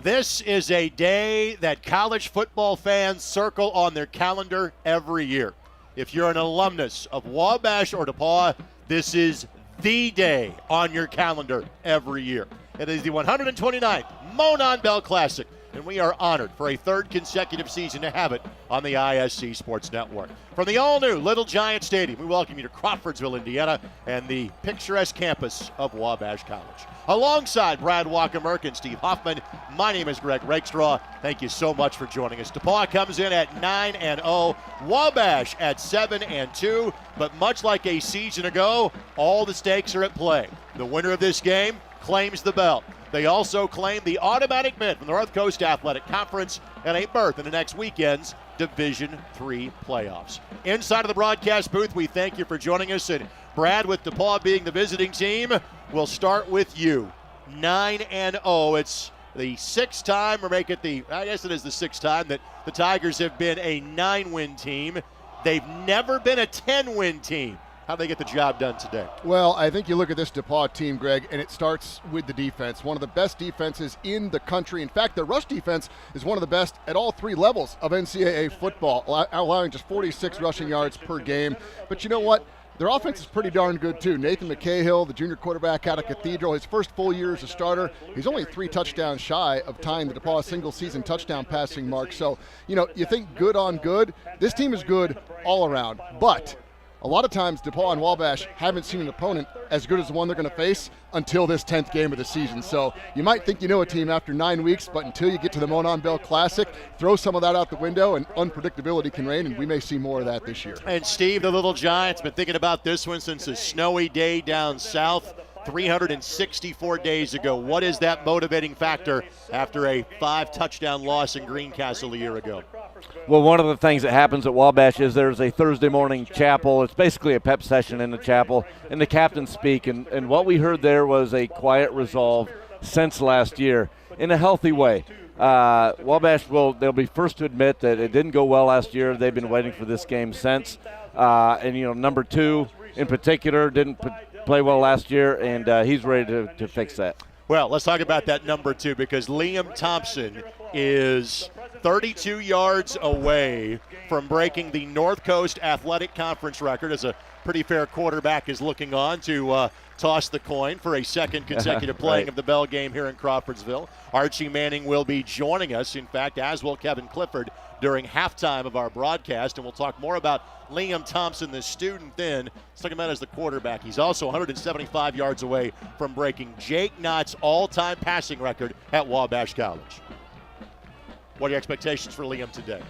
This is a day that college football fans circle on their calendar every year. If you're an alumnus of Wabash or DePauw, this is the day on your calendar every year. It is the 129th Monon Bell Classic, and we are honored for a third consecutive season to have it on the ISC Sports Network. From the all-new Little Giant Stadium, we welcome you to Crawfordsville, Indiana, and the picturesque campus of Wabash College. Alongside Brad Walker-Merck and Steve Hoffman, my name is Greg Rakestraw. Thank you so much for joining us. DePauw comes in at 9-0, Wabash at 7-2, but much like a season ago, all the stakes are at play. The winner of this game claims the belt. They also claim the automatic bid from the North Coast Athletic Conference and a berth in the next weekend's Division III playoffs. Inside of the broadcast booth, we thank you for joining us. And Brad, with DePauw being the visiting team, we'll start with you. 9-0. It's the sixth time, or make it I guess it is the sixth time that the Tigers have been a 9-win team. They've never been a 10-win team. How do they get the job done today? Well, I think you look at this DePauw team, Greg, and it starts with the defense. One of the best defenses in the country. In fact, their rush defense is one of the best at all three levels of NCAA football, allowing just 46 rushing yards per game. But you know what? Their offense is pretty darn good, too. Nathan McCahill, the junior quarterback out of Cathedral, his first full year as a starter, he's only 3 touchdowns shy of tying the DePauw single-season touchdown passing mark. So, you think good on good. This team is good all around. But a lot of times, DePauw and Wabash haven't seen an opponent as good as the one they're going to face until this 10th game of the season. So you might think you know a team after 9 weeks, but until you get to the Monon Bell Classic, throw some of that out the window, and unpredictability can reign, and we may see more of that this year. And Steve, the Little Giants, been thinking about this one since a snowy day down south 364 days ago. What is that motivating factor after a 5-touchdown loss in Greencastle a year ago? Well, one of the things that happens at Wabash is there's a Thursday morning chapel. It's basically a pep session in the chapel, and the captains speak. And what we heard there was a quiet resolve since last year in a healthy way. Wabash they'll be first to admit that it didn't go well last year. They've been waiting for this game since. Number 2 in particular didn't play well last year, and he's ready to fix that. Well, let's talk about that number 2, because Liam Thompson is 32 yards away from breaking the North Coast Athletic Conference record, as a pretty fair quarterback is looking on to toss the coin for a second consecutive playing right. of the Bell game here in Crawfordsville. Archie Manning will be joining us, in fact, as will Kevin Clifford, during halftime of our broadcast, and we'll talk more about Liam Thompson, the student then. Let's talk about as the quarterback. He's also 175 yards away from breaking Jake Knott's all-time passing record at Wabash College. What are your expectations for Liam today?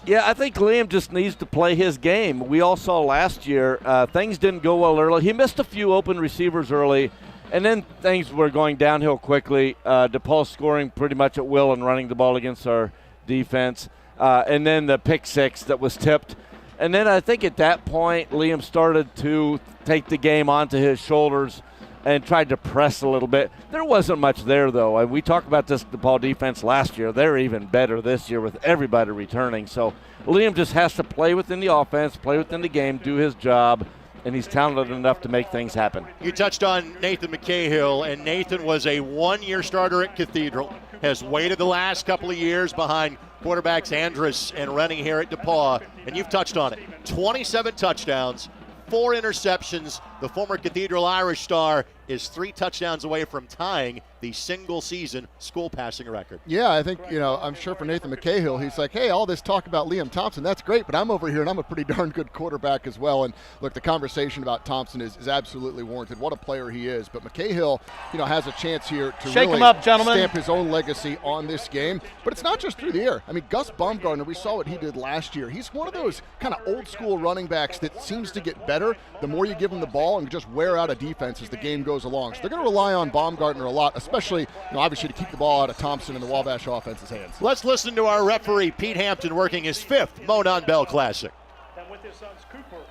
Yeah, I think Liam just needs to play his game. We all saw last year things didn't go well early. He missed a few open receivers early, and then things were going downhill quickly. DePauw scoring pretty much at will and running the ball against our defense. And then the pick six that was tipped. And then I think at that point, Liam started to take the game onto his shoulders and tried to press a little bit. There wasn't much there, though. We talked about this DePauw defense last year. They're even better this year with everybody returning. So Liam just has to play within the offense, play within the game, do his job, and he's talented enough to make things happen. You touched on Nathan McCahill, and Nathan was a one-year starter at Cathedral, has waited the last couple of years behind quarterbacks Andrus and Rennie here at DePauw, and you've touched on it. 27 touchdowns, 4 interceptions. The former Cathedral Irish star is 3 touchdowns away from tying the single-season school passing record. Yeah, I think, I'm sure for Nathan McCahill, he's like, hey, all this talk about Liam Thompson, that's great, but I'm over here and I'm a pretty darn good quarterback as well. And look, the conversation about Thompson is absolutely warranted. What a player he is. But McCahill, has a chance here to Shake really him up, gentlemen. Stamp his own legacy on this game. But it's not just through the air. I mean, Gus Baumgartner, we saw what he did last year. He's one of those kind of old-school running backs that seems to get better the more you give him the ball and just wear out a defense as the game goes along. So they're going to rely on Baumgartner a lot, especially, obviously, to keep the ball out of Thompson and the Wabash offense's hands. Let's listen to our referee, Pete Hampton, working his 5th Monon Bell Classic. And with his sons Cooper,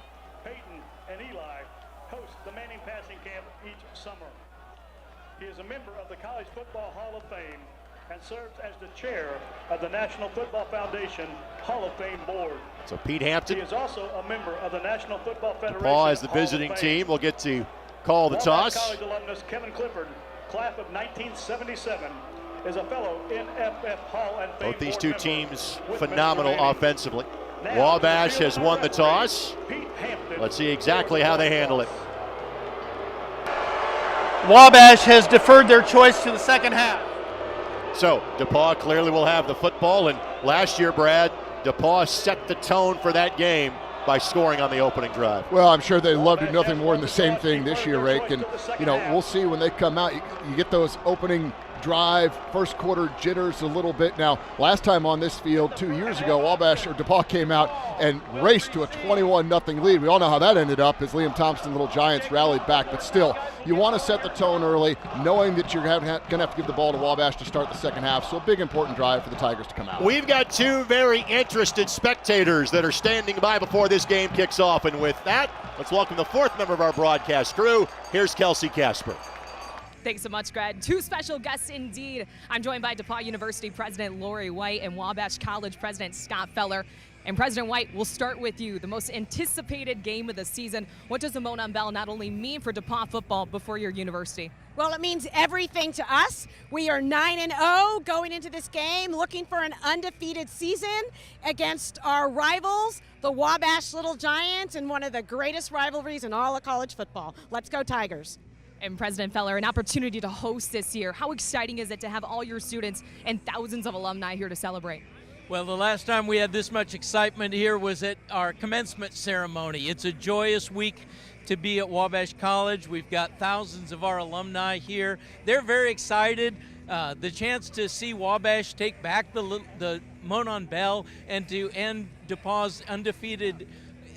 Peyton, and Eli, host the Manning Passing Camp each summer. He is a member of the College Football Hall of Fame and serves as the chair of the National Football Foundation Hall of Fame Board. So Pete Hampton. He is also a member of the National Football Federation DePauw as the Hall of visiting Fame. team. We'll get to call the Wabash toss. College alumnus Kevin Clifford, class of 1977, is a fellow NFF Hall and Fame Both these board two member teams with phenomenal Mr. Manning. offensively. Now, Wabash has won the referee, toss. Pete Hampton. Let's see exactly how they handle it. Wabash has deferred their choice to the second half. So DePauw clearly will have the football, and last year, Brad, DePauw set the tone for that game by scoring on the opening drive. Well, I'm sure they'd love to do nothing more than the same thing this year, Rake. And, we'll see when they come out. You get those opening drive, first quarter jitters a little bit. Now, last time on this field 2 years ago, DePauw came out and raced to a 21-0 lead. We all know how that ended up as Liam Thompson, Little Giants, rallied back. But still, you want to set the tone early, knowing that you're going to have to give the ball to Wabash to start the second half. So a big, important drive for the Tigers to come out. We've got two very interested spectators that are standing by before this game kicks off. And with that, let's welcome the fourth member of our broadcast crew. Here's Kelsey Casper. Thanks so much, Greg. Two special guests indeed. I'm joined by DePauw University President Lori White and Wabash College President Scott Feller. And President White, we'll start with you. The most anticipated game of the season. What does the Monon Bell not only mean for DePauw football, but for your university? Well, it means everything to us. We are 9-0 going into this game, looking for an undefeated season against our rivals, the Wabash Little Giants, and one of the greatest rivalries in all of college football. Let's go Tigers. And President Feller, an opportunity to host this year. How exciting is it to have all your students and thousands of alumni here to celebrate? Well, the last time we had this much excitement here was at our commencement ceremony. It's a joyous week to be at Wabash College. We've got thousands of our alumni here. They're very excited. The chance to see Wabash take back the Monon Bell and to end DePauw's undefeated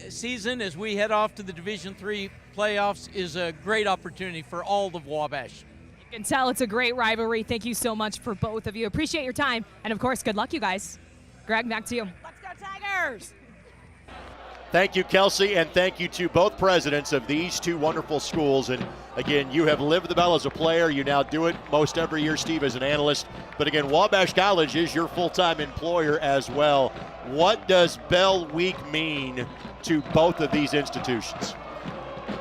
season as we head off to the Division III playoffs is a great opportunity for all of Wabash. You can tell it's a great rivalry. Thank you so much for both of you. Appreciate your time. And of course, good luck, you guys. Greg, back to you. Let's go Tigers! Thank you, Kelsey, and thank you to both presidents of these two wonderful schools. And again, you have lived the Bell as a player. You now do it most every year, Steve, as an analyst. But again, Wabash College is your full-time employer as well. What does Bell Week mean to both of these institutions?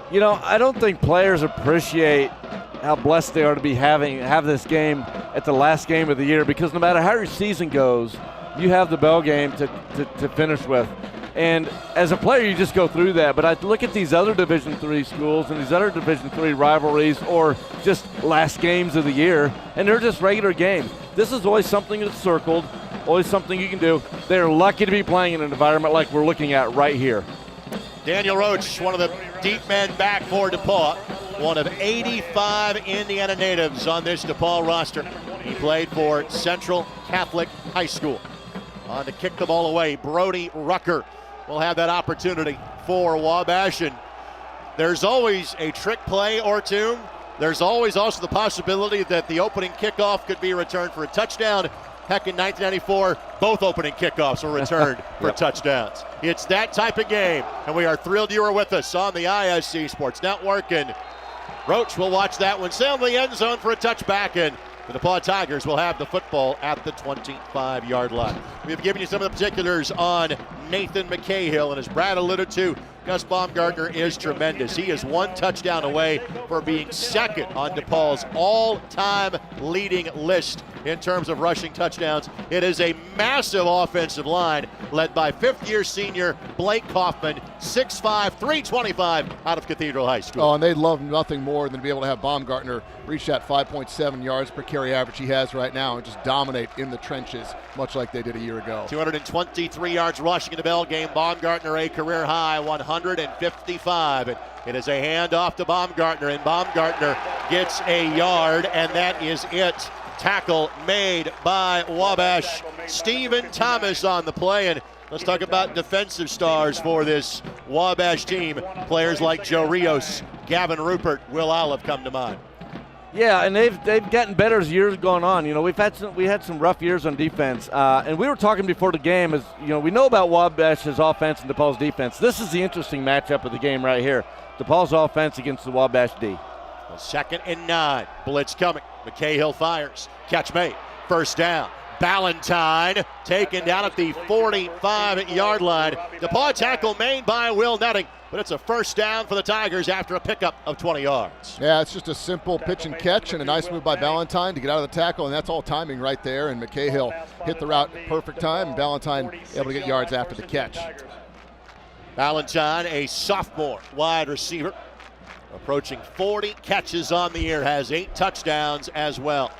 I don't think players appreciate how blessed they are to be have this game at the last game of the year, because no matter how your season goes, you have the Bell game to finish with. And as a player, you just go through that. But I look at these other Division III schools and these other Division III rivalries or just last games of the year, and they're just regular games. This is always something that's circled, always something you can do. They're lucky to be playing in an environment like we're looking at right here. Daniel Roach, one of the deep men back for DePauw, one of 85 Indiana natives on this DePauw roster. He played for Central Catholic High School. On to kick the ball away, Brody Rucker will have that opportunity for Wabash. And there's always a trick play or two. There's always also the possibility that the opening kickoff could be returned for a touchdown. Heck, in 1994, both opening kickoffs were returned for touchdowns. It's that type of game, and we are thrilled you are with us on the ISC Sports Network. And Roach will watch that one sail in the end zone for a touchback, and the DePauw Tigers will have the football at the 25-yard line. We've given you some of the particulars on Nathan McCahill, and as Brad alluded to, Gus Baumgartner is tremendous. He is one touchdown away for being second on DePauw's all-time leading list in terms of rushing touchdowns. It is a massive offensive line led by fifth-year senior Blake Kaufman, 6'5", 325 out of Cathedral High School. Oh, and they'd love nothing more than to be able to have Baumgartner reach that 5.7 yards per carry average he has right now and just dominate in the trenches, much like they did a year ago. 223 yards rushing in the Bell game. Baumgartner a career high 155. And it is a handoff to Baumgartner, and Baumgartner gets a yard, and that is it. Tackle made by Wabash. Stephen Thomas on the play, and let's talk about defensive stars for this Wabash team. Players like Joe Rios, Gavin Rupert, Will Olive come to mind. Yeah, and they've gotten better as years gone on. We had some rough years on defense, and we were talking before the game. As we know about Wabash's offense and DePauw's defense. This is the interesting matchup of the game right here. DePauw's offense against the Wabash D. 2nd and 9. Blitz coming. McCahill fires. Catch made. First down. Ballantyne taken down at the 45-yard line. DePauw tackle made by Will Netting, but it's a first down for the Tigers after a pickup of 20 yards. Yeah, it's just a simple pitch and catch and a nice move by Ballantyne to get out of the tackle, and that's all timing right there. And McCahill hit the route perfect time, and Ballantyne able to get yards after the catch. Ballantyne, a sophomore wide receiver, approaching 40 catches on the year, has 8 touchdowns as well.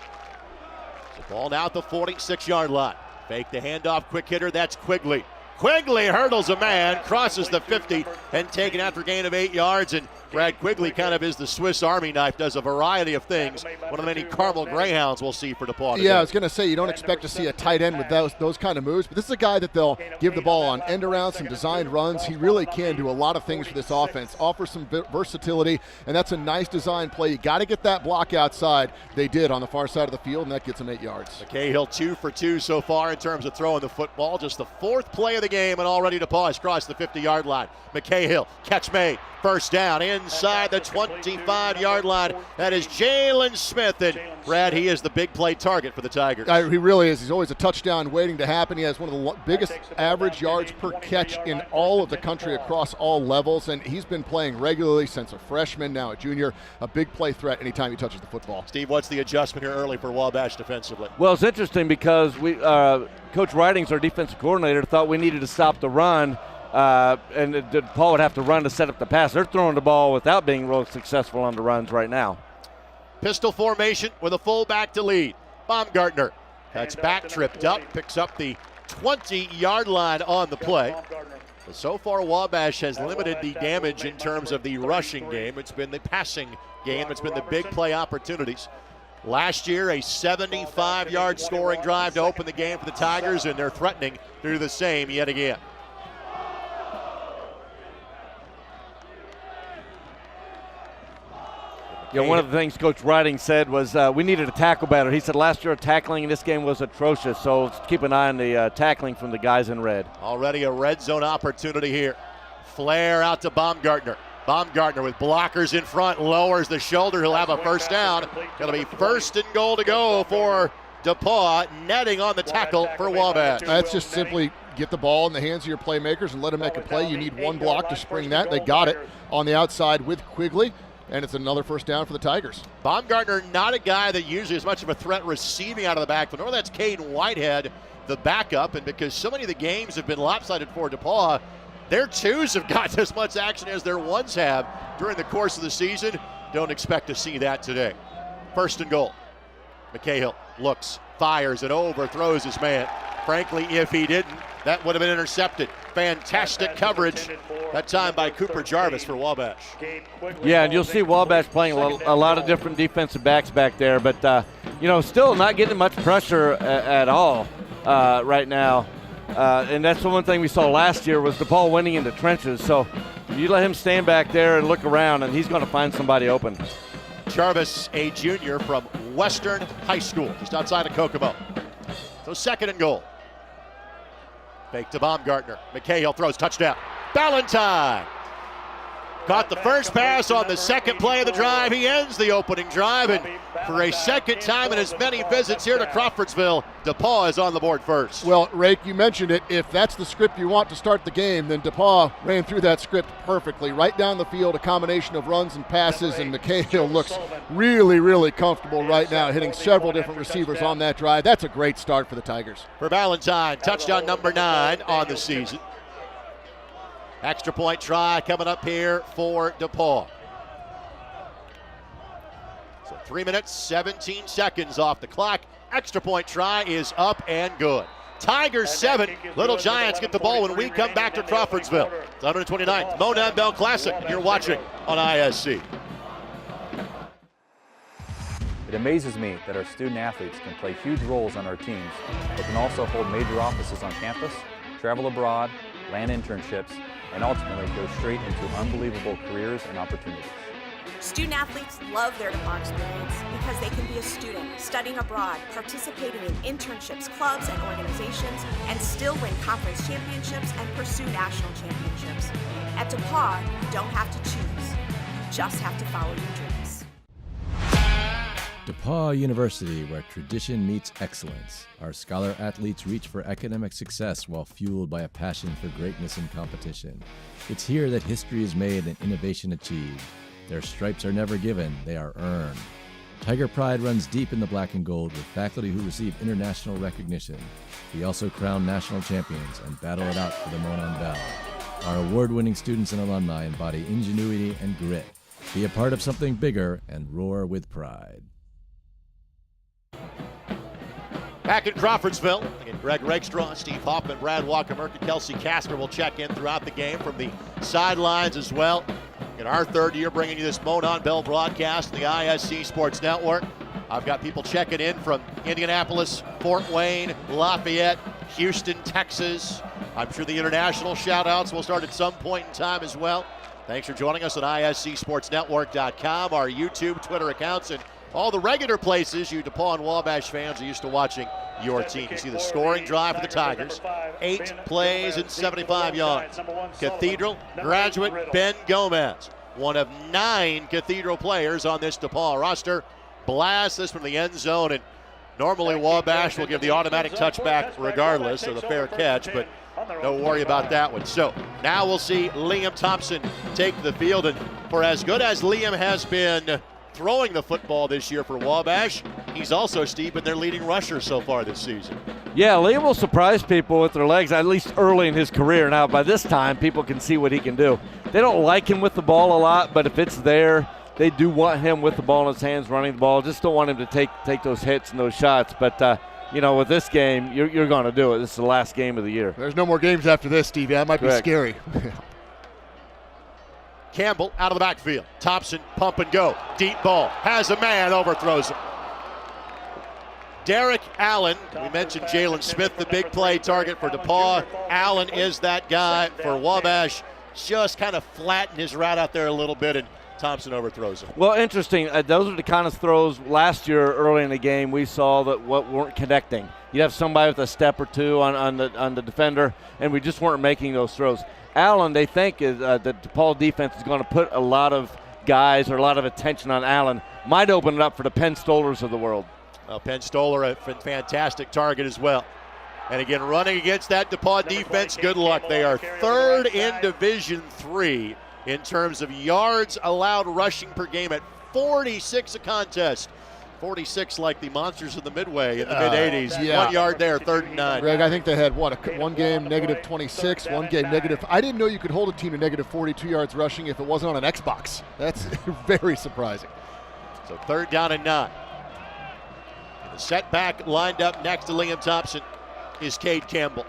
So ball now at the 46-yard line. Fake the handoff, quick hitter, that's Quigley. Quigley hurdles a man, crosses the 50, and taken out for gain of 8 yards. And Brad Quigley kind of is the Swiss Army knife, does a variety of things. One of the many Carmel Greyhounds we'll see for DePauw today. Yeah, I was going to say, you don't expect to see a tight end with those kind of moves, but this is a guy that they'll give the ball on end around, some designed runs. He really can do a lot of things for this offense, offer some versatility, and that's a nice design play. You got to get that block outside. They did on the far side of the field, and that gets them 8 yards. McCahill 2 for 2 so far in terms of throwing the football. Just the 4th play of the game, and already DePauw has crossed the 50-yard line. McCahill, catch made, first down inside the 25-yard line. That is Jalen Smith, and Brad, he is the big play target for the Tigers. He really is. He's always a touchdown waiting to happen. He has one of the biggest average yards per catch in all of the country across all levels, and he's been playing regularly since a freshman, now a junior. A big play threat anytime he touches the football. Steve, what's the adjustment here early for Wabash defensively? Well, it's interesting because Coach Ridings, our defensive coordinator, thought we needed to stop the run, and DePauw would have to run to set up the pass. They're throwing the ball without being real successful on the runs right now. Pistol formation with a fullback to lead. Baumgartner cuts back, tripped up, picks up the 20-yard line on the play. But so far, Wabash has limited the damage in terms of the rushing game. It's been the passing game. It's been the big play opportunities. Last year, a 75-yard scoring drive to open the game for the Tigers, and they're threatening to do the same yet again. Yeah, one of the things Coach Riding said was we needed to tackle better. He said last year tackling in this game was atrocious, so let's keep an eye on the tackling from the guys in red. Already a red zone opportunity here. Flare out to Baumgartner. Baumgartner with blockers in front, lowers the shoulder. He'll have a first down. Going to be 1st and goal to go for DePauw. Netting on the tackle for Wabash. That's just simply get the ball in the hands of your playmakers and let them make a play. You need one block to spring that. They got it on the outside with Quigley, and it's another first down for the Tigers. Baumgartner, not a guy that usually is much of a threat receiving out of the backfield. Nor that's Caden Whitehead, the backup, and because so many of the games have been lopsided for DePauw, their twos have gotten as much action as their ones have during the course of the season. Don't expect to see that today. 1st and goal. McCahill looks, fires, and overthrows his man. Frankly, if he didn't, that would have been intercepted. Fantastic coverage, that time by Cooper Jarvis for Wabash. Yeah, and you'll see Wabash playing a lot of different defensive backs back there, but, still not getting much pressure at all right now. And that's the one thing we saw last year was DePauw winning in the trenches. So you let him stand back there and look around, and he's going to find somebody open. Jarvis, a junior from Western High School, just outside of Kokomo. So 2nd and goal. Fake to Baumgartner. McCahill throws, touchdown. Ballantyne caught the first pass on the 2nd play of the drive. He ends the opening drive, and for a 2nd time in as many visits here to Crawfordsville, DePauw is on the board first. Well, Rake, you mentioned it. If that's the script you want to start the game, then DePauw ran through that script perfectly. Right down the field, a combination of runs and passes, and McCahill looks really, really comfortable right now, hitting several different receivers on that drive. That's a great start for the Tigers. For Ballantyne, touchdown number 9 on the season. Extra point try coming up here for DePauw. So 3 minutes, 17 seconds off the clock. Extra point try is up and good. Tigers 7, Little Giants get the ball when we come back to Crawfordsville. It's 129th Monon Bell Classic. You're watching on ISC. It amazes me that our student athletes can play huge roles on our teams, but can also hold major offices on campus, travel abroad, land internships, and ultimately go straight into unbelievable careers and opportunities. Student athletes love their DePauw experience because they can be a student, studying abroad, participating in internships, clubs, and organizations, and still win conference championships and pursue national championships. At DePauw, you don't have to choose. You just have to follow your dreams. DePauw University, where tradition meets excellence. Our scholar athletes reach for academic success while fueled by a passion for greatness in competition. It's here that history is made and innovation achieved. Their stripes are never given, they are earned. Tiger pride runs deep in the black and gold with faculty who receive international recognition. We also crown national champions and battle it out for the Monon Bell. Our award-winning students and alumni embody ingenuity and grit. Be a part of something bigger and roar with pride. Back in Crawfordsville, again, Greg Rakestraw, Steve Hoffman, Brad Walker, and Kelsey Casper will check in throughout the game from the sidelines as well. In our third year bringing you this Monon Bell broadcast on the ISC Sports Network. I've got people checking in from Indianapolis, Fort Wayne, Lafayette, Houston, Texas. I'm sure the international shout-outs will start at some point in time as well. Thanks for joining us on ISCSportsNetwork.com, our YouTube, Twitter accounts, and all the regular places you DePauw and Wabash fans are used to watching your team. You see the scoring drive for the Tigers. 8 plays and 75 yards. Cathedral graduate Ben Gomez, one of 9 Cathedral players on this DePauw roster. Blast this from the end zone, and normally Wabash will give the automatic touchback regardless of the fair catch, but don't worry about that one. So now we'll see Liam Thompson take the field, and for as good as Liam has been throwing the football this year for Wabash, he's also, Steve, been their leading rusher so far this season. Yeah, Liam will surprise people with their legs, at least early in his career. Now, by this time, people can see what he can do. They don't like him with the ball a lot, but if it's there, they do want him with the ball in his hands, running the ball. Just don't want him to take those hits and those shots. But, you know, with this game, you're going to do it. This is the last game of the year. There's no more games after this, Stevie. That might be scary. Campbell out of the backfield. Thompson, pump and go. Deep ball. Has a man, overthrows him. Derek Allen. We mentioned Jalen Smith, the big play target for DePauw. Allen is that guy for Wabash. Just kind of flattened his route out there a little bit, and Thompson overthrows him. Well, interesting. Those are the kind of throws last year early in the game we saw that weren't connecting. You'd have somebody with a step or two on the defender, and we just weren't making those throws. Allen, they think the DePauw defense is going to put a lot of guys or a lot of attention on Allen. Might open it up for the Penn Stolers of the world. Well, Penn Stoler, a fantastic target as well. And again, running against that DePauw defense, good luck. They are third in Division III in terms of yards allowed rushing per game at 46 a contest. 46 like the Monsters of the Midway in the mid-'80s. Yeah. 1 yard there, 3rd and 9. Greg, I think they had, one game negative 26, one game negative. I didn't know you could hold a team to negative 42 yards rushing if it wasn't on an Xbox. That's very surprising. So 3rd down and 9. And the setback lined up next to Liam Thompson is Cade Campbell.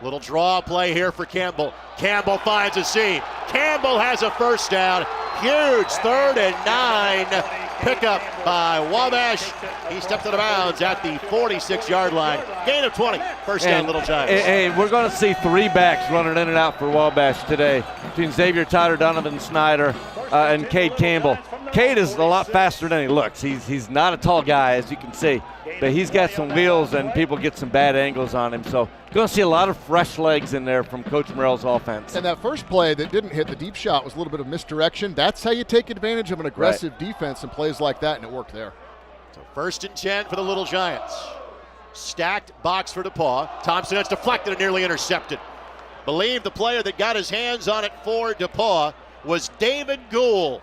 Little draw play here for Campbell. Campbell finds a seam. Campbell has a first down. Huge 3rd and 9. Pickup by Wabash. He stepped out of bounds at the 46-yard line. Gain of 20. First down, Little Giants. And we're going to see 3 backs running in and out for Wabash today between Xavier Tyler, Donovan Snyder, and Cade Campbell. Cade is a lot faster than he looks. He's not a tall guy, as you can see, but he's got some wheels and people get some bad angles on him. So going to see a lot of fresh legs in there from Coach Morrell's offense. And that first play that didn't hit the deep shot was a little bit of misdirection. That's how you take advantage of an aggressive defense and plays like that, and it worked there. So 1st and 10 for the Little Giants. Stacked box for DePauw. Thompson has deflected and nearly intercepted. Believe the player that got his hands on it for DePauw was David Gould.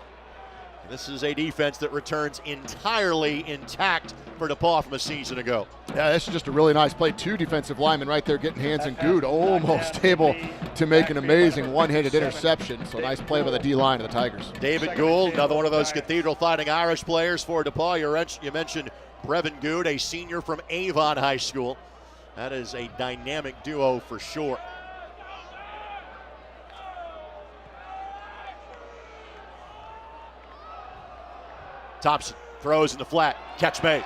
This is a defense that returns entirely intact for DePauw from a season ago. Yeah, this is just a really nice play. 2 defensive linemen right there getting hands, and Good almost able to make an amazing one-handed interception. So nice play by the D-line of the Tigers. David Gould, another one of those Cathedral Fighting Irish players for DePauw. You mentioned Brevin Good, a senior from Avon High School. That is a dynamic duo for sure. Thompson throws in the flat. Catch made.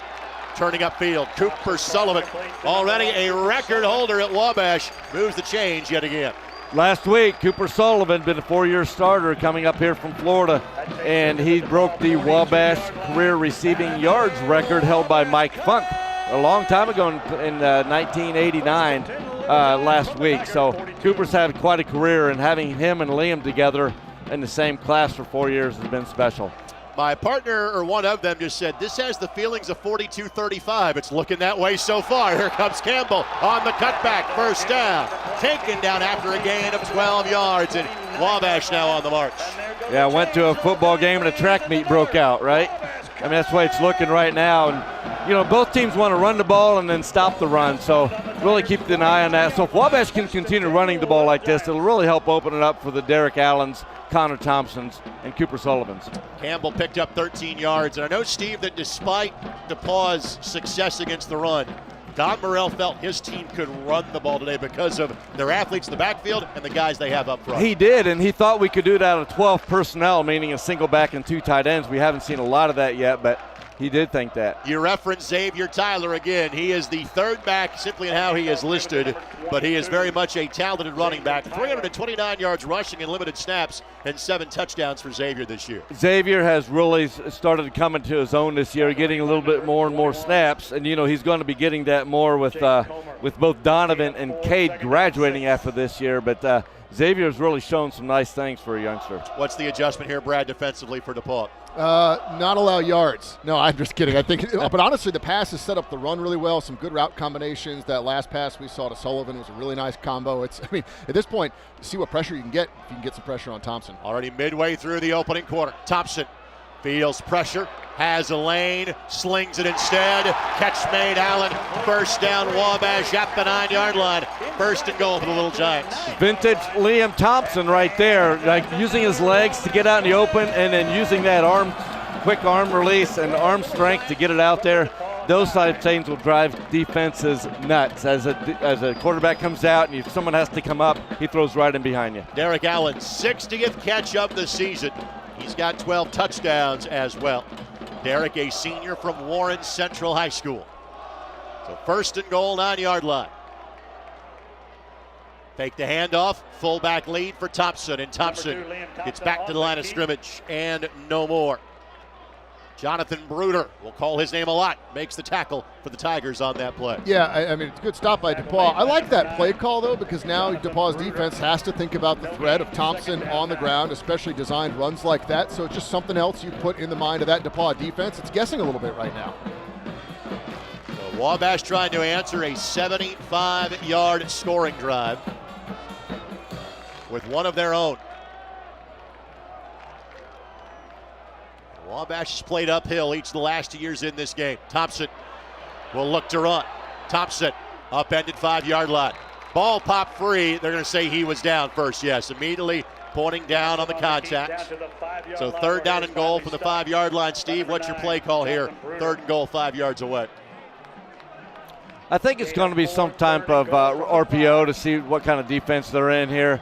Turning upfield. Cooper Sullivan, already a record holder at Wabash, moves the chains yet again. Last week, Cooper Sullivan, been a 4-year starter coming up here from Florida, and he broke the Wabash career receiving yards record held by Mike Funk a long time ago in 1989 last week. So Cooper's had quite a career, and having him and Liam together in the same class for 4 years has been special. My partner, or one of them, just said, this has the feelings of 42-35. It's looking that way so far. Here comes Campbell on the cutback, first down. Taken down after a gain of 12 yards, and Wabash now on the march. Yeah, went to a football game and a track meet broke out, right? I mean, that's the way it's looking right now. And, you know, both teams want to run the ball and then stop the run, so really keep an eye on that. So if Wabash can continue running the ball like this, it'll really help open it up for the Derek Allens, Connor Thompsons, and Cooper Sullivans. Campbell picked up 13 yards, and I know, Steve, that despite DePauw's success against the run, Don Morrell felt his team could run the ball today because of their athletes in the backfield and the guys they have up front. He did, and he thought we could do it out of 12 personnel, meaning a single back and 2 tight ends. We haven't seen a lot of that yet, but he did think that. You reference Xavier Tyler again. He is the third back simply in how he is listed, but he is very much a talented running back. 329 yards rushing in limited snaps and 7 touchdowns for Xavier this year. Xavier has really started to come into his own this year, getting a little bit more and more snaps, and you know he's going to be getting that more with both Donovan and Cade graduating after this year, but Xavier's really shown some nice things for a youngster. What's the adjustment here, Brad, defensively for DePauw? Not allow yards. No, I'm just kidding. I think, but honestly, the pass has set up the run really well. Some good route combinations. That last pass we saw to Sullivan was a really nice combo. I mean, at this point, see what pressure you can get if you can get some pressure on Thompson. Already midway through the opening quarter. Thompson feels pressure, has a lane, slings it instead. Catch made, Allen. First down, Wabash at the 9-yard line. First and goal for the Little Giants. Vintage Liam Thompson right there, like using his legs to get out in the open and then using that quick arm release and arm strength to get it out there. Those type of things will drive defenses nuts. As a quarterback comes out and if someone has to come up, he throws right in behind you. Derek Allen, 60th catch of the season. He's got 12 touchdowns as well. Derek, a senior from Warren Central High School. So first and goal, 9-yard line. Fake the handoff, fullback lead for Thompson, and Thompson gets back to the line of scrimmage and no more. Jonathan Bruder, we'll call his name a lot, makes the tackle for the Tigers on that play. Yeah, I mean, it's a good stop by DePauw. I like that play call, though, because now DePauw's defense has to think about the threat of Thompson on the ground, especially designed runs like that. So it's just something else you put in the mind of that DePauw defense. It's guessing a little bit right now. So Wabash trying to answer a 75-yard scoring drive with one of their own. Wabash has played uphill each of the last 2 years in this game. Thompson will look to run. Thompson, upended 5-yard line. Ball popped free. They're going to say he was down first. Yes, immediately pointing down on the contact. So third down and goal from the 5-yard line. Steve, what's your play call here? Third and goal, 5 yards away. I think it's going to be some type of RPO to see what kind of defense they're in here.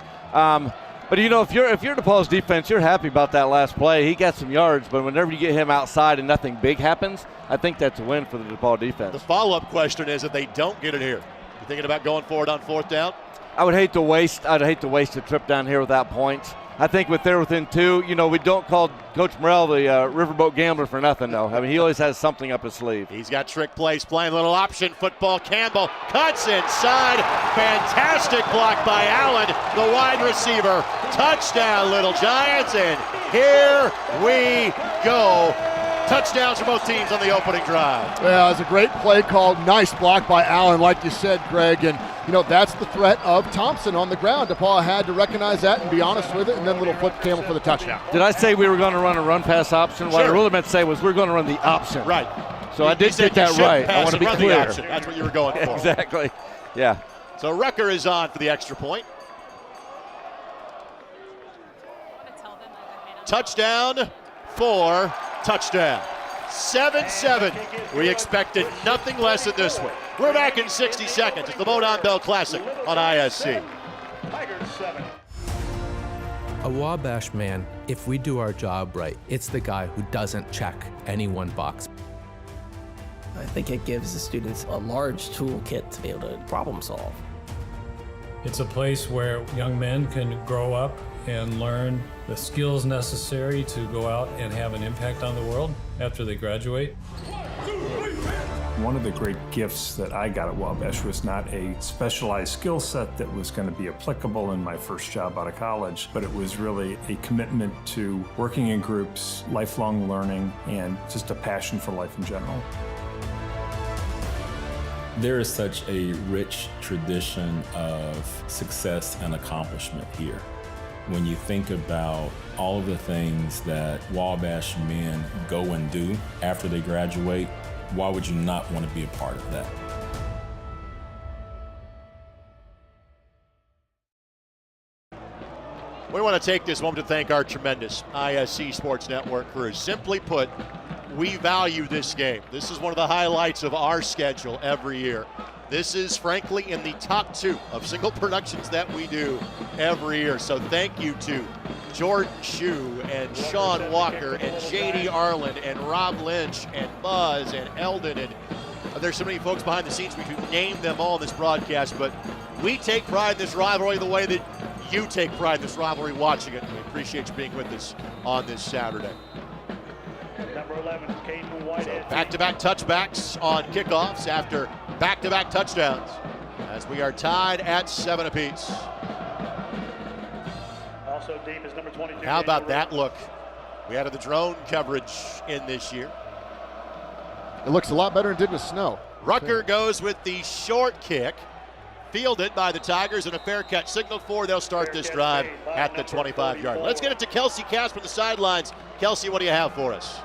But you know, if you're DePauw's defense, you're happy about that last play. He got some yards, but whenever you get him outside and nothing big happens, I think that's a win for the DePauw defense. The follow-up question is if they don't get it here. You thinking about going forward on fourth down? I'd hate to waste a trip down here without points. I think if they're within 2, you know, we don't call Coach Morrell the riverboat gambler for nothing, though. I mean, he always has something up his sleeve. He's got trick plays, playing a little option football. Campbell cuts inside. Fantastic block by Allen, the wide receiver. Touchdown, Little Giants, and here we go. Touchdowns for both teams on the opening drive. Yeah, it was a great play call. Nice block by Allen, like you said, Greg. And, you know, that's the threat of Thompson on the ground. DePauw had to recognize that and be honest with it, and then little flip Campbell for the touchdown. Did I say we were going to run a run-pass option? What I really meant to say was we're going to run the option. Right. So I did get that right. I want to be clear. That's what you were going for. Exactly. Yeah. So Rucker is on for the extra point. Touchdown for touchdown. 7-7. We expected nothing less in this one. We're back in 60 seconds. It's the Monon Bell Classic on ISC. A Wabash man, if we do our job right, it's the guy who doesn't check any one box. I think it gives the students a large toolkit to be able to problem solve. It's a place where young men can grow up and learn the skills necessary to go out and have an impact on the world after they graduate. 1, 2, 3. One of the great gifts that I got at Wabash was not a specialized skill set that was going to be applicable in my first job out of college, but it was really a commitment to working in groups, lifelong learning, and just a passion for life in general. There is such a rich tradition of success and accomplishment here. When you think about all of the things that Wabash men go and do after they graduate, why would you not want to be a part of that? We want to take this moment to thank our tremendous ISC Sports Network crew. Simply put, we value this game. This is one of the highlights of our schedule every year. This is, frankly, in the top 2 of single productions that we do every year. So thank you to Jordan Shue and Sean Walker and J.D. Arlen and Rob Lynch and Buzz and Eldon. And there's so many folks behind the scenes. We could name them all in this broadcast, but we take pride in this rivalry the way that you take pride in this rivalry watching it. We appreciate you being with us on this Saturday. Number 11, Caden Whitehead. Back-to-back touchbacks on kickoffs after back-to-back touchdowns as we are tied at 7 apiece. Also deep is number 22. How about that look? We added the drone coverage in this year. It looks a lot better than it did with snow. Rucker goes with the short kick, fielded by the Tigers, and a fair catch signaled for. They'll start this drive at the 25-yard. Let's get it to Kelsey Cass from the sidelines. Kelsey, what do you have for us?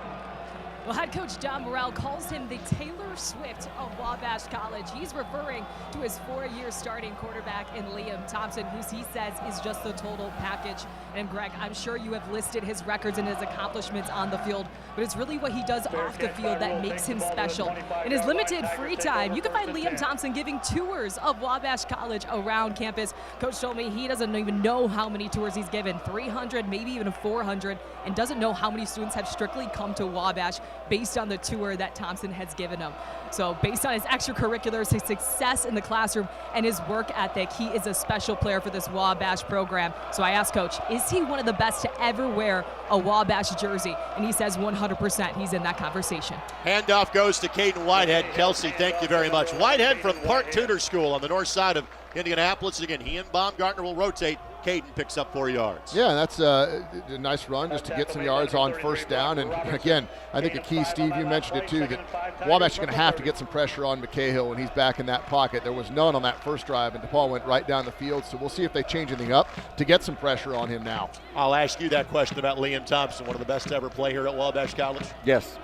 Well, head coach John Morrell calls him the Taylor Swift of Wabash College. He's referring to his 4-year starting quarterback in Liam Thompson, who he says is just the total package. And Greg, I'm sure you have listed his records and his accomplishments on the field, but it's really what he does off the field that makes him special. In his limited free time, you can find Liam Thompson giving tours of Wabash College around campus. Coach told me he doesn't even know how many tours he's given, 300, maybe even 400, and doesn't know how many students have strictly come to Wabash based on the tour that Thompson has given him. So based on his extracurriculars, his success in the classroom, and his work ethic, he is a special player for this Wabash program. So I asked Coach, is he one of the best to ever wear a Wabash jersey? And he says 100% he's in that conversation. Handoff goes to Caden Whitehead. Kelsey, thank you very much. Whitehead from Park Tudor School on the north side of Indianapolis. Again, he and Baumgartner will rotate. Caden picks up 4 yards. Yeah, that's a nice run just to get some yards on first down. And again, I think a key, Steve, you mentioned it too, that Wabash is going to have to get some pressure on McCahill when he's back in that pocket. There was none on that first drive, and DePauw went right down the field. So we'll see if they change anything up to get some pressure on him now. I'll ask you that question about Liam Thompson, one of the best to ever play here at Wabash College. Yes.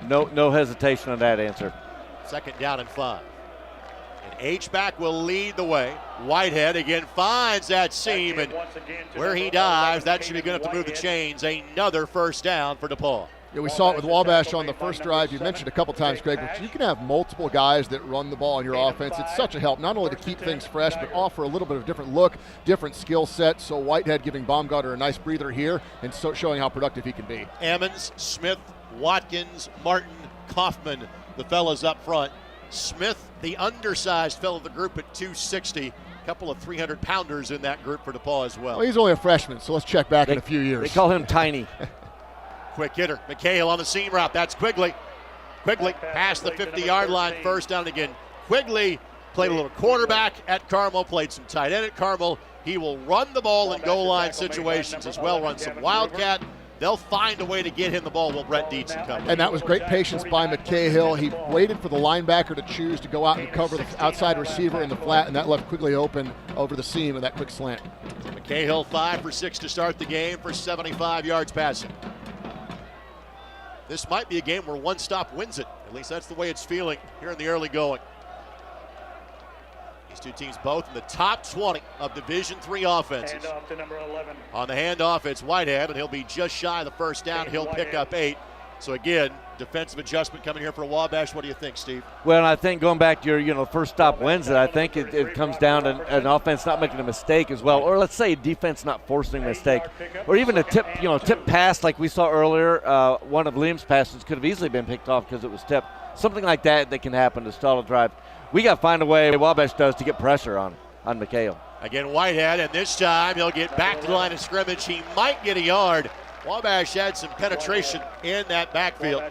No hesitation on that answer. 2nd down and 5. And H-back will lead the way. Whitehead again finds that seam, and where he dives, that should be good enough to move the chains. Another first down for DePauw. Yeah, we saw it with Wabash on the first drive. You mentioned a couple times, Greg, but you can have multiple guys that run the ball in your offense. It's such a help, not only to keep things fresh, but offer a little bit of different look, different skill set. So Whitehead giving Baumgartner a nice breather here and so showing how productive he can be. Emmons, Smith, Watkins, Martin, Kaufman, the fellas up front. Smith, the undersized fellow of the group at 260. A couple of 300-pounders in that group for DePauw as well. Well, he's only a freshman, so let's check back in a few years. They call him tiny. Quick hitter. McCahill on the seam route. That's Quigley. Quigley past the 50-yard line, first down again. Quigley played a little quarterback at Carmel, played some tight end at Carmel. He will run the ball in goal line situations as well, run some wildcat. They'll find a way to get him the ball while Brett Dietzen covers. And that was great patience by McCahill. He waited for the linebacker to choose to go out and cover the outside receiver in the flat, and that left Quigley open over the seam with that quick slant. McCahill 5 for 6 to start the game for 75 yards passing. This might be a game where one stop wins it. At least that's the way it's feeling here in the early going. These two teams both in the top 20 of Division III offenses. Handoff to number 11. On the handoff, it's Whitehead, and he'll be just shy of the first down. He'll pick up 8. So again, defensive adjustment coming here for Wabash. What do you think, Steve? Well, I think going back to your first stop wins it. I think it comes down to an offense not making a mistake as well, or let's say defense not forcing a mistake, or even a tip pass like we saw earlier. One of Liam's passes could have easily been picked off because it was tipped. Something like that can happen to stall a drive. We got to find a way, Wabash does, to get pressure on McHale. Again, Whitehead, and this time he'll get back to the line of scrimmage. He might get a yard. Wabash had some penetration in that backfield.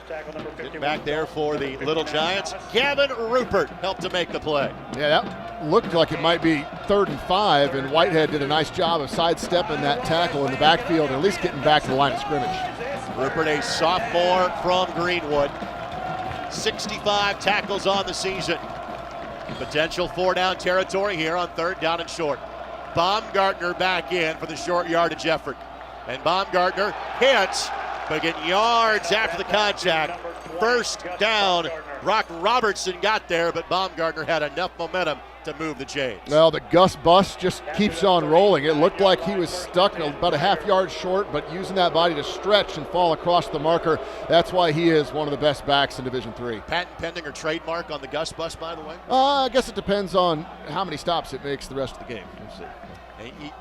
Getting back there for the Little Giants. Gavin Rupert helped to make the play. Yeah, that looked like it might be 3rd and 5, and Whitehead did a nice job of sidestepping that tackle in the backfield and at least getting back to the line of scrimmage. Rupert, a sophomore from Greenwood. 65 tackles on the season. Potential 4-down territory here on 3rd down and short. Baumgartner back in for the short yardage effort. And Baumgartner hits, but getting yards after the contact. 1st down. Brock Robertson got there, but Baumgartner had enough momentum to move the chains. Well, the Gus bus just keeps on rolling. It looked like he was stuck about a half yard short, but using that body to stretch and fall across the marker. That's why he is one of the best backs in Division III. Patent pending or trademark on the Gus bus, by the way? I guess it depends on how many stops it makes the rest of the game. We'll see.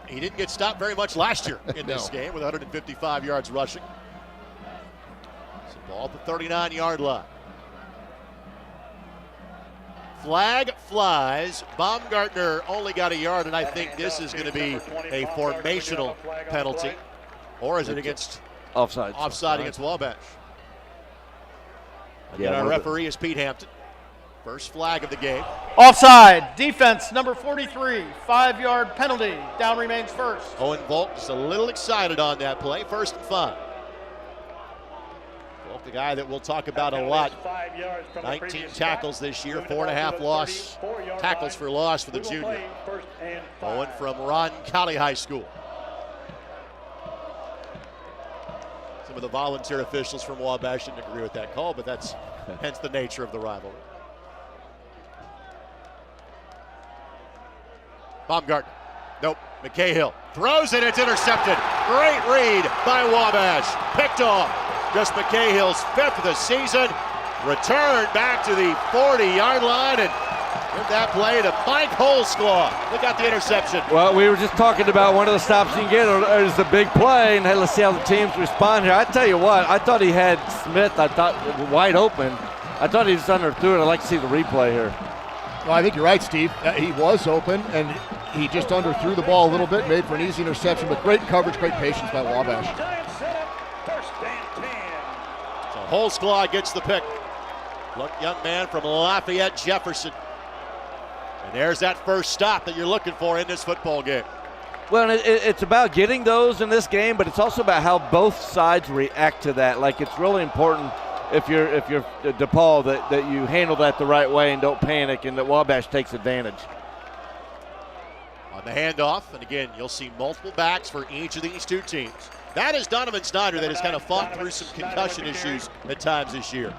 He didn't get stopped very much last year in this game with 155 yards rushing. It's a ball at the 39-yard line. Flag flies. Baumgartner only got a yard, and I think this is going to be a formational penalty. Or is it against offside? Offside against Wabash. Again, our referee is Pete Hampton. First flag of the game. Offside. Defense, number 43. 5-yard penalty. Down remains first. Owen Volk just a little excited on that play. 1st and 5. Volk, the guy that we'll talk about a lot. 19 tackles this year, 4.5 tackles for loss for the junior. Owen from Roncalli High School. Some of the volunteer officials from Wabash didn't agree with that call, but that's hence the nature of the rivalry. Baumgartner. Nope. McCahill throws it. It's intercepted. Great read by Wabash. Picked off. Just McCahill's 5th of the season. Returned back to the 40-yard line and give that play to Mike Holsclaw. Look at the interception. Well, we were just talking about one of the stops you can get is the big play, and hey, let's see how the teams respond here. I tell you what, I thought he had Smith, I thought wide open. I thought he just underthrew it. I'd like to see the replay here. Well, I think you're right, Steve. He was open, and he just underthrew the ball a little bit, made for an easy interception, but great coverage, great patience by Wabash. So Holsclaw gets the pick. Look, young man from Lafayette Jefferson. And there's that first stop that you're looking for in this football game. Well, it's about getting those in this game, but it's also about how both sides react to that. Like, it's really important if you're DePauw that you handle that the right way and don't panic, and that Wabash takes advantage. On the handoff, and again, you'll see multiple backs for each of these two teams. That is Donovan Snyder that has kind of fought through some concussion issues at times this year.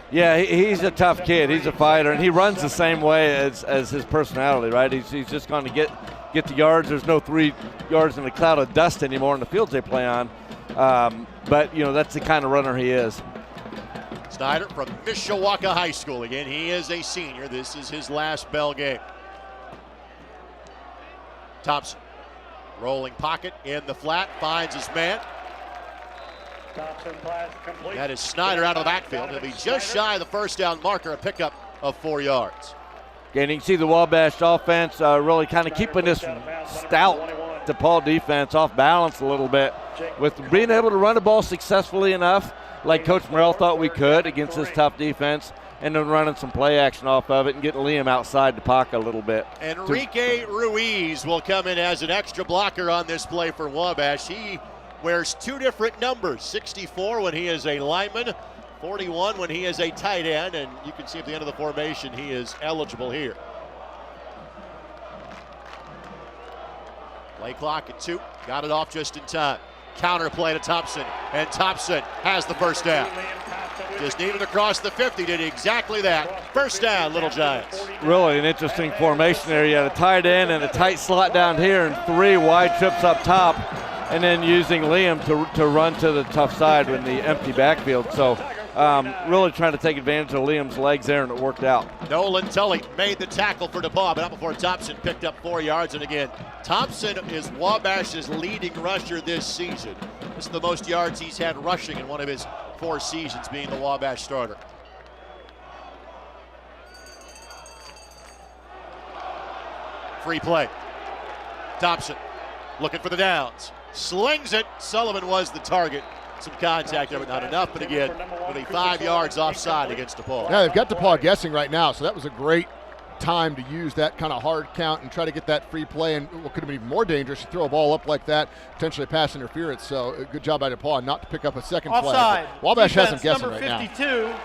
Yeah, he's a tough kid. He's a fighter, and he runs the same way as his personality, right? He's just going to get the yards. There's no 3 yards in a cloud of dust anymore in the fields they play on. But, you know, that's the kind of runner he is. Snyder from Mishawaka High School. Again, he is a senior. This is his last Bell game. Thompson, rolling pocket in the flat, finds his man. That is Snyder out of the backfield. He'll be just shy of the 1st down marker, a pickup of 4 yards. Again, you can see the Wabash offense really kind of keeping this stout DePauw defense off balance a little bit with being able to run the ball successfully enough, like Coach Morrell thought we could against this tough defense, and then running some play action off of it and getting Liam outside the pocket a little bit. Enrique Ruiz will come in as an extra blocker on this play for Wabash. He wears 2 different numbers, 64 when he is a lineman, 41 when he is a tight end, and you can see at the end of the formation he is eligible here. Play clock at 2, got it off just in time. Counter play to Thompson, and Thompson has the 1st down. Just needed to cross the 50, did exactly that. 1st down, Little Giants. Really an interesting formation there. You had a tight end and a tight slot down here and 3 wide trips up top, and then using Liam to run to the tough side in the empty backfield. So really trying to take advantage of Liam's legs there, and it worked out. Nolan Tully made the tackle for DePauw, but not before Thompson picked up 4 yards. And again, Thompson is Wabash's leading rusher this season. This is the most yards he's had rushing in one of his 4 seasons being the Wabash starter. Free play. Thompson looking for the downs. Slings it. Sullivan was the target. Some contact there, but not enough. But again, only 5 yards offside against DePauw. Yeah, they've got DePauw guessing right now, so that was a great time to use that kind of hard count and try to get that free play. And what could have been even more dangerous to throw a ball up like that, potentially pass interference. So good job by DePauw not to pick up a second Offside. flag. Wabash has them Defense guessing right number now. 52,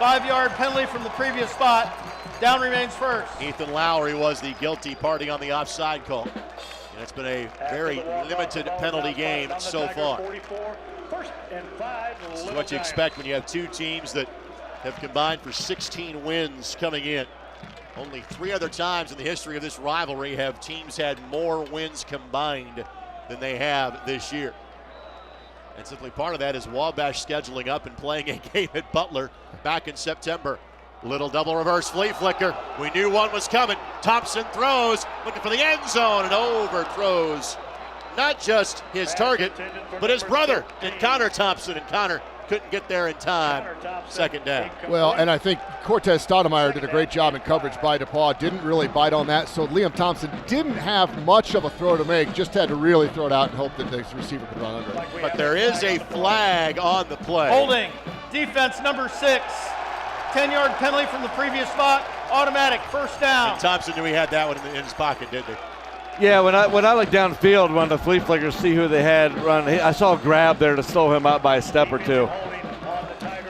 5-yard penalty from the previous spot. Down remains first. Ethan Lowry was the guilty party on the offside call. And it's been a very limited penalty game so far. This is what you expect when you have two teams that have combined for 16 wins coming in. Only 3 other times in the history of this rivalry have teams had more wins combined than they have this year. And simply part of that is Wabash scheduling up and playing a game at Butler back in September. Little double reverse flea flicker. We knew one was coming. Thompson throws, looking for the end zone, and overthrows not just his target, but his brother in Connor Thompson. And Connor couldn't get there in time. Second down. Well, and I think Cortez Stoudemire did a great job in coverage by DePauw. Didn't really bite on that, so Liam Thompson didn't have much of a throw to make. Just had to really throw it out and hope that the receiver could run under it. But there is a flag on the play. Holding. Defense number 6. 10-yard penalty from the previous spot. Automatic first down. And Thompson knew he had that one in his pocket, didn't he? Yeah, when I looked downfield, when the flea flickers see who they had run, I saw a grab there to slow him out by a step or two.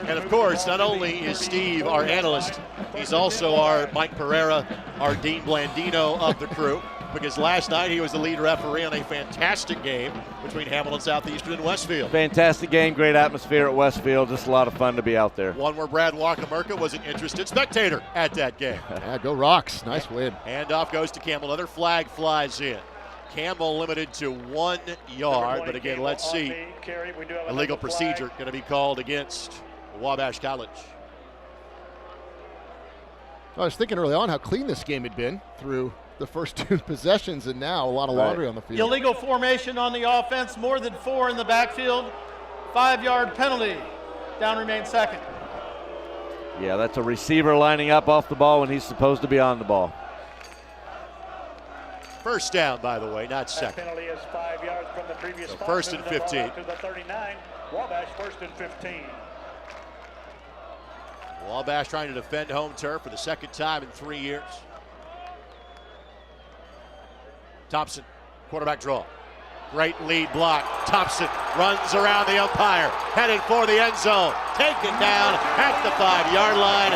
And of course, not only is Steve our analyst, he's also our Mike Pereira, our Dean Blandino of the crew, because last night he was the lead referee on a fantastic game between Hamilton Southeastern and Westfield. Fantastic game, great atmosphere at Westfield, just a lot of fun to be out there. One where Brad Wakamerka was an interested spectator at that game. Yeah, go Rocks, nice win. Handoff goes to Campbell, another flag flies in. Campbell limited to 1 yard, but again, let's see. Illegal procedure going to be called against Wabash College. I was thinking early on how clean this game had been through the first 2 possessions, and now a lot of laundry on the field. Illegal formation on the offense, more than 4 in the backfield. 5-yard penalty. Down remains second. Yeah, that's a receiver lining up off the ball when he's supposed to be on the ball. First down, by the way, not second. That penalty is 5 yards from the previous So spot. first and 15. To the 39. Wabash first and 15. Wabash trying to defend home turf for the second time in 3 years. Thompson, quarterback draw. Great lead block. Thompson runs around the umpire, headed for the end zone. Taken down at the 5-yard line.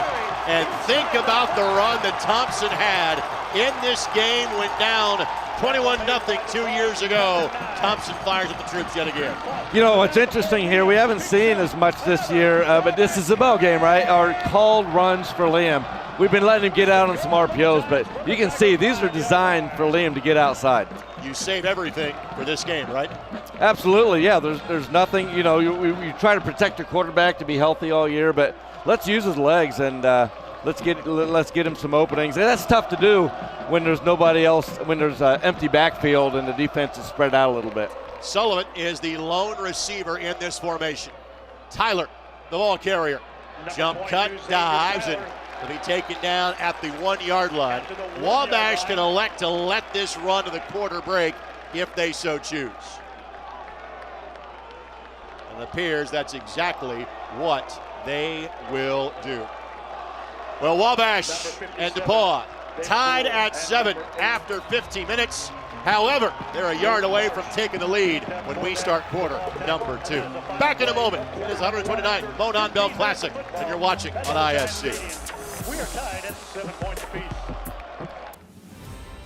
And think about the run that Thompson had in this game. Went down 21-0 2 years ago. Thompson fires at the troops yet again. You know, what's interesting here, we haven't seen as much this year, but this is a ball game, right? Our called runs for Liam. We've been letting him get out on some RPOs, but you can see these are designed for Liam to get outside. You save everything for this game, right? Absolutely, yeah. There's nothing, you know, you try to protect your quarterback to be healthy all year, but let's use his legs and let's get him some openings. And that's tough to do when there's nobody else, when there's an empty backfield and the defense is spread out a little bit. Sullivan is the lone receiver in this formation. Tyler, the ball carrier. Jump cut, dives, and will be taken down at the 1-yard line. Wabash can elect to let this run to the quarter break if they so choose. And it appears that's exactly what they will do. Well, Wabash and DePauw tied at 7 after 50 minutes. However, they're a yard away from taking the lead when we start quarter number 2. Back in a moment. It is 129th Monon Bell Classic, and you're watching on ISC. We are tied at 7 points apiece.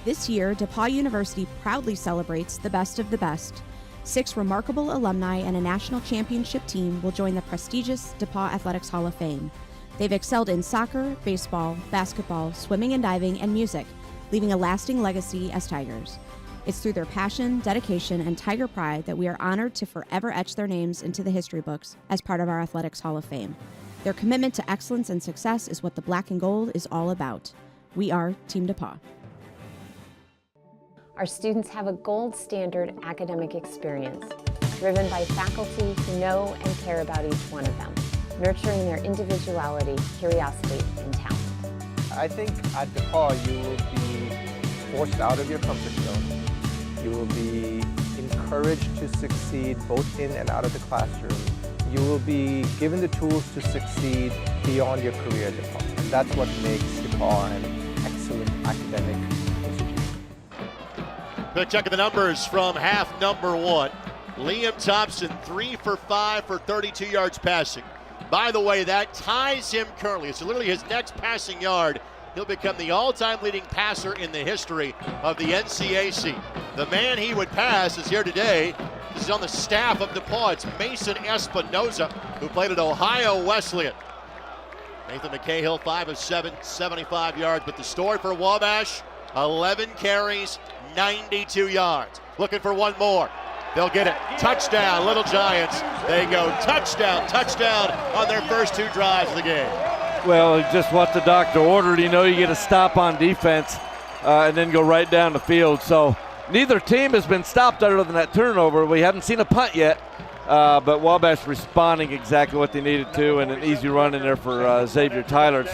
This year, DePauw University proudly celebrates the best of the best. 6 remarkable alumni and a national championship team will join the prestigious DePauw Athletics Hall of Fame. They've excelled in soccer, baseball, basketball, swimming and diving, and music, leaving a lasting legacy as Tigers. It's through their passion, dedication, and Tiger pride that we are honored to forever etch their names into the history books as part of our Athletics Hall of Fame. Their commitment to excellence and success is what the black and gold is all about. We are Team DePauw. Our students have a gold standard academic experience, driven by faculty who know and care about each one of them, nurturing their individuality, curiosity, and talent. I think at DePauw you will be forced out of your comfort zone. You will be encouraged to succeed both in and out of the classroom. You will be given the tools to succeed beyond your career at DePauw. And that's what makes DePauw an excellent academic institution. Quick check of the numbers from half number one. Liam Thompson, 3 for 5 for 32 yards passing. By the way, that ties him currently. It's literally his next passing yard. He'll become the all-time leading passer in the history of the NCAC. The man he would pass is here today. This is on the staff of DePauw. It's Mason Espinoza, who played at Ohio Wesleyan. Nathan McCahill, 5 of 7, 75 yards. But the story for Wabash, 11 carries, 92 yards. Looking for one more. They'll get it. Touchdown, Little Giants. They go touchdown on their first 2 drives of the game. Well, just what the doctor ordered. You know, you get a stop on defense and then go right down the field. So neither team has been stopped other than that turnover. We haven't seen a punt yet, but Wabash responding exactly what they needed to, and an easy run in there for Xavier Tyler.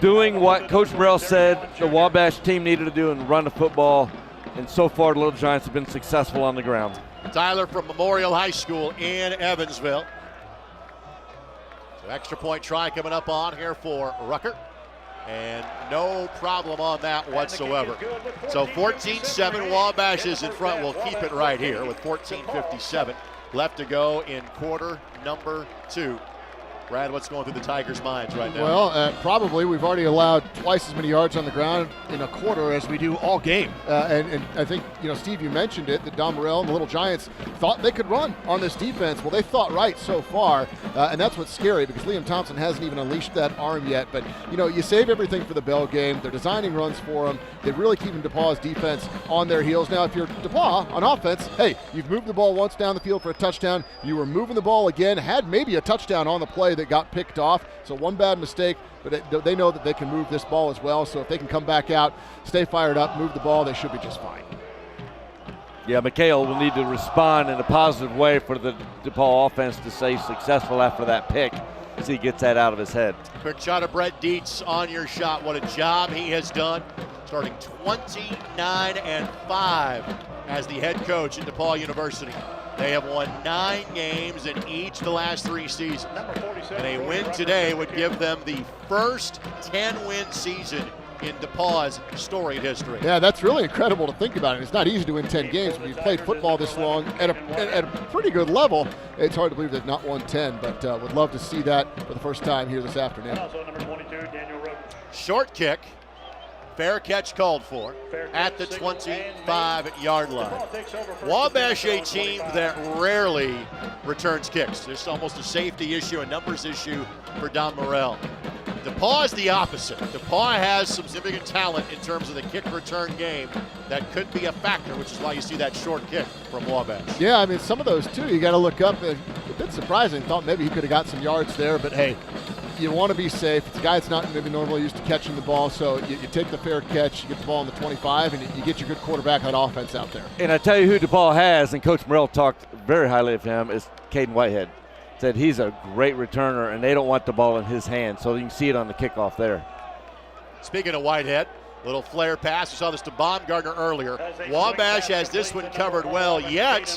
Doing what Coach Morrell said the Wabash team needed to do and run the football. And so far, the Little Giants have been successful on the ground. Tyler from Memorial High School in Evansville. So extra point try coming up on here for Rucker. And no problem on that whatsoever. So 14-7, Wabash is in front. We'll keep it right here with 14:57 left to go in quarter number 2. Brad, what's going through the Tigers' minds right now? Well, probably we've already allowed twice as many yards on the ground in a quarter as we do all game. And I think, Steve, you mentioned it, that Don Morrell and the Little Giants thought they could run on this defense. Well, they thought right so far, and that's what's scary because Liam Thompson hasn't even unleashed that arm yet. But, you save everything for the Bell game. They're designing runs for him. They're really keeping DePauw's defense on their heels. Now, if you're DePauw on offense, hey, you've moved the ball once down the field for a touchdown. You were moving the ball again, had maybe a touchdown on the play that got picked off. So one bad mistake, but they know that they can move this ball as well. So if they can come back out, stay fired up, move the ball, they should be just fine. Yeah, McHale will need to respond in a positive way for the DePauw offense to stay successful after that pick as he gets that out of his head. Quick shot of Brett Dietz on your shot. What a job he has done, starting 29-5 as the head coach at DePauw University. They have won 9 games in each of the last 3 seasons. And a win today would give them the first 10-win season in DePauw's storied history. Yeah, that's really incredible to think about it. It's not easy to win 10 games when you've played football this long at a pretty good level. It's hard to believe they've not won 10, but would love to see that for the first time here this afternoon. Short kick. Fair catch called for at the 25-yard line. Wabash, a team that rarely returns kicks. There's almost a safety issue, a numbers issue for Don Morrell. DePauw is the opposite. DePauw has some significant talent in terms of the kick return game that could be a factor, which is why you see that short kick from Wabash. Yeah, I mean, some of those, too, you got to look up. A bit surprising. Thought maybe he could have got some yards there, but hey, you want to be safe. It's a guy that's not maybe normally used to catching the ball, so you take the fair catch, you get the ball on the 25, and you get your good quarterback on offense out there. And I tell you who DePauw has, and Coach Morrell talked very highly of him, is Caden Whitehead. Said he's a great returner, and they don't want the ball in his hands, so you can see it on the kickoff there. Speaking of Whitehead, little flare pass. We saw this to Baumgartner earlier. Wabash has this one covered well, yet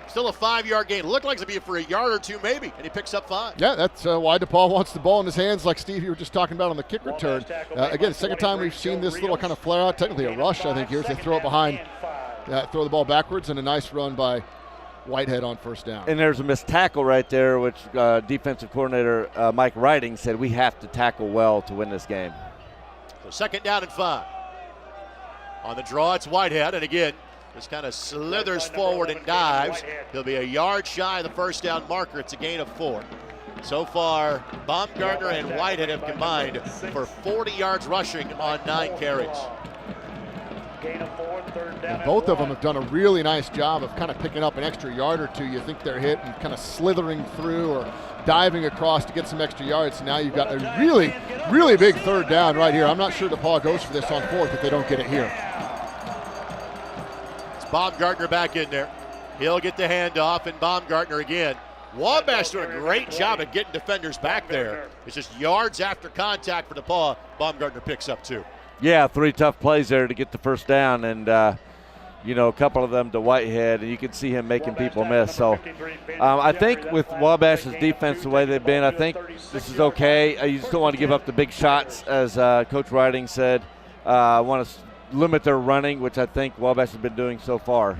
still a 5-yard gain. Looked like it'd be for a yard or two maybe, and he picks up 5. Yeah, that's why DePauw wants the ball in his hands, like Steve, you were just talking about on the kick return. Again, second time we've seen this little kind of flare out, technically a rush, I think, here as they throw it behind, throw the ball backwards, and a nice run by Whitehead on first down. And there's a missed tackle right there, which defensive coordinator Mike Riding said we have to tackle well to win this game. So second down and 5. On the draw, it's Whitehead, and again, just kind of slithers forward and dives. He'll be a yard shy of the first down marker. It's a gain of 4. So far, Baumgartner and Whitehead have combined for 40 yards rushing on 9 carries. And both of them have done a really nice job of kind of picking up an extra yard or two. You think they're hit and kind of slithering through or diving across to get some extra yards. So now you've got a really, really big third down right here. I'm not sure DePauw goes for this on 4th if they don't get it here. It's Baumgartner back in there. He'll get the handoff, and Baumgartner again. Wabash doing a great job at getting defenders back there. It's just yards after contact for DePauw. Baumgartner picks up 2. Yeah, 3 tough plays there to get the first down, and a couple of them to Whitehead, and you can see him making people miss. So I think with Wabash's defense the way they've been, I think this is okay. You just don't want to give up the big shots, as Coach Riding said. Want to limit their running, which I think Wabash has been doing so far.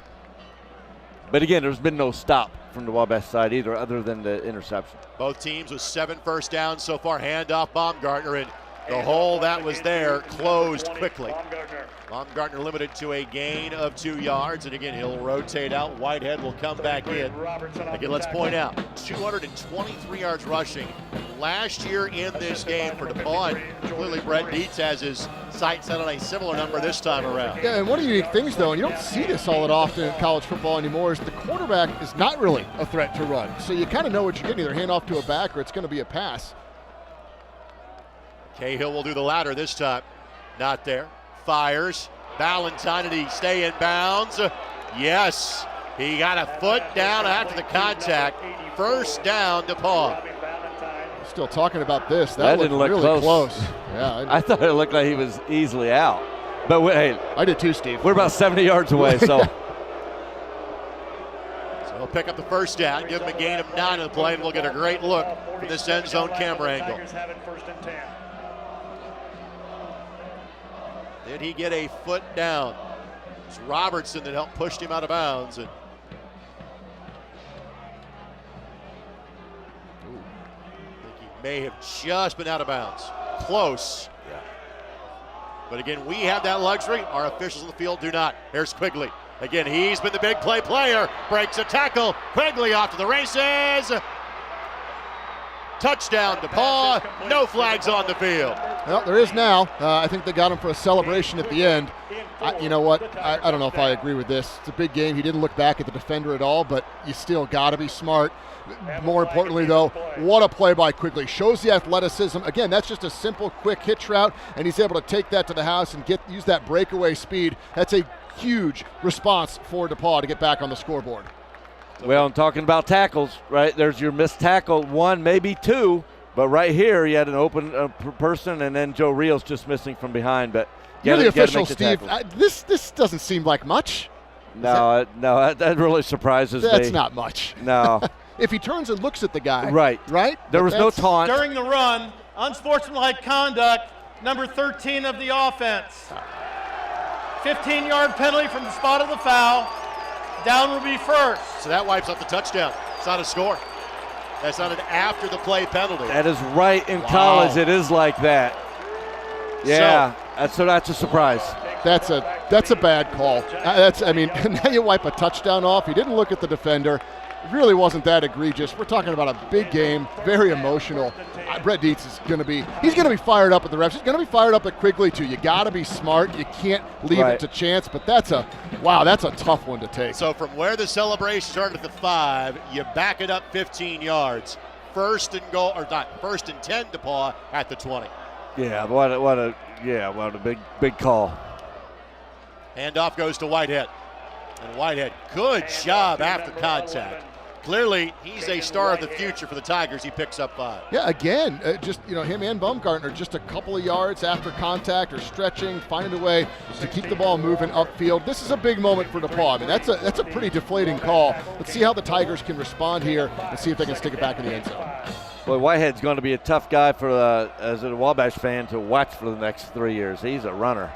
But again, there's been no stop from the Wabash side either, other than the interception. Both teams with 7 first downs so far. Handoff Baumgartner, and the hole that was there closed quickly. Baumgartner limited to a gain of 2 yards, and again, he'll rotate out. Whitehead will come back in. Again, let's point out, 223 yards rushing last year in this game for DePauw. And clearly Brett Dietz has his sights set on a similar number this time around. Yeah, and one of the unique things, though, and you don't see this all that often in college football anymore, is the quarterback is not really a threat to run. So you kind of know what you're getting, either hand off to a back or it's going to be a pass. Cahill will do the latter this time. Not there. Fires. Ballantyne, did he stay in bounds? Yes. He got a foot down after the contact. First down, DePauw. Still talking about this. That didn't look really close. Yeah, I thought it looked like he was easily out. But hey, I did too, Steve. We're about 70 yards away, so. So he'll pick up the first down, give him a gain of 9 on the play, and we'll get a great look from this end zone camera angle. Did he get a foot down? It's Robertson that helped push him out of bounds. And I think he may have just been out of bounds. Close. Yeah. But again, we have that luxury. Our officials in the field do not. Here's Quigley. Again, he's been the big play player. Breaks a tackle. Quigley off to the races. Touchdown, DePauw. No flags on the field. Well, there is now. I think they got him for a celebration at the end. You know what? I don't know if I agree with this. It's a big game. He didn't look back at the defender at all, but you still got to be smart. More importantly, though, what a play by Quigley. Shows the athleticism. Again, that's just a simple, quick hitch route, and he's able to take that to the house and use that breakaway speed. That's a huge response for DePauw to get back on the scoreboard. Well, I'm talking about tackles, right? There's your missed tackle, 1, maybe 2, but right here you had an open person, and then Joe Rios just missing from behind. But you're the official, Steve. This doesn't seem like much. No, that really surprises me. That's not much. No. If he turns and looks at the guy. Right. There was no taunt. During the run, unsportsmanlike conduct, number 13 of the offense. 15-yard penalty from the spot of the foul. Down will be first. So that wipes out the touchdown. It's not a score. That's not an after the play penalty. That is right. In college, it is like that. Yeah, so that's a surprise. That's a bad call. Now you wipe a touchdown off. He didn't look at the defender. It really wasn't that egregious. We're talking about a big game, very emotional. Brett Dietz is going to be fired up at the refs. He's going to be fired up at Quigley too. You got to be smart. You can't leave it to chance. But that's a tough one to take. So from where the celebration started at the 5, you back it up 15 yards. First and 10 DePauw at the 20. Yeah, what a big call. Handoff goes to Whitehead. And Whitehead, good job after contact. Clearly, he's a star of the future for the Tigers. He picks up 5. Yeah, again, him and Baumgartner just a couple of yards after contact or stretching, finding a way to keep the ball moving upfield. This is a big moment for DePauw. I mean, that's a pretty deflating call. Let's see how the Tigers can respond here and see if they can stick it back in the end zone. Boy, Whitehead's going to be a tough guy as a Wabash fan to watch for the next 3 years. He's a runner.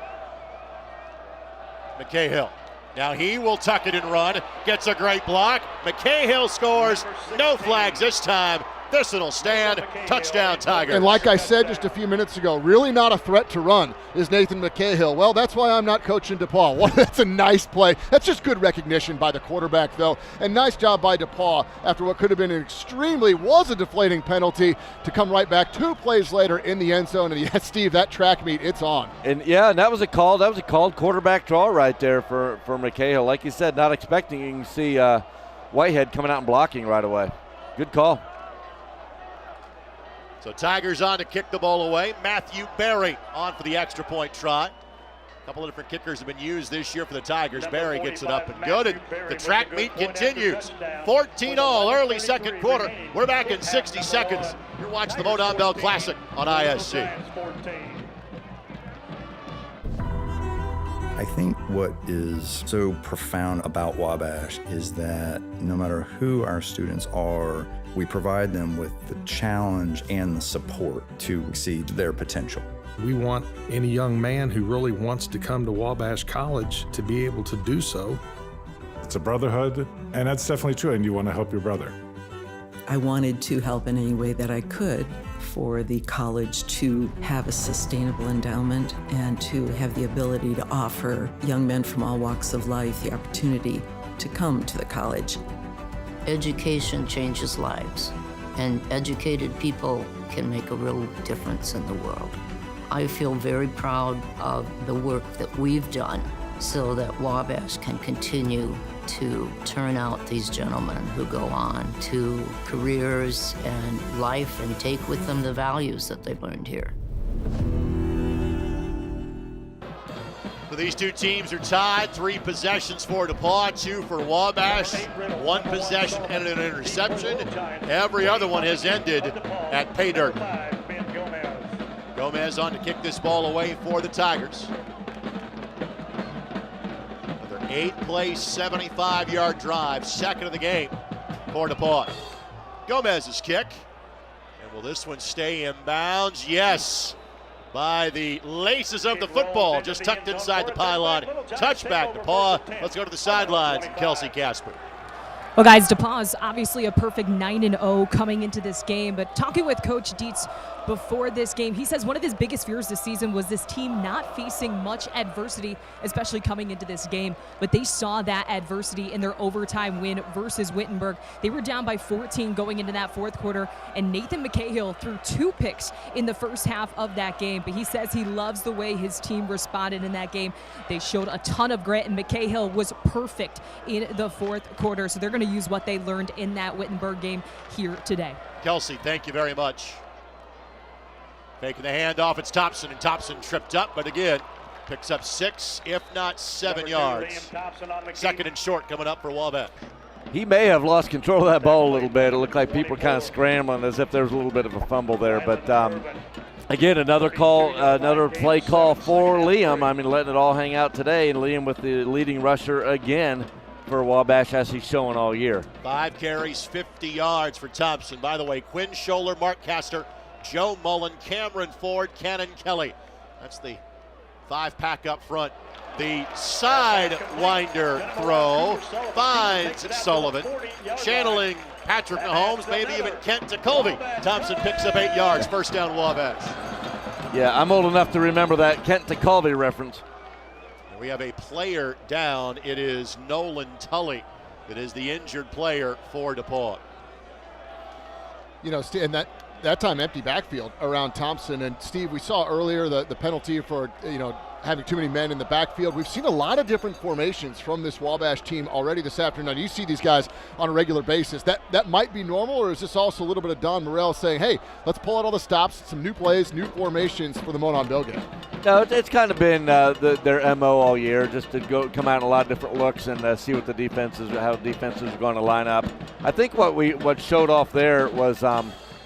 McCahill. Now he will tuck it and run. Gets a great block. McCahill scores. No flags this time. This one will stand. Touchdown, Tigers. And like I said just a few minutes ago, really not a threat to run is Nathan McCahill. Well, that's why I'm not coaching DePauw. Well, that's a nice play. That's just good recognition by the quarterback, though. And nice job by DePauw after what could have been was a deflating penalty to come right back 2 plays later in the end zone. And yes, Steve, that track meet, it's on. And that was a called quarterback draw right there for McCahill. Like you said, not expecting. You can see Whitehead coming out and blocking right away. Good call. So Tigers on to kick the ball away. Matthew Berry on for the extra point try. A couple of different kickers have been used this year for the Tigers. Berry gets it up and good, and the track meet continues. 14-all early second quarter. We're back in 60 seconds. You're watching the Monon Bell Classic on ISC. I think What is so profound about Wabash is that no matter who our students are, we provide them with the challenge and the support to exceed their potential. We want any young man who really wants to come to Wabash College to be able to do so. It's a brotherhood, and that's definitely true, and you want to help your brother. I wanted to help in any way that I could for the college to have a sustainable endowment and to have the ability to offer young men from all walks of life the opportunity to come to the college. Education changes lives, and educated people can make a real difference in the world. I feel very proud of the work that we've done so that Wabash can continue to turn out these gentlemen who go on to careers and life and take with them the values that they've learned here. So these two teams are tied. 3 possessions for DePauw, 2 for Wabash. 1 possession and an interception. Every other one has ended at pay dirt. Gomez on to kick this ball away for the Tigers. 8-play, 75-yard drive, second of the game for DePauw. Gomez's kick. And will this one stay in bounds? Yes. By the laces of the football, just tucked inside the pylon. Touchback, DePauw. Let's go to the sidelines and Kelsey Casper. Well, guys, DePauw is obviously a perfect 9-0 coming into this game, but talking with Coach Dietz before this game, he says one of his biggest fears this season was this team not facing much adversity, especially coming into this game, but they saw that adversity in their overtime win versus Wittenberg. They were down by 14 going into that fourth quarter, and Nathan McCahill threw 2 picks in the first half of that game, but he says he loves the way his team responded in that game. They showed a ton of grit, and McCahill was perfect in the fourth quarter, so they're going to use what they learned in that Wittenberg game here today. Kelsey, thank you very much. Making the handoff, it's Thompson, and Thompson tripped up, but again, picks up 6, if not 7 yards. Second and short coming up for Wabash. He may have lost control of that ball a little bit. It looked like people were kind of scrambling as if there was a little bit of a fumble there, but again, another play call for Liam. I mean, letting it all hang out today, and Liam with the leading rusher again for Wabash, as he's showing all year. 5 carries, 50 yards for Thompson. By the way, Quinn Scholler, Mark Castor, Joe Mullen, Cameron Ford, Cannon Kelly. That's the 5-pack up front. The sidewinder throw finds Sullivan, channeling Patrick Mahomes, maybe even Kent TeColvey. Thompson picks up 8 yards, first down Wabash. Yeah, I'm old enough to remember that Kent TeColvey reference. We have a player down. It is Nolan Tully. It is the injured player for DePauw. You know, and that time empty backfield around Thompson. And Steve, we saw earlier the penalty for, having too many men in the backfield. We've seen a lot of different formations from this Wabash team already this afternoon. You see these guys on a regular basis. That might be normal, or is this also a little bit of Don Morell saying, hey, let's pull out all the stops, some new plays, new formations for the Monon Bill game? No, it's kind of been their MO all year, just to come out in a lot of different looks and see what how defenses are going to line up. I think what showed off there was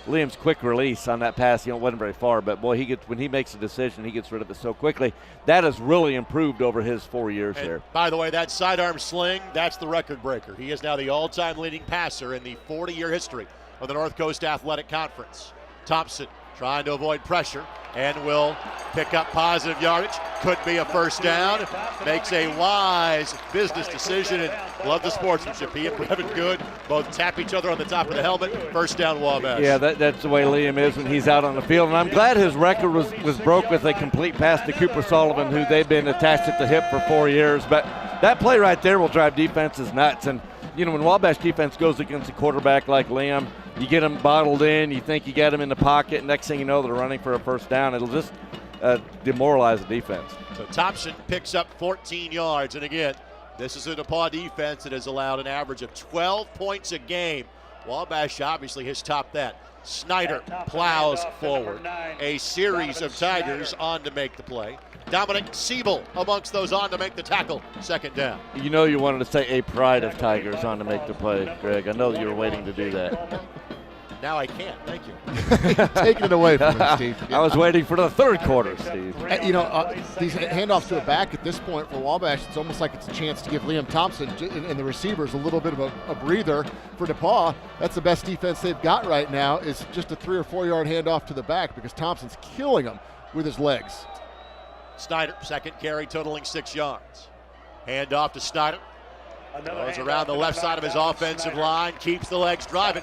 Liam's quick release on that pass. It wasn't very far, but boy, when he makes a decision, he gets rid of it so quickly. That has really improved over his 4 years there. By the way, that sidearm sling, that's the record breaker. He is now the all-time leading passer in the 40-year history of the North Coast Athletic Conference. Thompson trying to avoid pressure and will pick up positive yardage. Could be a first down. Makes a wise business decision, and love the sportsmanship. He and Brevin Good both tap each other on the top of the helmet. First down Wabash. Yeah, that's the way Liam is when he's out on the field. And I'm glad his record was broke with a complete pass to Cooper Sullivan, who they've been attached at the hip for 4 years. But that play right there will drive defenses nuts. And, when Wabash defense goes against a quarterback like Liam, you get them bottled in, you think you got them in the pocket, and next thing you know, they're running for a first down. It'll just demoralize the defense. So Thompson picks up 14 yards, and again, this is a DePauw defense that has allowed an average of 12 points a game. Wabash obviously has topped that. Snyder plows forward. A series of Tigers on to make the play. Dominic Siebel amongst those on to make the tackle. Second down. You wanted to say a pride of Tigers on to make the play, Greg. I know you were waiting to do that. now I can. Thank you. Taking it away from him, Steve. I was waiting for the third quarter, Steve. These handoffs to a back at this point for Wabash, it's almost like it's a chance to give Liam Thompson and the receivers a little bit of a breather. For DePauw, that's the best defense they've got right now, is just a 3 or 4 yard handoff to the back because Thompson's killing them with his legs. Snyder, second carry, totaling 6 yards. Handoff to Snyder. Goes around the left side of his offensive line, keeps the legs driving.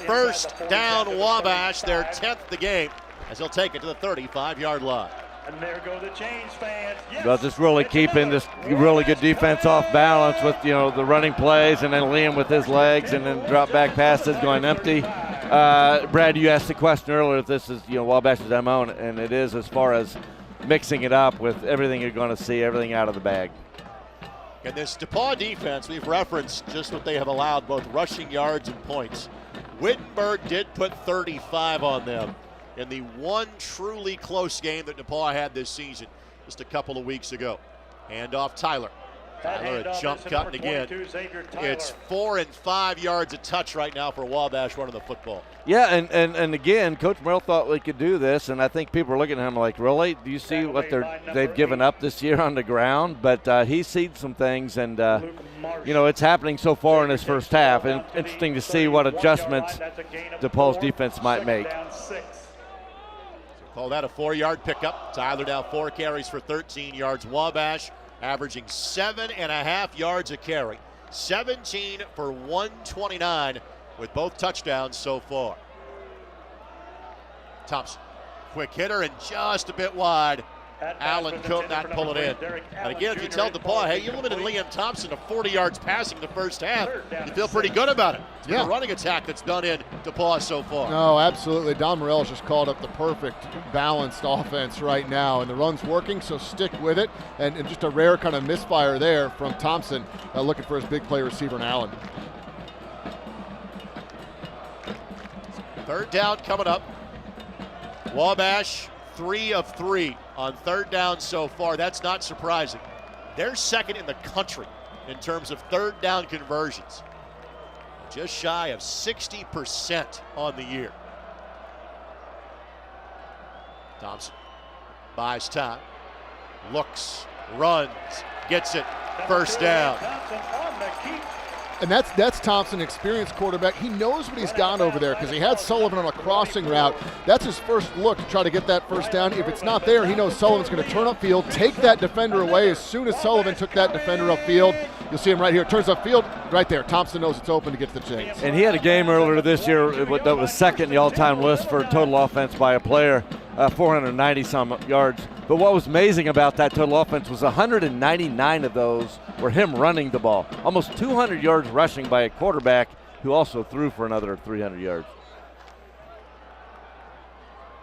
First down Wabash, their 10th of the game, as he'll take it to the 35-yard line. And there go the change fans. Yes. Well, just really keeping this really good defense off balance with, the running plays, and then Liam with his legs, and then drop back passes going empty. Brad, you asked the question earlier if this is, Wabash's MO, and it is, as far as mixing it up with everything you're going to see, everything out of the bag. And this DePauw defense, we've referenced just what they have allowed, both rushing yards and points. Wittenberg did put 35 on them in the one truly close game that DePauw had this season just a couple of weeks ago. Handoff Tyler. Tyler a jump cut, and again, it's 4 and 5 yards a touch right now for Wabash running the football. Yeah, and again, Coach Merrill thought we could do this, and I think people are looking at him like, really? Do you see what they've given up this year on the ground? But he's seen some things, and, it's happening so far in his first half. And interesting to see what adjustments DePauw's defense might make. So call that a 4-yard pickup. Tyler now 4 carries for 13 yards. Wabash averaging 7.5 yards a carry. 17 for 129 with both touchdowns so far. Thompson, quick hitter and just a bit wide. Allen could not pull it in. And again, if you tell DePauw, hey, you limited Liam Thompson to 40 yards passing the first half, you feel pretty good about it. It's been a running attack that's done in DePauw so far. No, absolutely. Don Morell's just called up the perfect balanced offense right now, and the run's working, so stick with it. And just a rare kind of misfire there from Thompson, looking for his big play receiver in Allen. Third down coming up. Wabash 3 of 3 on third down so far. That's not surprising. They're second in the country in terms of third down conversions. Just shy of 60% on the year. Thompson buys time, looks, runs, gets it, first down. And that's Thompson, experienced quarterback. He knows what he's got over there because he had Sullivan on a crossing route. That's his first look to try to get that first down. If it's not there, he knows Sullivan's going to turn upfield, take that defender away. As soon as Sullivan took that defender upfield, you'll see him right here. Turns upfield, right there. Thompson knows it's open to get to the chains. And he had a game earlier this year that was second in the all-time list for total offense by a player, 490-some yards. But what was amazing about that total offense was 199 of those were him running the ball. Almost 200 yards rushing by a quarterback who also threw for another 300 yards.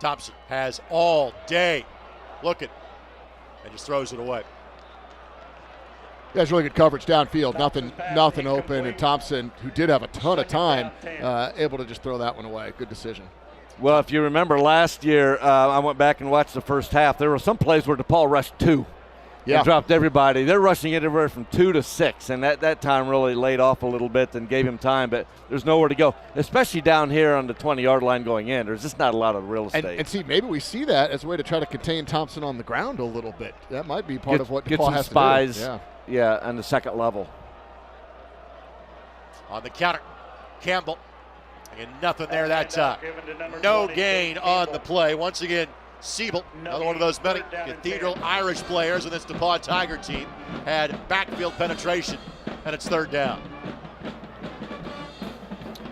Thompson has all day. Looking, and just throws it away. That's really good coverage downfield. Nothing open, and Thompson, who did have a ton of time, able to just throw that one away. Good decision. Well, if you remember last year, I went back and watched the first half. There were some plays where DePauw rushed 2 and dropped everybody. They're rushing it everywhere from 2 to 6, and that time really laid off a little bit and gave him time, but there's nowhere to go, especially down here on the 20-yard line going in. There's just not a lot of real estate. And see, maybe we see that as a way to try to contain Thompson on the ground a little bit. That might be part of what DePauw has spies, to do. Yeah, on the second level. On the counter, Campbell. And nothing there that time. No gain on the play. Once again, Siebel, another one of those many Cathedral Irish players in this DePauw Tiger team, had backfield penetration, and it's third down.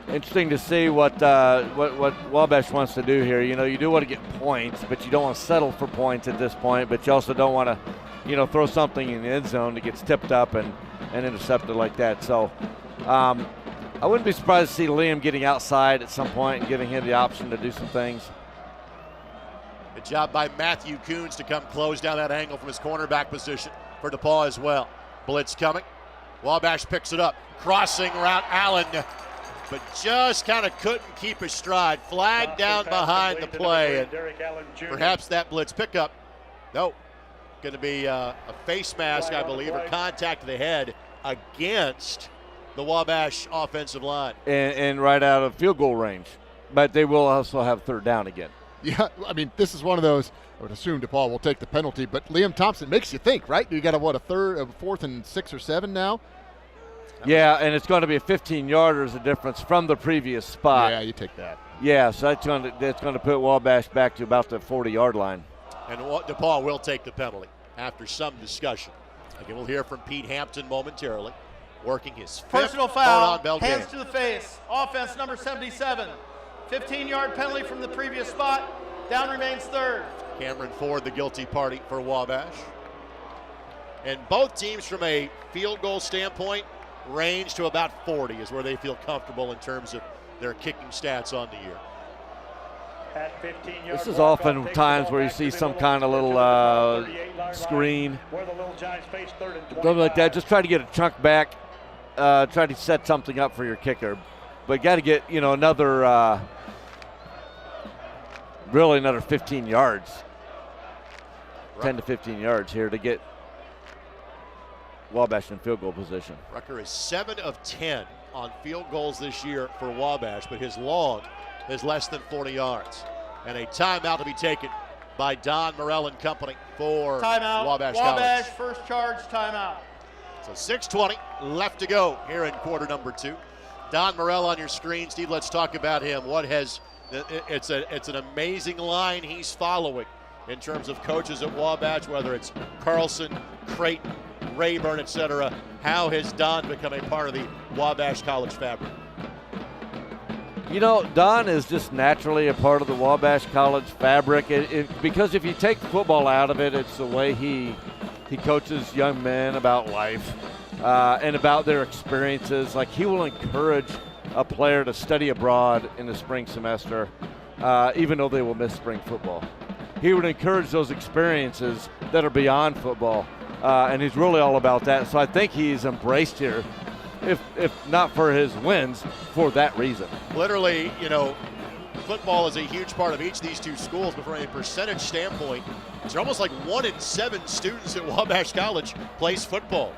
Interesting to see what Wabash wants to do here. You do want to get points, but you don't want to settle for points at this point, but you also don't want to, throw something in the end zone that gets tipped up and intercepted like that. So, I wouldn't be surprised to see Liam getting outside at some point and giving him the option to do some things. Good job by Matthew Coons to come close down that angle from his cornerback position for DePauw as well. Blitz coming. Wabash picks it up. Crossing route, Allen, but just kind of couldn't keep his stride. Flag down behind the play, and perhaps that blitz pickup. No, going to be a face mask, I believe, or contact to the head against the Wabash offensive line. And right out of field goal range. but they will also have third down again. Yeah, I mean, this is one of those, I would assume DePauw will take the penalty, but Liam Thompson makes you think, right? You got a 4th and 6 or 7 now? Yeah, and it's going to be a 15-yarder as a difference from the previous spot. Yeah, you take that. Yeah, so that's going to put Wabash back to about the 40-yard line. And DePauw will take the penalty after some discussion. Again, we'll hear from Pete Hampton momentarily, working his fifth Personal foul, Monon Bell hands game. to the face, offense number 77. 15-yard penalty from the previous spot, down remains third. Cameron Ford, the guilty party for Wabash. And both teams, from a field goal standpoint, range to about 40 is where they feel comfortable in terms of their kicking stats on the year. This is often times where you see some kind of little screen, something like that. Just try to get a chunk back, try to set something up for your kicker. But got to get, another, really another 15 yards, 10 to 15 yards here to get Wabash in field goal position. Rucker is 7 of 10 on field goals this year for Wabash, but his long is less than 40 yards. And a timeout to be taken by Don Morell and company for Timeout. Wabash Wabash College. first charge, timeout. So 6:20 left to go here in quarter number 2. Don Morell on your screen. Steve, let's talk about him. It's an amazing line he's following in terms of coaches at Wabash, whether it's Carlson, Creighton, Rayburn, etc. How has Don become a part of the Wabash College fabric? Don is just naturally a part of the Wabash College fabric. Because if you take football out of it, it's the way he coaches young men about life and about their experiences. Like, he will encourage a player to study abroad in the spring semester, even though they will miss spring football. He would encourage those experiences that are beyond football, and he's really all about that. So I think he's embraced here, if not for his wins, for that reason. Literally, football is a huge part of each of these two schools, but from a percentage standpoint, it's almost like 1 in 7 students at Wabash College plays football.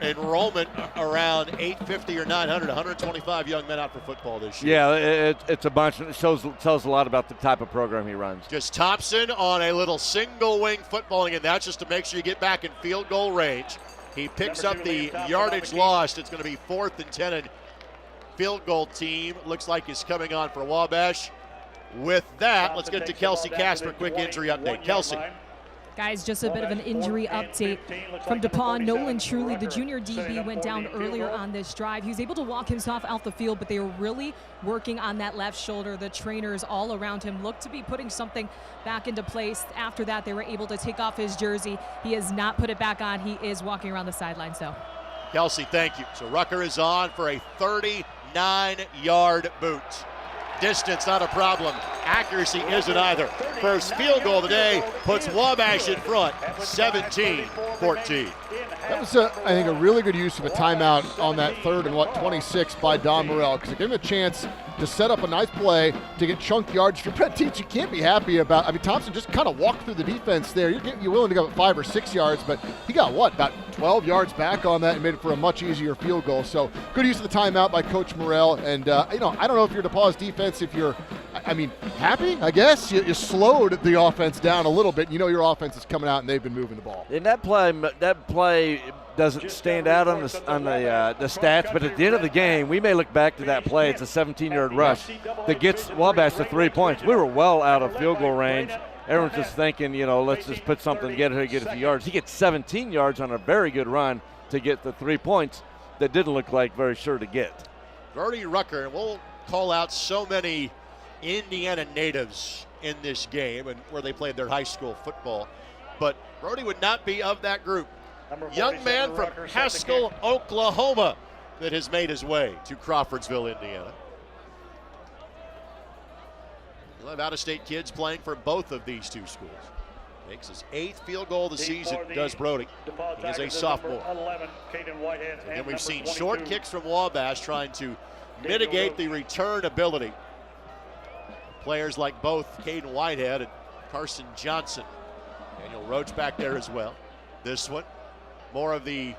Enrollment around 850 or 900, 125 young men out for football this year. Yeah, it's a bunch. It tells a lot about the type of program he runs. Just Thompson on a little single wing footballing, and that's just to make sure you get back in field goal range. He picks up the yardage lost. It's going to be 4th and 10, and field goal team looks like is coming on for Wabash. With that, let's get to Kelsey Casper. Quick injury update. Kelsey. Guys, just a bit of an injury update from DePauw. Nolan Truly, the junior DB, went down earlier on this drive. He was able to walk himself out the field, but they were really working on that left shoulder. The trainers all around him looked to be putting something back into place. After that, they were able to take off his jersey. He has not put it back on. He is walking around the sidelines, though. Kelsey, thank you. So Rucker is on for a 39-yard boot. Distance, not a problem. Accuracy isn't either. First field goal of the day puts Wabash in front, 17-14. That was, I think, a really good use of a timeout on that 3rd and 26 by Don Morell, because it gave him a chance to set up a nice play to get chunk yards. For Brett Teach, you can't be happy about. I mean, Thompson just kind of walked through the defense there. You're willing to go 5 or 6 yards, but he got about 12 yards back on that and made it for a much easier field goal. So good use of the timeout by Coach Morell. And I don't know if you're DePauw's defense, if you're, happy, I guess. You slowed the offense down a little bit. You know your offense is coming out and they've been moving the ball. And that play doesn't stand out on the stats, but at the end of the game, we may look back to that play. It's a 17-yard rush that gets Wabash to 3 points. We were well out of field goal range. Everyone's just thinking, let's just put something together to get a few yards. He gets 17 yards on a very good run to get the 3 points that didn't look like very sure to get. Brody Rucker, and we'll call out so many Indiana natives in this game and where they played their high school football, but Brody would not be of that group. Young man from Haskell, Oklahoma, that has made his way to Crawfordsville, Indiana. We'll have out-of-state kids playing for both of these two schools. Makes his 8th field goal of the season, does Brody. He is a sophomore. And then we've seen short kicks from Wabash trying to mitigate the return ability. Players like both Caden Whitehead and Carson Johnson. Daniel Roach back there as well. This one, more of the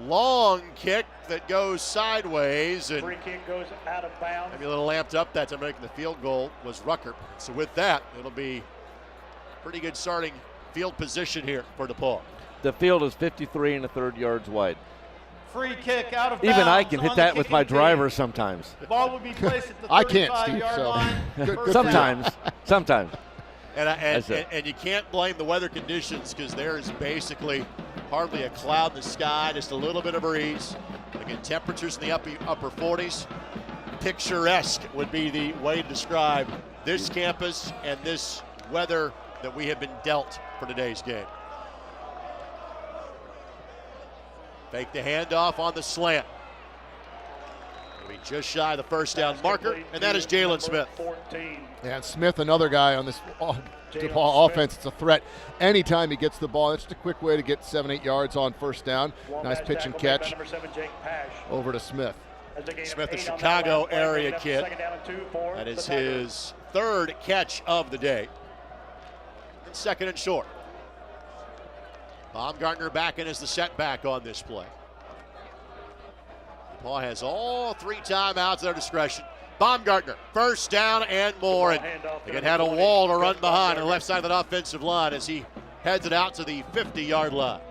long kick, that goes sideways, and Free kick goes out of bounds. maybe a little amped up that time making the field goal was Rucker. So with that, it'll be pretty good starting field position here for DePauw. The field is 53 1/3 yards wide. Free kick out of bounds. Even I can hit on that the with my kicking team. driver sometimes. The ball will be placed at the I can't, Steve, 35-yard so line. good Sometimes. Sometimes. And you can't blame the weather conditions because there is basically hardly a cloud in the sky, just a little bit of breeze. Again, temperatures in the upper 40s. Picturesque would be the way to describe this campus and this weather that we have been dealt for today's game. Fake the handoff on the slant. Maybe just shy of the first down marker, and that is Jalen Smith. 14. Yeah, and Smith, another guy on this DePauw offense. It's a threat anytime he gets the ball. It's just a quick way to get 7-8 yards on first down. Nice pitch and catch over to Smith. Smith, a Chicago area kid. That is his third catch of the day. And second and short. Baumgartner back in as the setback on this play. DePauw has all 3 timeouts at their discretion. Baumgartner, first down and more. And again, had a wall to run behind on the left side of that offensive line as he heads it out to the 50-yard line.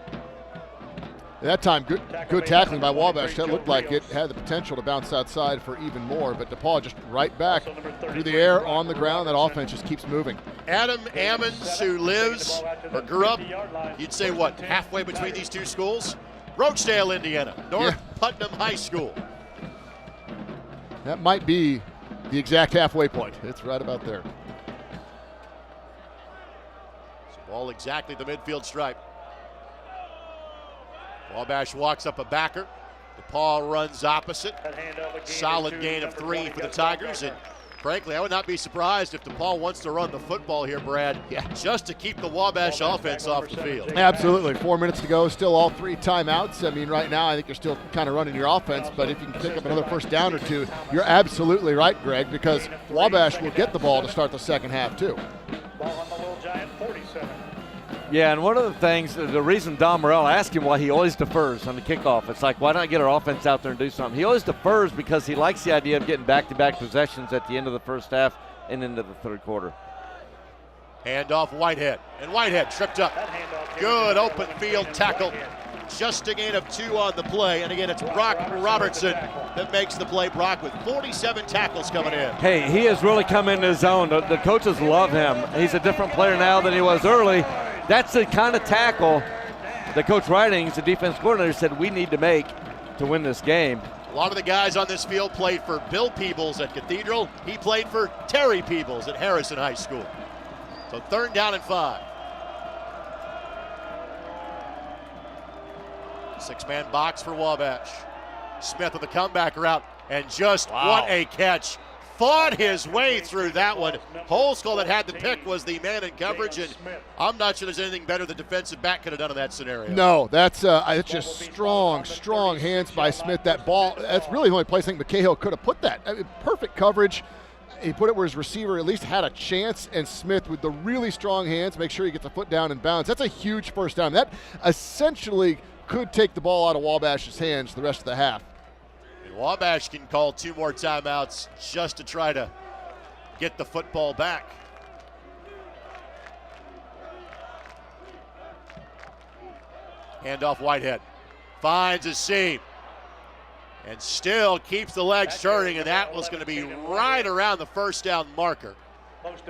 At that time, good tackling by Wabash. That looked like it had the potential to bounce outside for even more, but DePauw just right back through the air, on the ground. That offense just keeps moving. Adam Ammons, who lives or grew up, you'd say what, halfway between these two schools? Roachdale, Indiana, North Putnam High School. That might be the exact halfway point. It's right about there. So ball exactly the midfield stripe. Wabash walks up a backer. DePauw runs opposite. Solid gain of 3 for the Tigers. And frankly, I would not be surprised if DePauw wants to run the football here, Brad, just to keep the Wabash offense off the field. Absolutely. 4 minutes to go. Still all 3 timeouts. I mean, right now, I think you're still kind of running your offense, but if you can pick up another first down or 2, you're absolutely right, Greg, because Wabash will get the ball to start the second half, too. Ball on the Little Giant 47. Yeah, and one of the things, the reason Don Morrell asked him why he always defers on the kickoff, it's like, why not get our offense out there and do something? He always defers because he likes the idea of getting back-to-back possessions at the end of the first half and into the third quarter. Handoff Whitehead, and Whitehead tripped up. Good open field tackle. Just a gain of 2 on the play, and again, it's Brock Robertson that makes the play. Brock with 47 tackles coming in. Hey, he has really come into his own. The coaches love him. He's a different player now than he was early. That's the kind of tackle that Coach Ridings, the defense coordinator, said we need to make to win this game. A lot of the guys on this field played for Bill Peebles at Cathedral. He played for Terry Peebles at Harrison High School. So 3rd down and 5. 6-man box for Wabash. Smith with the comeback route, and just what a catch. Fought his way through that one. Holskull that had the pick was the man in coverage, and I'm not sure there's anything better the defensive back could have done in that scenario. No, that's it's just strong hands by Smith. That ball, that's really the only place I think McCahill could have put that. I mean, perfect coverage. He put it where his receiver at least had a chance, and Smith with the really strong hands, make sure he gets a foot down and bounds. That's a huge first down. That essentially could take the ball out of Wabash's hands the rest of the half. And Wabash can call 2 more timeouts just to try to get the football back. Handoff Whitehead. Finds a seam. And still keeps the legs turning, and that was going to be right around the first down marker.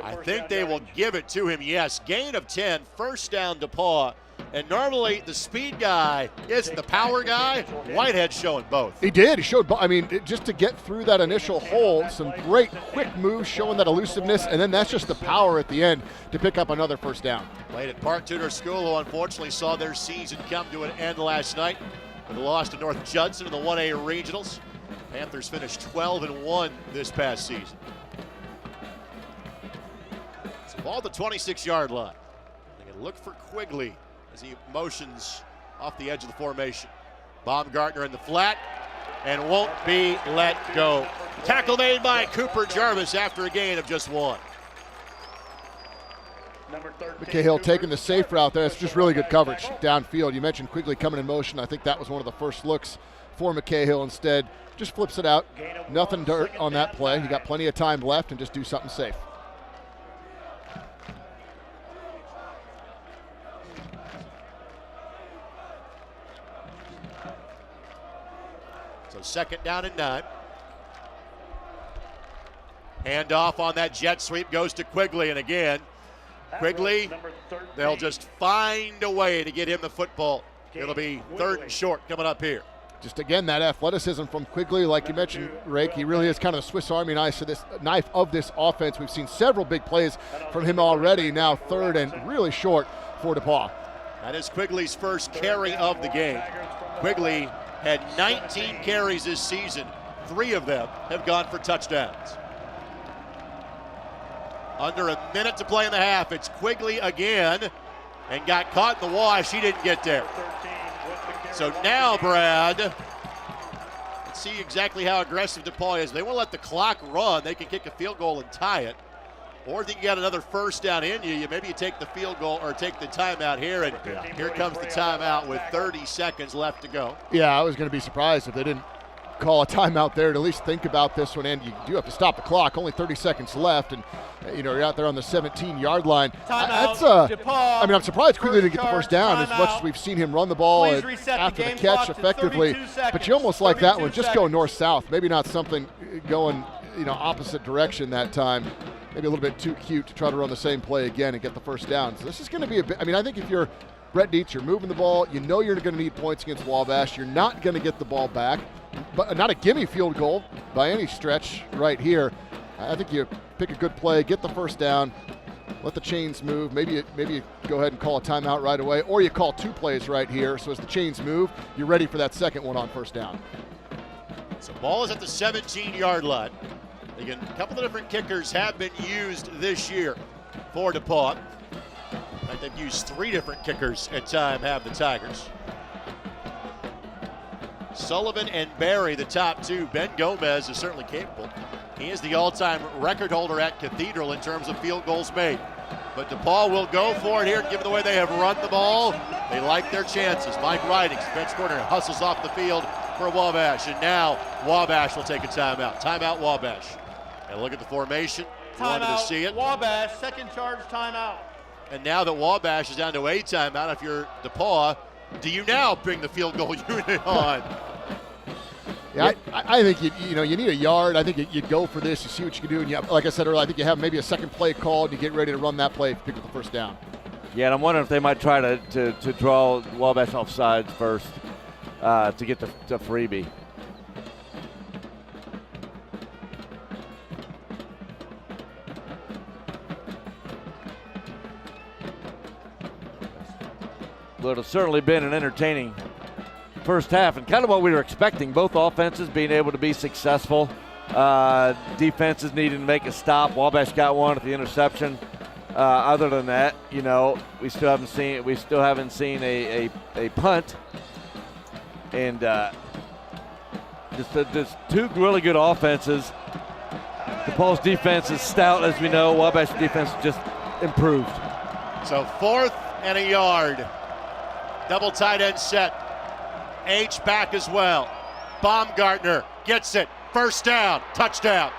I think they will give it to him, yes. Gain of 10, first down DePauw. And normally the speed guy isn't the power guy. Whitehead showing both. He did. He showed, I mean, just to get through that initial hole, some great quick moves showing that elusiveness, and then that's just the power at the end to pick up another first down. Played at Park Tudor School, who unfortunately saw their season come to an end last night with a loss to North Judson in the 1A regionals. Panthers finished 12-1 this past season. So ball at the 26-yard line. They can look for Quigley as he motions off the edge of the formation. Baumgartner in the flat and won't be let go. Tackle made by Cooper Jarvis after a gain of just 1. McCahill taking the safe route there. It's just really good coverage downfield. You mentioned Quigley coming in motion. I think that was one of the first looks for McCahill. Instead, just flips it out. Nothing dirt on that play. You got plenty of time left and just do something safe. So 2nd down and 9. Handoff on that jet sweep goes to Quigley, and again, Quigley, they'll just find a way to get him the football. It'll be 3rd and short coming up here. Just again, that athleticism from Quigley, like you mentioned, Rake, he really is kind of the Swiss Army knife of this offense. We've seen several big plays from him already. Now 3rd and really short for DePauw. That is Quigley's first carry of the game. Quigley had 19 carries this season. 3 of them have gone for touchdowns. Under a minute to play in the half. It's Quigley again and got caught in the wash. He didn't get there. So now, Brad, let's see exactly how aggressive DePauw is. They want to let the clock run. They can kick a field goal and tie it. Or if you got another 1st down in you, maybe you take the field goal or take the timeout here. And here comes the timeout with 30 seconds left to go. Yeah, I was going to be surprised if they didn't call a timeout there to at least think about this one. And you do have to stop the clock. Only 30 seconds left. And, you're out there on the 17-yard line. I'm surprised Quigley didn't get the 1st down as much as we've seen him run the ball after the catch effectively. But you almost like that one. Just go north-south. Maybe not something going, opposite direction that time. Maybe a little bit too cute to try to run the same play again and get the 1st down. So this is going to be a bit, I think if you're Brett Dietz, you're moving the ball. You know you're going to need points against Wabash. You're not going to get the ball back. But not a gimme field goal by any stretch right here. I think you pick a good play, get the 1st down, let the chains move. Maybe you go ahead and call a timeout right away, or you call 2 plays right here. So as the chains move, you're ready for that 2nd one on 1st down. So ball is at the 17-yard line. Again, a couple of different kickers have been used this year for DePauw. In fact, they've used 3 different kickers at time, have the Tigers. Sullivan and Barry, the top 2. Ben Gomez is certainly capable. He is the all-time record holder at Cathedral in terms of field goals made. But DePauw will go for it here, given the way they have run the ball. They like their chances. Mike Ridings, defense coordinator, hustles off the field for Wabash. And now Wabash will take a timeout. Timeout, Wabash. And look at the formation. Wanted to see it. Wabash, 2nd charge timeout. And now that Wabash is down to a timeout, if you're DePauw, do you now bring the field goal unit on? Yeah, I think you need a yard. I think you'd go for this. You see what you can do. And like I said earlier, I think you have maybe a 2nd play called and you get ready to run that play, pick up the 1st down. Yeah, and I'm wondering if they might try to draw Wabash off sides first to get the freebie. But it's certainly been an entertaining 1st half and kind of what we were expecting. Both offenses being able to be successful. Defenses needing to make a stop. Wabash got one at the interception. Other than that, we still haven't seen a punt. And just 2 really good offenses. DePauw's defense is stout, as we know. Wabash defense just improved. So 4th and a yard. Double tight end set. H back as well. Baumgartner gets it. 1st down. Touchdown.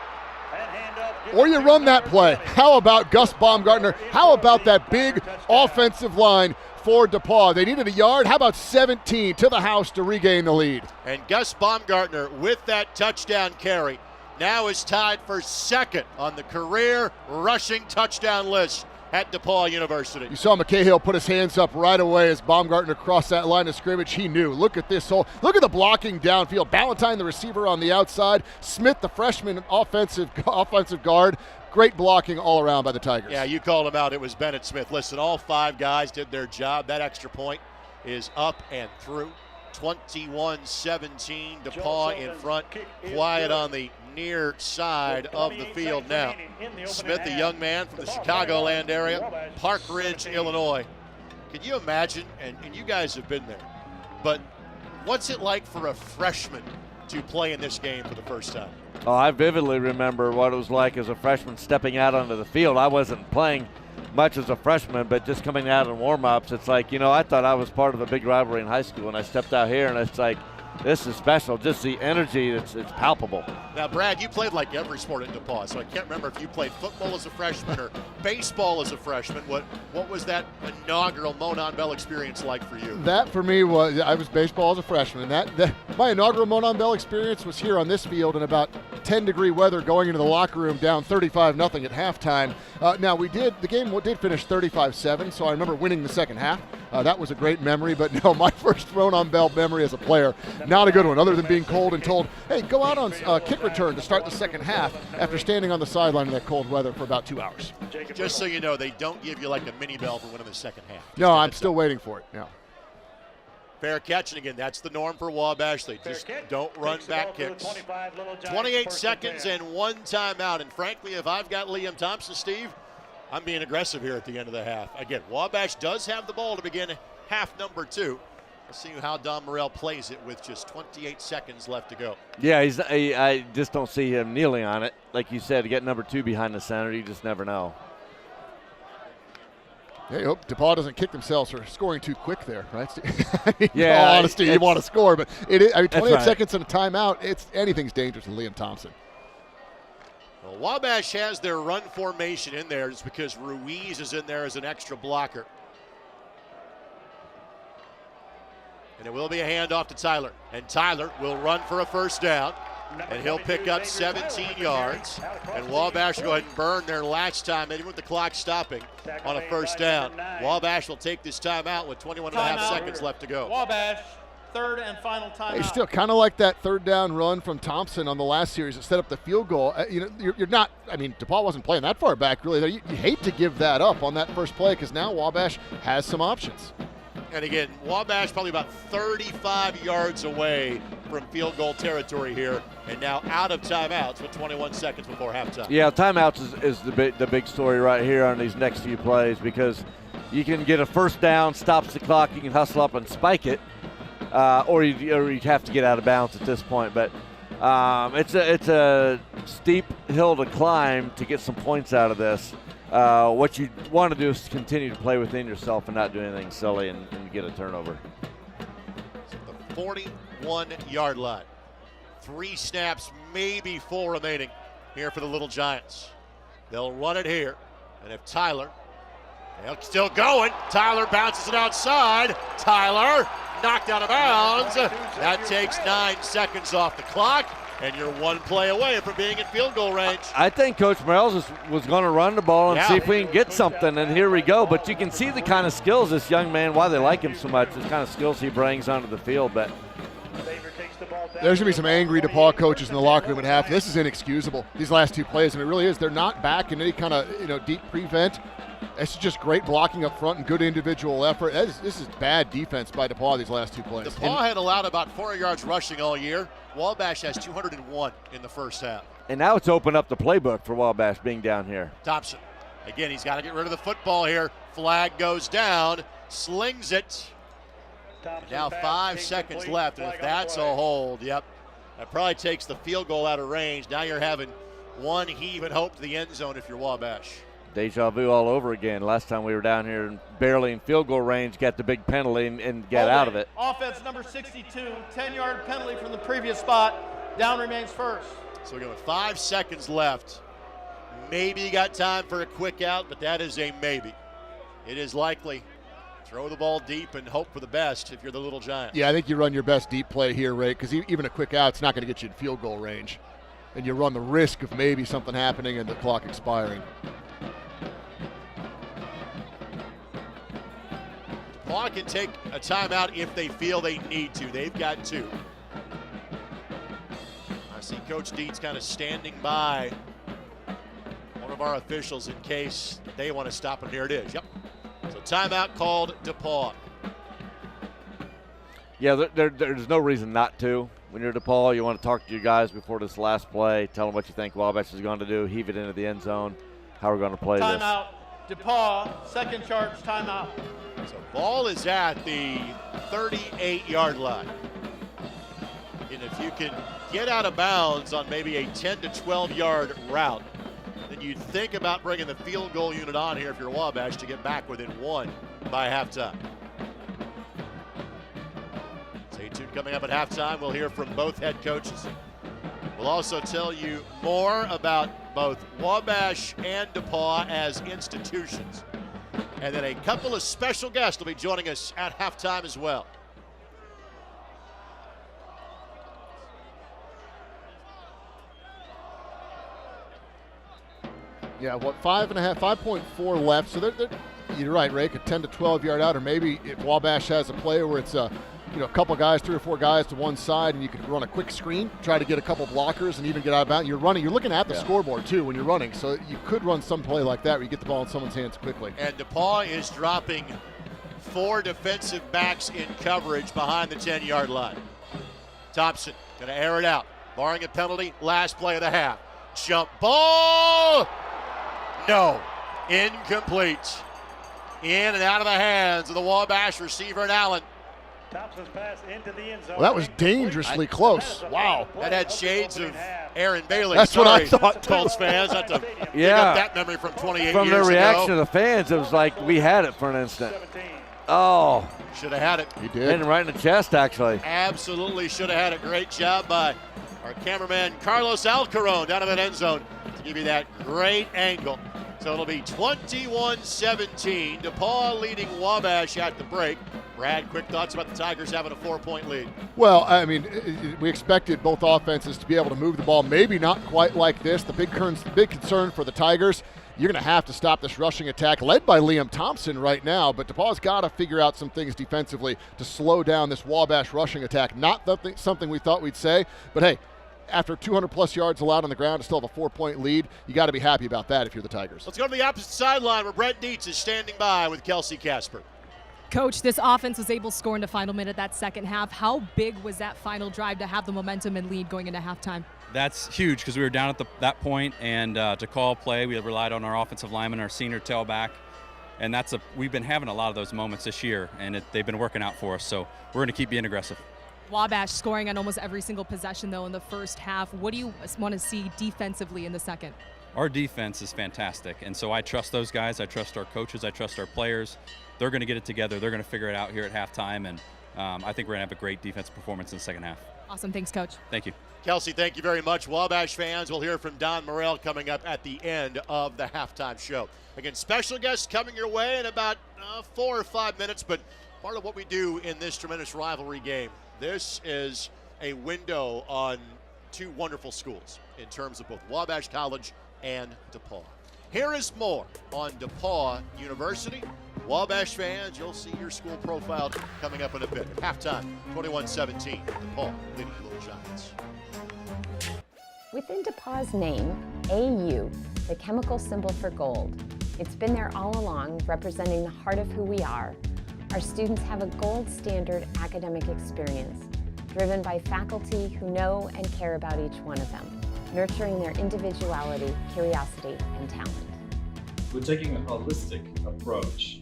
Or you run that play. How about Gus Baumgartner? How about that big offensive line for DePauw? They needed a yard. How about 17 to the house to regain the lead? And Gus Baumgartner with that touchdown carry now is tied for 2nd on the career rushing touchdown list at DePauw University. You saw McCahill put his hands up right away as Baumgartner crossed that line of scrimmage. He knew. Look at this hole. Look at the blocking downfield. Ballantyne, the receiver, on the outside. Smith, the freshman offensive guard. Great blocking all around by the Tigers. Yeah, you called him out. It was Bennett Smith. Listen, all 5 guys did their job. That extra point is up and through. 21-17. DePauw in front. Quiet on the near side of the field now. Smith, a young man from the Chicagoland area, Park Ridge, Illinois. Can you imagine, and you guys have been there, but what's it like for a freshman to play in this game for the first time? Oh, I vividly remember what it was like as a freshman stepping out onto the field. I wasn't playing much as a freshman, but just coming out in warm-ups, it's like, I thought I was part of a big rivalry in high school, and I stepped out here, and it's like, This is special. Just the energy, it's palpable. Now, Brad, you played like every sport at DePauw, so I can't remember if you played football as a freshman or baseball as a freshman. What was that inaugural Monon Bell experience like for you? That for me was, I was baseball as a freshman. My inaugural Monon Bell experience was here on this field in about 10-degree weather, going into the locker room down 35-0 at halftime. Now the game did finish 35-7, so I remember winning the second half. That was a great memory, but no, my first Monon Bell memory as a player, not a good one, other than being cold and told, hey, go out on kick return to start the second half after standing on the sideline in that cold weather for about 2 hours. Just so you know, they don't give you like a mini bell for winning the second half. No, I'm still waiting for it. Yeah. Fair catch, and again, that's the norm for Wabash. They just don't run back kicks. 28 seconds and 1 timeout, and frankly, if I've got Liam Thompson, Steve, I'm being aggressive here at the end of the half. Again, Wabash does have the ball to begin half number 2. We'll see how Don Morrell plays it with just 28 seconds left to go. Yeah, I just don't see him kneeling on it. Like you said, to get number 2 behind the center, you just never know. Yeah, you hope DePauw doesn't kick themselves for scoring too quick there, right? Yeah, in all honesty, you want to score, but 28 right. seconds and a timeout, anything's dangerous with Liam Thompson. Well, Wabash has their run formation in there just because Ruiz is in there as an extra blocker. And it will be a handoff to Tyler. And Tyler will run for a first down. And he'll pick up 17 yards. And Wabash will go ahead and burn their latch time, even with the clock stopping, on a first down. Wabash will take this timeout with 21 and a half seconds left to go. Wabash, third and final timeout. Hey, still kind of like that third down run from Thompson on the last series that set up the field goal. You're not, DePauw wasn't playing that far back, really. You hate to give that up on that first play because now Wabash has some options. And again, Wabash probably about 35 yards away from field goal territory here, and now out of timeouts with 21 seconds before halftime. Yeah, timeouts is the big story right here on these next few plays because you can get a first down, stops the clock, you can hustle up and spike it, or you have to get out of bounds at this point. But it's a steep hill to climb to get some points out of this. What you want to do is continue to play within yourself and not do anything silly and get a turnover. The 41-yard line. 3 snaps, maybe 4 remaining here for the Little Giants. They'll run it here. And if Tyler, still going. Tyler bounces it outside. Tyler knocked out of bounds. That takes 9 seconds off the clock. And you're 1 play away from being in field goal range. I think Coach Morrell was going to run the ball and see if we can get something, and here we go. But you can see the kind of skills this young man, why they like him so much, the kind of skills he brings onto the field. But there's going to be some angry DePauw coaches in the locker room at half. This is inexcusable, these last 2 plays, and it really is. They're not back in any kind of deep prevent. It's just great blocking up front and good individual effort. This is bad defense by DePauw these last 2 plays. DePauw had allowed about 4 yards rushing all year. Wabash has 201 in the first half. And now it's opened up the playbook for Wabash being down here. Thompson. Again, he's got to get rid of the football here. Flag goes down, slings it. And now 5 seconds left, and if that's a hold, that probably takes the field goal out of range. Now you're having one heave and hope to the end zone if you're Wabash. Deja vu all over again. Last time we were down here and barely in field goal range, got the big penalty and got out of it. Offense number 62, 10-yard penalty from the previous spot. Down remains first. So we're going 5 seconds left. Maybe you got time for a quick out, but that is a maybe. It is likely. Throw the ball deep and hope for the best if you're the Little Giants. Yeah, I think you run your best deep play here, Ray, because even a quick out's not going to get you in field goal range. And you run the risk of maybe something happening and the clock expiring. DePauw can take a timeout if they feel they need to. They've got 2. I see Coach Deeds kind of standing by one of our officials in case they want to stop him. Here it is. Yep. So timeout called DePauw. Yeah, there's no reason not to. When you're DePauw, you want to talk to your guys before this last play, tell them what you think Wabash is going to do, heave it into the end zone, how we're going to play timeout. DePauw, second charge timeout. So ball is at the 38-yard line. And if you can get out of bounds on maybe a 10 to 12-yard route, then you'd think about bringing the field goal unit on here if you're Wabash to get back within 1 by halftime. Stay tuned. Coming up at halftime, we'll hear from both head coaches. We'll also tell you more about both Wabash and DePauw as institutions. And then a couple of special guests will be joining us at halftime as well. Yeah, 5.4 left. So you're right, Rake, a 10 to 12 yard out, or maybe if Wabash has a play where it's a couple guys, 3 or 4 guys to one side, and you could run a quick screen, try to get a couple blockers, and even get out of bounds. You're looking at the scoreboard too when you're running, so you could run some play like that where you get the ball in someone's hands quickly. And DePauw is dropping 4 defensive backs in coverage behind the 10-yard line. Thompson going to air it out, barring a penalty. Last play of the half. Jump ball. No, incomplete. In and out of the hands of the Wabash receiver and Allen. Thompson's pass into the end zone. Well, that was dangerously close. Wow. That had shades of Aaron Bailey. That's what I thought, too. Colts fans, not to dig up that memory from 28 years ago. From the reaction of the fans, it was like we had it for an instant. Oh. Should have had it. He did. Hit him right in the chest, actually. Absolutely should have had it. Great job by our cameraman, Carlos Alcaron, down in that end zone to give you that great angle. So it'll be 21-17. DePauw leading Wabash at the break. Brad, quick thoughts about the Tigers having a 4-point lead? Well, I mean, we expected both offenses to be able to move the ball. Maybe not quite like this. The big concern for the Tigers, you're going to have to stop this rushing attack led by Liam Thompson right now, but DePauw's got to figure out some things defensively to slow down this Wabash rushing attack. Not something we thought we'd say, but hey, after 200-plus yards allowed on the ground to still have a 4-point lead, you got to be happy about that if you're the Tigers. Let's go to the opposite sideline where Brett Dietz is standing by with Kelsey Casper. Coach, this offense was able to score in the final minute of that second half. How big was that final drive to have the momentum and lead going into halftime? That's huge because we were down at that point, and to call play, we relied on our offensive lineman, our senior tailback, and we've been having a lot of those moments this year, and they've been working out for us, so we're going to keep being aggressive. Wabash scoring on almost every single possession, though, in the first half. What do you want to see defensively in the second? Our defense is fantastic, and so I trust those guys. I trust our coaches. I trust our players. They're going to get it together. They're going to figure it out here at halftime, and I think we're going to have a great defensive performance in the second half. Awesome. Thanks, Coach. Thank you. Kelsey, thank you very much. Wabash fans, we'll hear from Don Morrell coming up at the end of the halftime show. Again, special guests coming your way in about 4 or 5 minutes, but part of what we do in this tremendous rivalry game, this is a window on 2 wonderful schools in terms of both Wabash College and DePauw. Here is more on DePauw University. Wabash fans, you'll see your school profiled coming up in a bit. At halftime, 21-17, DePauw leading the Little Giants. Within DePauw's name, AU, the chemical symbol for gold, it's been there all along, representing the heart of who we are. Our students have a gold standard academic experience, driven by faculty who know and care about each one of them, nurturing their individuality, curiosity, and talent. We're taking a holistic approach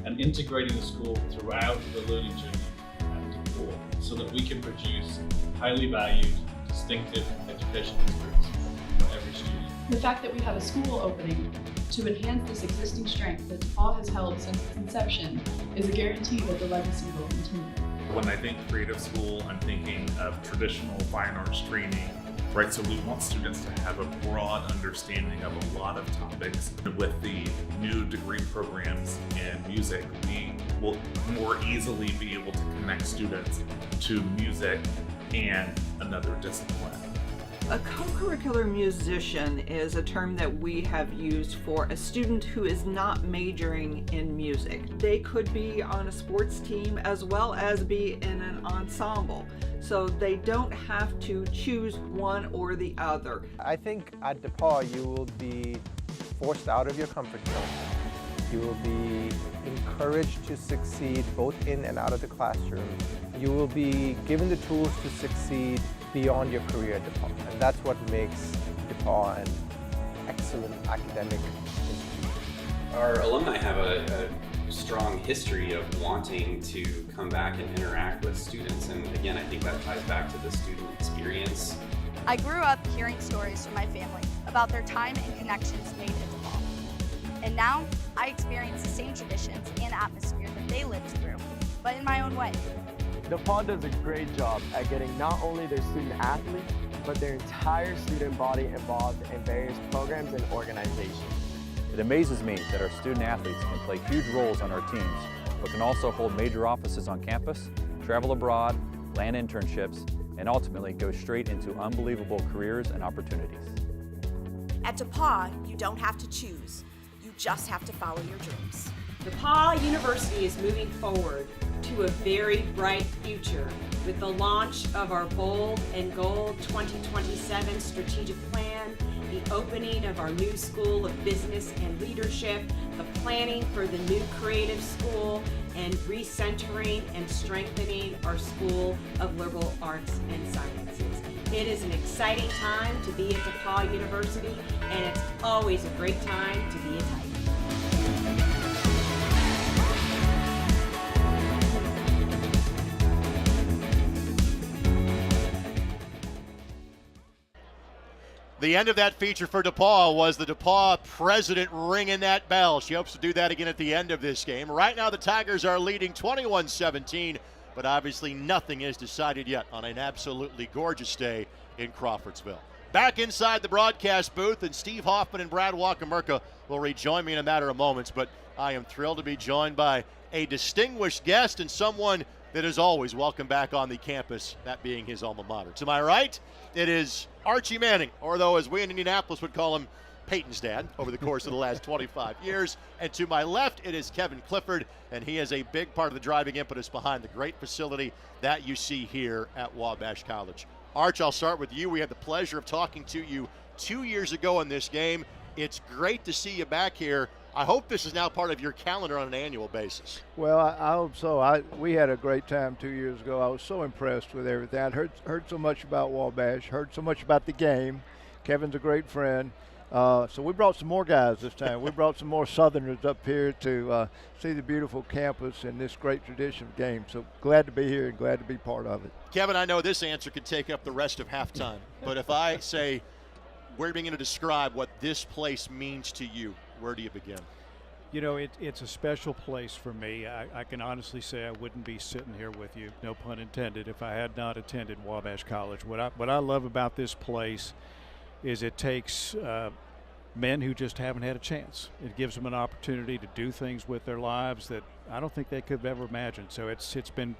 and integrating the school throughout the learning journey and DePauw so that we can produce highly valued, distinctive education experiences for every student. The fact that we have a school opening to enhance this existing strength that DePauw has held since its inception is a guarantee that the legacy will continue. When I think creative school, I'm thinking of traditional fine arts training, right? So we want students to have a broad understanding of a lot of topics. With the new degree programs in music, we will more easily be able to connect students to music and another discipline. A co-curricular musician is a term that we have used for a student who is not majoring in music. They could be on a sports team as well as be in an ensemble. So they don't have to choose one or the other. I think at DePauw you will be forced out of your comfort zone. You will be encouraged to succeed both in and out of the classroom. You will be given the tools to succeed beyond your career at DePauw. And that's what makes DePauw an excellent academic institution. Our alumni have a strong history of wanting to come back and interact with students. And again, I think that ties back to the student experience. I grew up hearing stories from my family about their time and connections made at DePauw. And now I experience the same traditions and atmosphere that they lived through, but in my own way. DePauw does a great job at getting not only their student athletes, but their entire student body involved in various programs and organizations. It amazes me that our student athletes can play huge roles on our teams, but can also hold major offices on campus, travel abroad, land internships, and ultimately go straight into unbelievable careers and opportunities. At DePauw, you don't have to choose. You just have to follow your dreams. DePauw University is moving forward to a very bright future with the launch of our Bold and Gold 2027 strategic plan, the opening of our new School of Business and Leadership, the planning for the new creative school, and recentering and strengthening our School of Liberal Arts and Sciences. It is an exciting time to be at DePauw University, and it's always a great time to be a Titan. The end of that feature for DePauw was the DePauw president ringing that bell. She hopes to do that again at the end of this game. Right now the Tigers are leading 21-17, but obviously nothing is decided yet on an absolutely gorgeous day in Crawfordsville. Back inside the broadcast booth, and Steve Hoffman and Brad Wakamerka will rejoin me in a matter of moments, but I am thrilled to be joined by a distinguished guest and someone that is always welcome back on the campus, that being his alma mater. To my right, it is Archie Manning, or though as we in Indianapolis would call him, Peyton's dad over the course of the last 25 years. And to my left, it is Kevin Clifford, and he is a big part of the driving impetus behind the great facility that you see here at Wabash College. Arch, I'll start with you. We had the pleasure of talking to you 2 years ago in this game. It's great to see you back here. I hope this is now part of your calendar on an annual basis. Well, I hope so. We had a great time 2 years ago. I was so impressed with everything. I'd heard so much about Wabash, heard so much about the game. Kevin's a great friend. So we brought some more guys this time. We brought some more Southerners up here to see the beautiful campus and this great tradition of game. So glad to be here and glad to be part of it. Kevin, I know this answer could take up the rest of halftime, but if I say we're going to describe what this place means to you, where do you begin? You know, it's a special place for me. I can honestly say I wouldn't be sitting here with you, no pun intended, if I had not attended Wabash College. What I love about this place is it takes men who just haven't had a chance. It gives them an opportunity to do things with their lives that I don't think they could have ever imagined. So it's been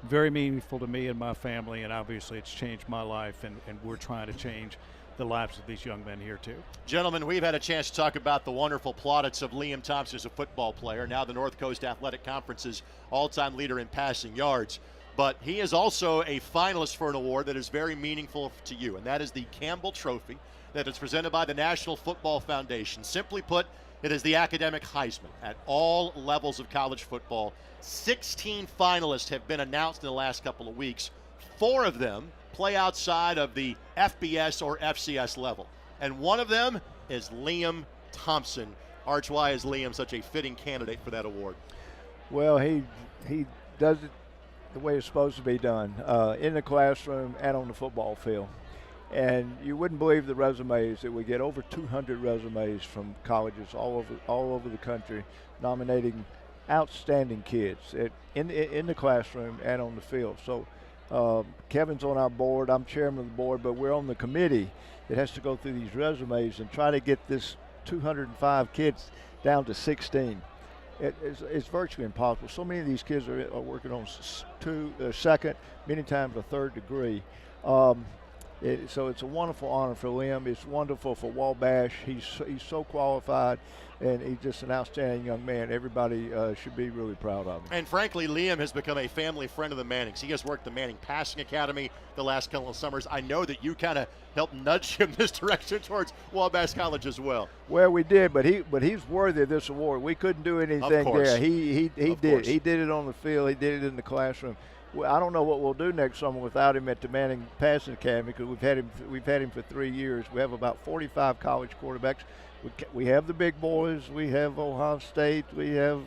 very meaningful to me and my family, and obviously it's changed my life, and we're trying to change the lives of these young men here too. Gentlemen, we've had a chance to talk about the wonderful plaudits of Liam Thompson as a football player, now the North Coast Athletic Conference's all-time leader in passing yards. But he is also a finalist for an award that is very meaningful to you, and that is the Campbell Trophy that is presented by the National Football Foundation. Simply put, it is the academic Heisman at all levels of college football. 16 finalists have been announced in the last couple of weeks. 4 of them play outside of the FBS or FCS level. And one of them is Liam Thompson. Arch, why is Liam such a fitting candidate for that award? Well, he does it the way it's supposed to be done, in the classroom and on the football field. And you wouldn't believe the resumes that we get, over 200 resumes from colleges all over the country nominating outstanding kids in the classroom and on the field. So Kevin's on our board, I'm chairman of the board, but we're on the committee that has to go through these resumes and try to get this 205 kids down to 16. It's virtually impossible. So many of these kids are working on second, many times a third degree. So it's a wonderful honor for Liam. It's wonderful for Wabash. He's so qualified, and he's just an outstanding young man. Everybody should be really proud of him. And frankly, Liam has become a family friend of the Mannings. He has worked the Manning Passing Academy the last couple of summers. I know that you kind of helped nudge him this direction towards Wabash College as well. Well, we did, but he's worthy of this award. We couldn't do anything there. He did. He did it on the field. He did it in the classroom. Well, I don't know what we'll do next summer without him at the Manning Passing Academy, because we've had him for 3 years. We have about 45 college quarterbacks we have the big boys. We have Ohio State. We have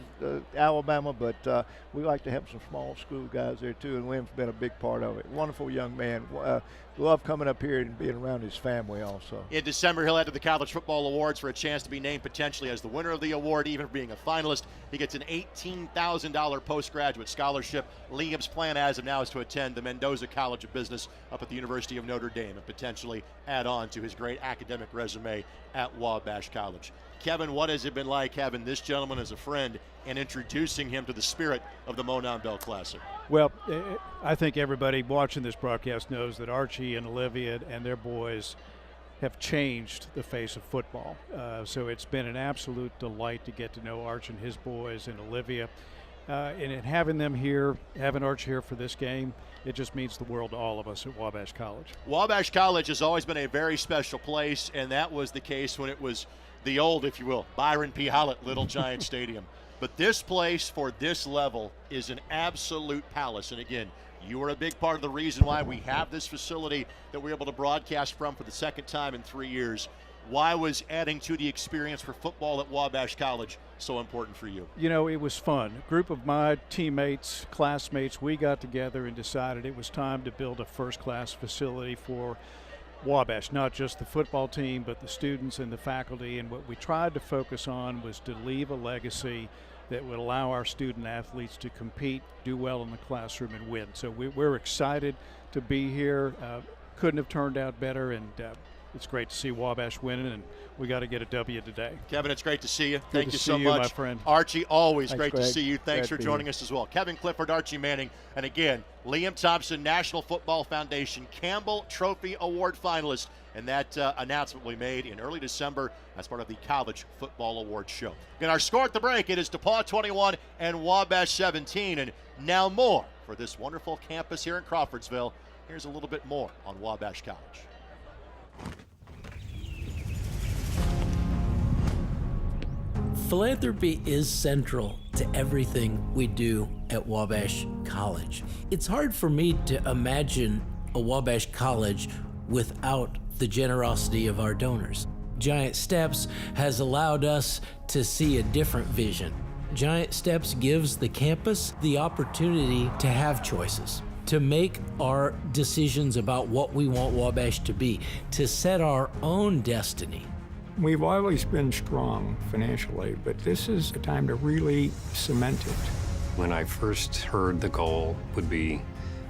Alabama, but we like to have some small school guys there too, and Liam's been a big part of it. Wonderful young man. Love coming up here and being around his family also. In December, he'll head to the College Football Awards for a chance to be named potentially as the winner of the award, even for being a finalist. He gets an $18,000 postgraduate scholarship. Liam's plan as of now is to attend the Mendoza College of Business up at the University of Notre Dame and potentially add on to his great academic resume at Wabash College. Kevin, what has it been like having this gentleman as a friend and introducing him to the spirit of the Monon Bell Classic? Well, I think everybody watching this broadcast knows that Archie and Olivia and their boys have changed the face of football. So it's been an absolute delight to get to know Arch and his boys and Olivia. And in having them here, having Arch here for this game, it just means the world to all of us at Wabash College. Wabash College has always been a very special place, and that was the case when it was the old, if you will, Byron P. Hallett Little Giant Stadium. But this place for this level is an absolute palace. And again, you are a big part of the reason why we have this facility that we're able to broadcast from for the second time in 3 years. Why was adding to the experience for football at Wabash College so important for you? You know, it was fun. A group of my teammates, classmates, we got together and decided it was time to build a first-class facility for Wabash, not just the football team, but the students and the faculty. And what we tried to focus on was to leave a legacy that would allow our student athletes to compete, do well in the classroom, and win. So we're excited to be here. Couldn't have turned out better, and it's great to see Wabash winning, and we got to get a W today. Kevin, it's great to see you. Good Thank to you see so you, much. my friend. Archie, always Thanks, great Greg. to see you. Thanks Glad for to be joining here. us as well. Kevin Clifford, Archie Manning, and again, Liam Thompson, National Football Foundation Campbell Trophy Award finalist. And that announcement will be made in early December as part of the College Football Awards show. And our score at the break, it is DePauw 21 and Wabash 17. And now more for this wonderful campus here in Crawfordsville. Here's a little bit more on Wabash College. Philanthropy is central to everything we do at Wabash College. It's hard for me to imagine a Wabash College without the generosity of our donors. Giant Steps has allowed us to see a different vision. Giant Steps gives the campus the opportunity to have choices, to make our decisions about what we want Wabash to be, to set our own destiny. We've always been strong financially, but this is a time to really cement it. When I first heard the goal would be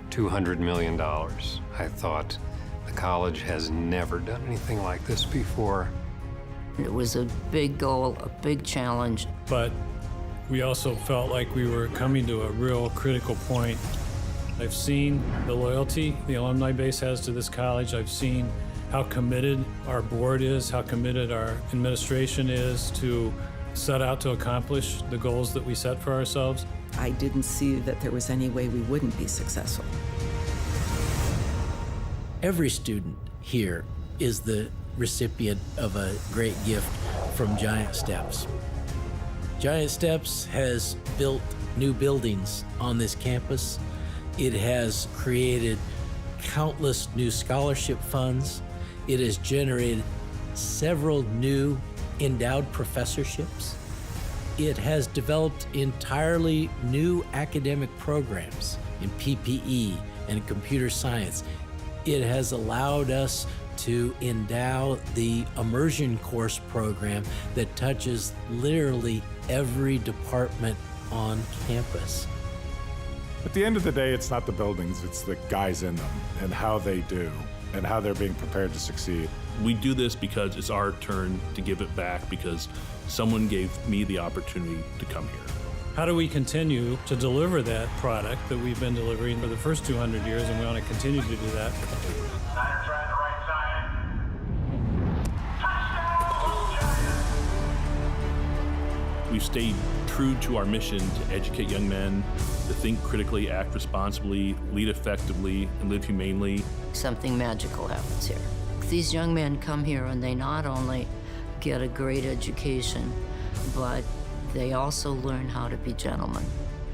$200 million, I thought, the college has never done anything like this before. It was a big goal, a big challenge. But we also felt like we were coming to a real critical point. I've seen the loyalty the alumni base has to this college. I've seen how committed our board is, how committed our administration is to set out to accomplish the goals that we set for ourselves. I didn't see that there was any way we wouldn't be successful. Every student here is the recipient of a great gift from Giant Steps. Giant Steps has built new buildings on this campus. It has created countless new scholarship funds. It has generated several new endowed professorships. It has developed entirely new academic programs in PPE and computer science. It has allowed us to endow the immersion course program that touches literally every department on campus. At the end of the day, it's not the buildings, it's the guys in them and how they do and how they're being prepared to succeed. We do this because it's our turn to give it back because someone gave me the opportunity to come here. How do we continue to deliver that product that we've been delivering for the first 200 years, and we want to continue to do that? We've stayed true to our mission to educate young men, to think critically, act responsibly, lead effectively, and live humanely. Something magical happens here. These young men come here and they not only get a great education, but they also learn how to be gentlemen.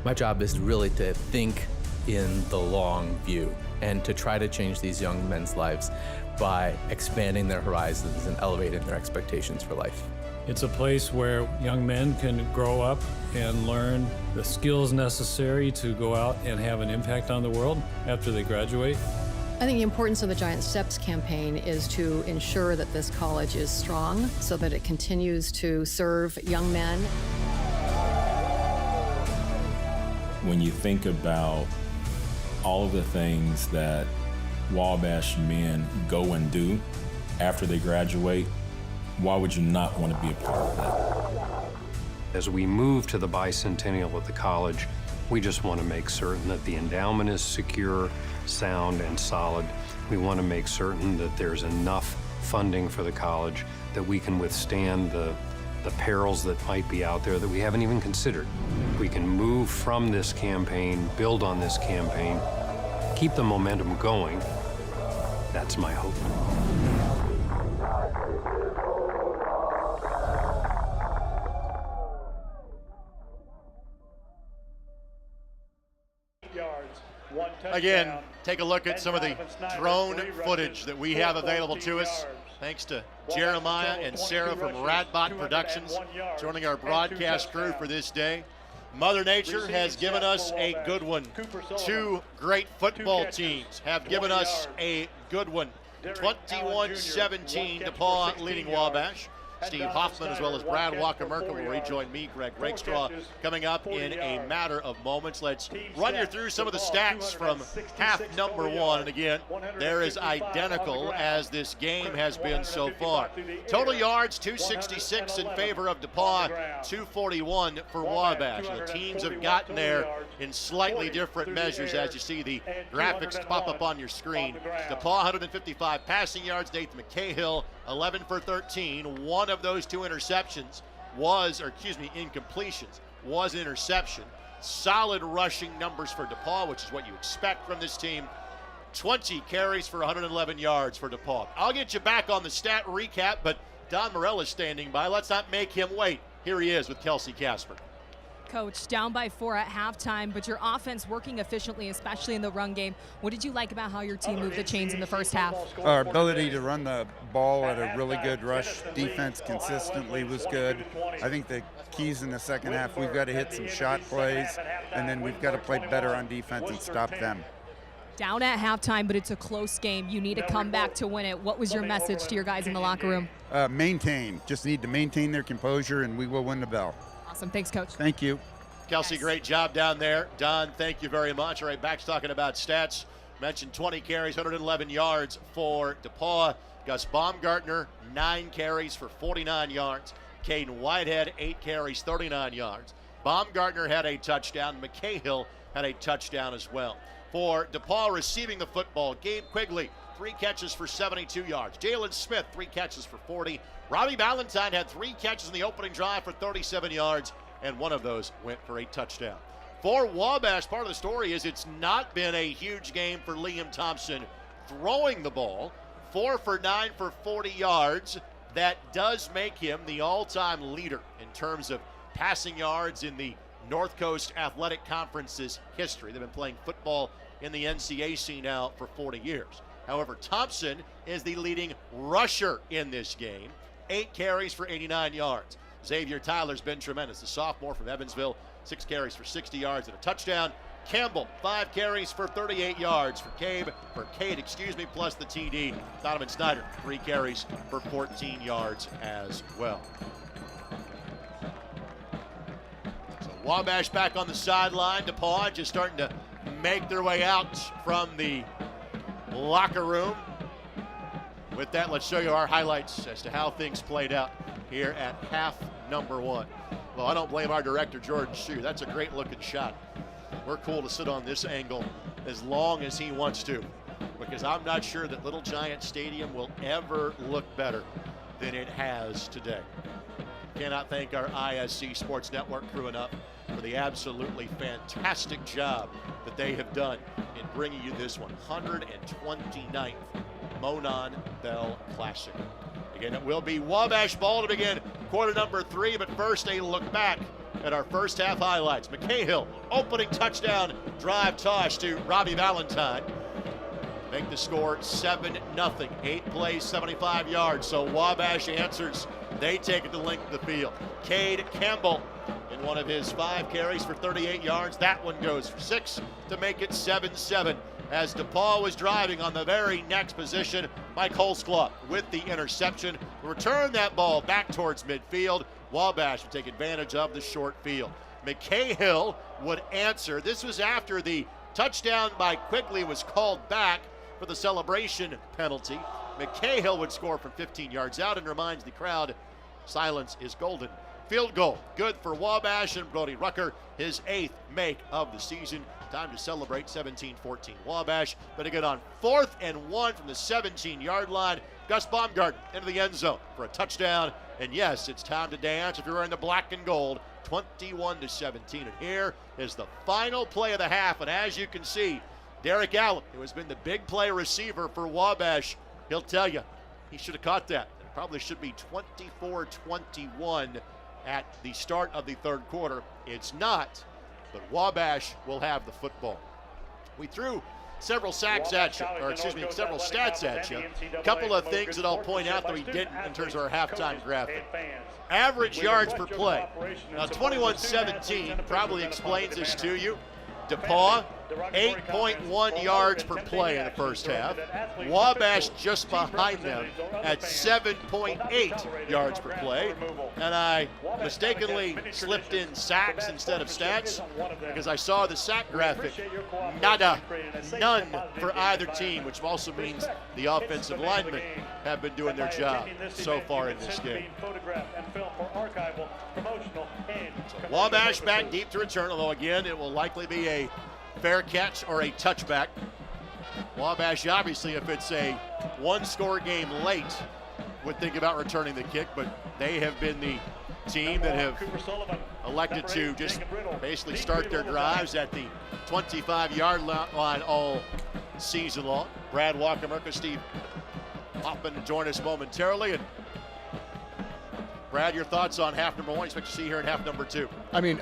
My job is really to think in the long view and to try to change these young men's lives. by expanding their horizons and elevating their expectations for life. It's a place where young men can grow up and learn the skills necessary to go out and have an impact on the world after they graduate. I think the importance of the Giant Steps campaign is to ensure that this college is strong so that it continues to serve young men. When you think about all of the things that Wabash men go and do after they graduate, why would you not want to be a part of that? As we move to the bicentennial of the college, we just want to make certain that the endowment is secure, sound, and solid. We want to make certain that there's enough funding for the college that we can withstand the perils that might be out there that we haven't even considered. We can move from this campaign, build on this campaign, keep the momentum going. That's my hope. Again, take a look at some of the drone footage that we have available to us. Thanks to Jeremiah and Sarah from Radbot Productions joining our broadcast crew for this day. Mother Nature has given us a good one. Two great football teams have given us a good one. 21-17, DePauw leading Wabash. Steve Hoffman as well as Brad Walker-Merkel will rejoin me, Greg Rakestraw, coming up in a matter of moments. Let's run you through some of the stats from half number one. And again, they're as identical as this game has been so far. Total yards, 266 in favor of DePauw, 241 for Wabash. And the teams have gotten there in slightly different measures as you see the graphics pop up on your screen. DePauw 155 passing yards, Nathan McCahill 11 for 13. One of those two interceptions incompletions was an interception. Solid rushing numbers for DePauw, which is what you expect from this team. 20 carries for 111 yards for DePauw. I'll get you back on the stat recap, but Don Morell is standing by. Let's not make him wait. Here he is with Kelsey Casper. Coach, down by 4 at halftime, but your offense working efficiently, especially in the run game. What did you like about how your team moved the chains in the first half? Our ability to run the ball at a really good rush defense consistently was good. I think the keys in the second half, we've got to hit some shot plays, and then we've got to play better on defense and stop them. Down at halftime, but it's a close game. You need to come back to win it. What was your message to your guys in the locker room? Maintain. Just need to maintain their composure, and we will win the bell. Awesome. Thanks, Coach. Thank you. Kelsey, great job down there. Don, thank you very much. All right, back talking about stats. Mentioned 20 carries, 111 yards for DePauw. Gus Baumgartner, 9 carries for 49 yards. Caden Whitehead, 8 carries, 39 yards. Baumgartner had a touchdown. McCahill had a touchdown as well. For DePauw receiving the football, Gabe Quigley, 3 catches for 72 yards. Jalen Smith, 3 catches for 40. Robbie Ballantyne had 3 catches in the opening drive for 37 yards, and one of those went for a touchdown. For Wabash, part of the story is it's not been a huge game for Liam Thompson throwing the ball. 4 for 9 for 40 yards. That does make him the all-time leader in terms of passing yards in the North Coast Athletic Conference's history. They've been playing football in the NCAC now for 40 years. However, Thompson is the leading rusher in this game. 8 carries for 89 yards. Xavier Tyler's been tremendous. The sophomore from Evansville, 6 carries for 60 yards and a touchdown. Campbell, 5 carries for 38 yards for Cade, plus the TD. Donovan Snyder, 3 carries for 14 yards as well. So Wabash back on the sideline. DePauw just starting to make their way out from the locker room. With that, let's show you our highlights as to how things played out here at half number one. Well, I don't blame our director, Jordan Shue. That's a great looking shot. We're cool to sit on this angle as long as he wants to, because I'm not sure that Little Giant Stadium will ever look better than it has today. Cannot thank our ISC Sports Network crew enough for the absolutely fantastic job that they have done in bringing you this 129th Monon Bell Classic. Again, it will be Wabash ball to begin quarter number 3, but first a look back at our first half highlights. McCahill, opening touchdown drive toss to Robbie Ballantyne. make the score 7-0. 8 plays, 75 yards. So Wabash answers. They take it the length of the field. Cade Campbell in one of his 5 carries for 38 yards. That one goes for 6 to make it 7-7. As DePauw was driving on the very next position, Mike Holzclaw with the interception. Return that ball back towards midfield. Wabash would take advantage of the short field. McCahill would answer. This was after the touchdown by Quigley was called back for the celebration penalty. McCahill would score from 15 yards out and reminds the crowd silence is golden. Field goal, good for Wabash and Brody Rucker, his 8th make of the season. Time to celebrate. 17-14 Wabash. But again on 4th and 1 from the 17-yard line. Gus Baumgarten into the end zone for a touchdown. And yes, it's time to dance if you're wearing the black and gold. 21-17. And here is the final play of the half. And as you can see, Derek Allen, who has been the big play receiver for Wabash, he'll tell you he should have caught that. It probably should be 24-21 at the start of the third quarter. It's not, but Wabash will have the football. We threw several sacks at you, or excuse me, several stats at you. A couple of things that I'll point out that we didn't in terms of our halftime graphic. Average yards per play. Now 21-17 probably explains this to you. DePauw, 8.1 yards per play in the first half. Wabash just behind them at 7.8 yards per play. And I mistakenly slipped in sacks instead of stats because I saw the sack graphic. Nada, none for either team, which also means the offensive linemen have been doing their job so far in this game. So Wabash back deep to return, although again, it will likely be a fair catch or a touchback. Wabash, obviously, if it's a one-score game late, would think about returning the kick, but they have been the team that have elected to just basically start their drives at the 25-yard line all season long. Brad Walker, Mirko, Steve Hoffman to join us momentarily. And Brad, your thoughts on half number 1? You expect to see here in half number 2? I mean,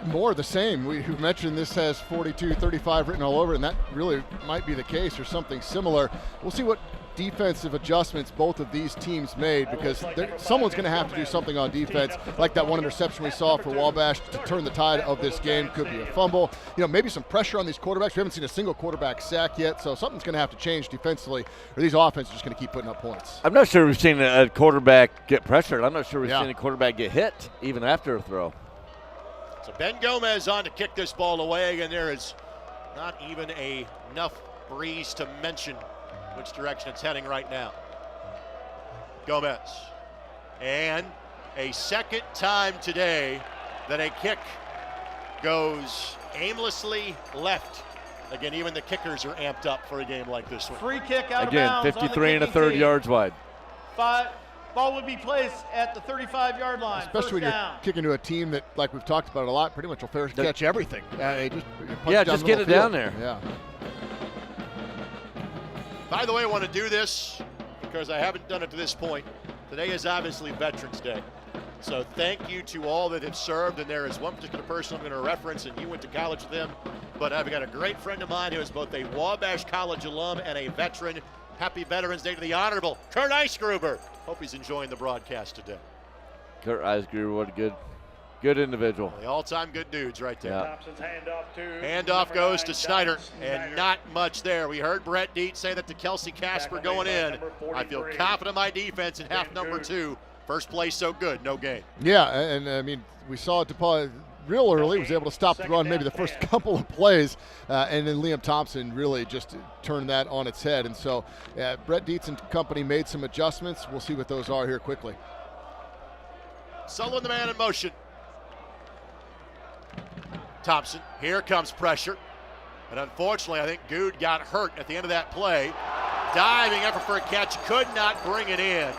more of the same. We've mentioned this has 42-35 written all over, and that really might be the case or something similar. We'll see what defensive adjustments both of these teams made, because someone's going to have to do something on defense, like that one interception we saw for Wabash to turn the tide of this game. Could be a fumble. You know, maybe some pressure on these quarterbacks. We haven't seen a single quarterback sack yet, so something's going to have to change defensively, or these offenses are just going to keep putting up points. I'm not sure we've seen a quarterback get pressured. I'm not sure we've seen a quarterback get hit, even after a throw. So Ben Gomez on to kick this ball away, and there is not even enough breeze to mention which direction it's heading right now. Gomez. And a second time today that a kick goes aimlessly left. Again, even the kickers are amped up for a game like this one. Free kick out again, of bounds. 53 1/3 yards wide. Ball would be placed at the 35-yard line. Especially when you're kicking to a team that, like we've talked about a lot, pretty much will fair catch everything. Just get it down there. Yeah. By the way, I want to do this because I haven't done it to this point. Today is obviously Veterans Day. So thank you to all that have served, and there is one particular person I'm going to reference, and you went to college with him, but I've got a great friend of mine who is both a Wabash College alum and a veteran. Happy Veterans Day to the Honorable Kurt Eisgruber. Hope he's enjoying the broadcast today. Kurt Eisgruber, what a good individual. The all-time good dudes right there. Yeah. Handoff goes to Snyder, and not much there. We heard Brett Dietz say that to Kelsey Casper going in. I feel confident in my defense in half number 2. First play so good, no gain. Yeah, and I mean, we saw DePauw real early, was able to stop the run maybe the first couple of plays, and then Liam Thompson really just turned that on its head. And so Brett Dietz and company made some adjustments. We'll see what those are here quickly. Sullivan, the man in motion. Thompson, here comes pressure. And unfortunately, I think Good got hurt at the end of that play. Diving effort for a catch, could not bring it in.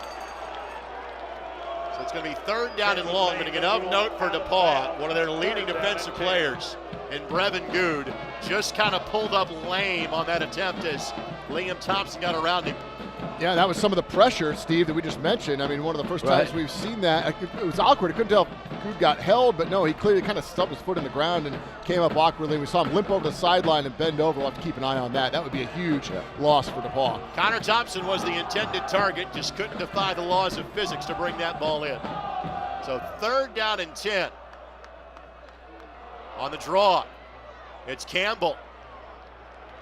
So it's going to be 3rd down and long, but again, of note for DePauw, one of their leading defensive players in Brevin Good, just kind of pulled up lame on that attempt as Liam Thompson got around him. Yeah, that was some of the pressure, Steve, that we just mentioned. I mean, one of the first times we've seen that. It was awkward. I couldn't tell who got held, but no, he clearly kind of stubbed his foot in the ground and came up awkwardly. We saw him limp over the sideline and bend over. We'll have to keep an eye on that. That would be a huge loss for DePauw. Connor Thompson was the intended target, just couldn't defy the laws of physics to bring that ball in. So 3rd down and 10. On the draw, it's Campbell.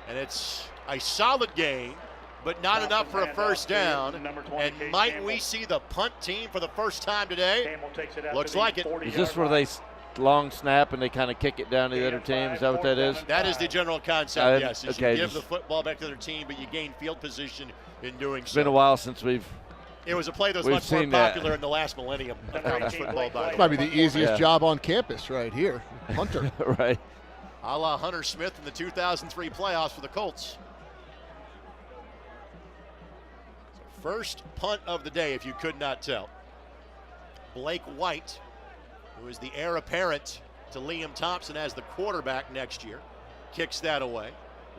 And it's a solid gain, but not enough for a first down. And might we see the punt team for the first time today? Looks like it. Is this where they long snap and they kind of kick it down to the other team? Is that what that is? That is the general concept, yes. Is okay, you give the football back to their team, but you gain field position in doing so. It's been a while since we've It was a play that was much more popular in the last millennium of college football. It's probably the easiest job on campus right here. Punter. Right. A la Hunter Smith in the 2003 playoffs for the Colts. So first punt of the day, if you could not tell. Blake White, who is the heir apparent to Liam Thompson as the quarterback next year, kicks that away.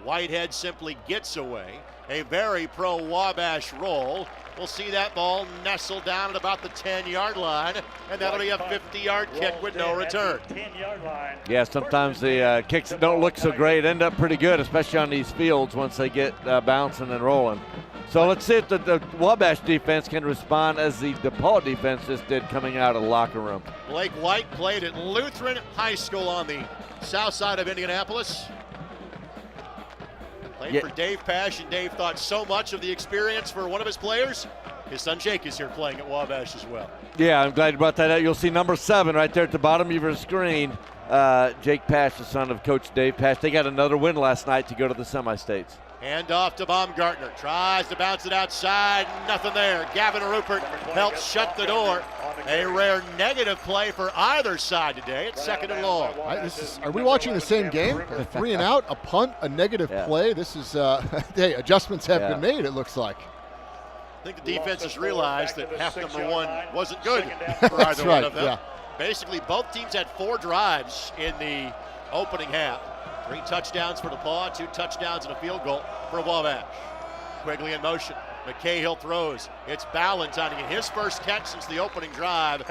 Whitehead simply gets away. A very pro-Wabash roll. We'll see that ball nestle down at about the 10-yard line, and that'll be a 50-yard kick with no return. Yeah, sometimes the kicks that don't look so great end up pretty good, especially on these fields once they get bouncing and rolling. So let's see if the Wabash defense can respond as the DePauw defense just did coming out of the locker room. Blake White played at Lutheran High School on the south side of Indianapolis. Played for Dave Pash, and Dave thought so much of the experience for one of his players. His son Jake is here playing at Wabash as well. Yeah, I'm glad you brought that up. You'll see number 7 right there at the bottom of your screen. Jake Pash, the son of Coach Dave Pash. They got another win last night to go to the semi-states. Hand off to Baumgartner. Tries to bounce it outside. Nothing there. Gavin Rupert helps shut the door. A rare negative play for either side today. It's 2nd and long. Are we watching the same game? A 3 and out, a punt, a negative play. This is, hey, adjustments have been made, it looks like. I think the defense has realized that half number 1 wasn't good for either one of them. Yeah. Basically, both teams had 4 drives in the opening half. 3 touchdowns for DePauw, 2 touchdowns and a field goal for Wabash. Quigley in motion. McCahill throws. It's Ballantyne to get his first catch since the opening drive.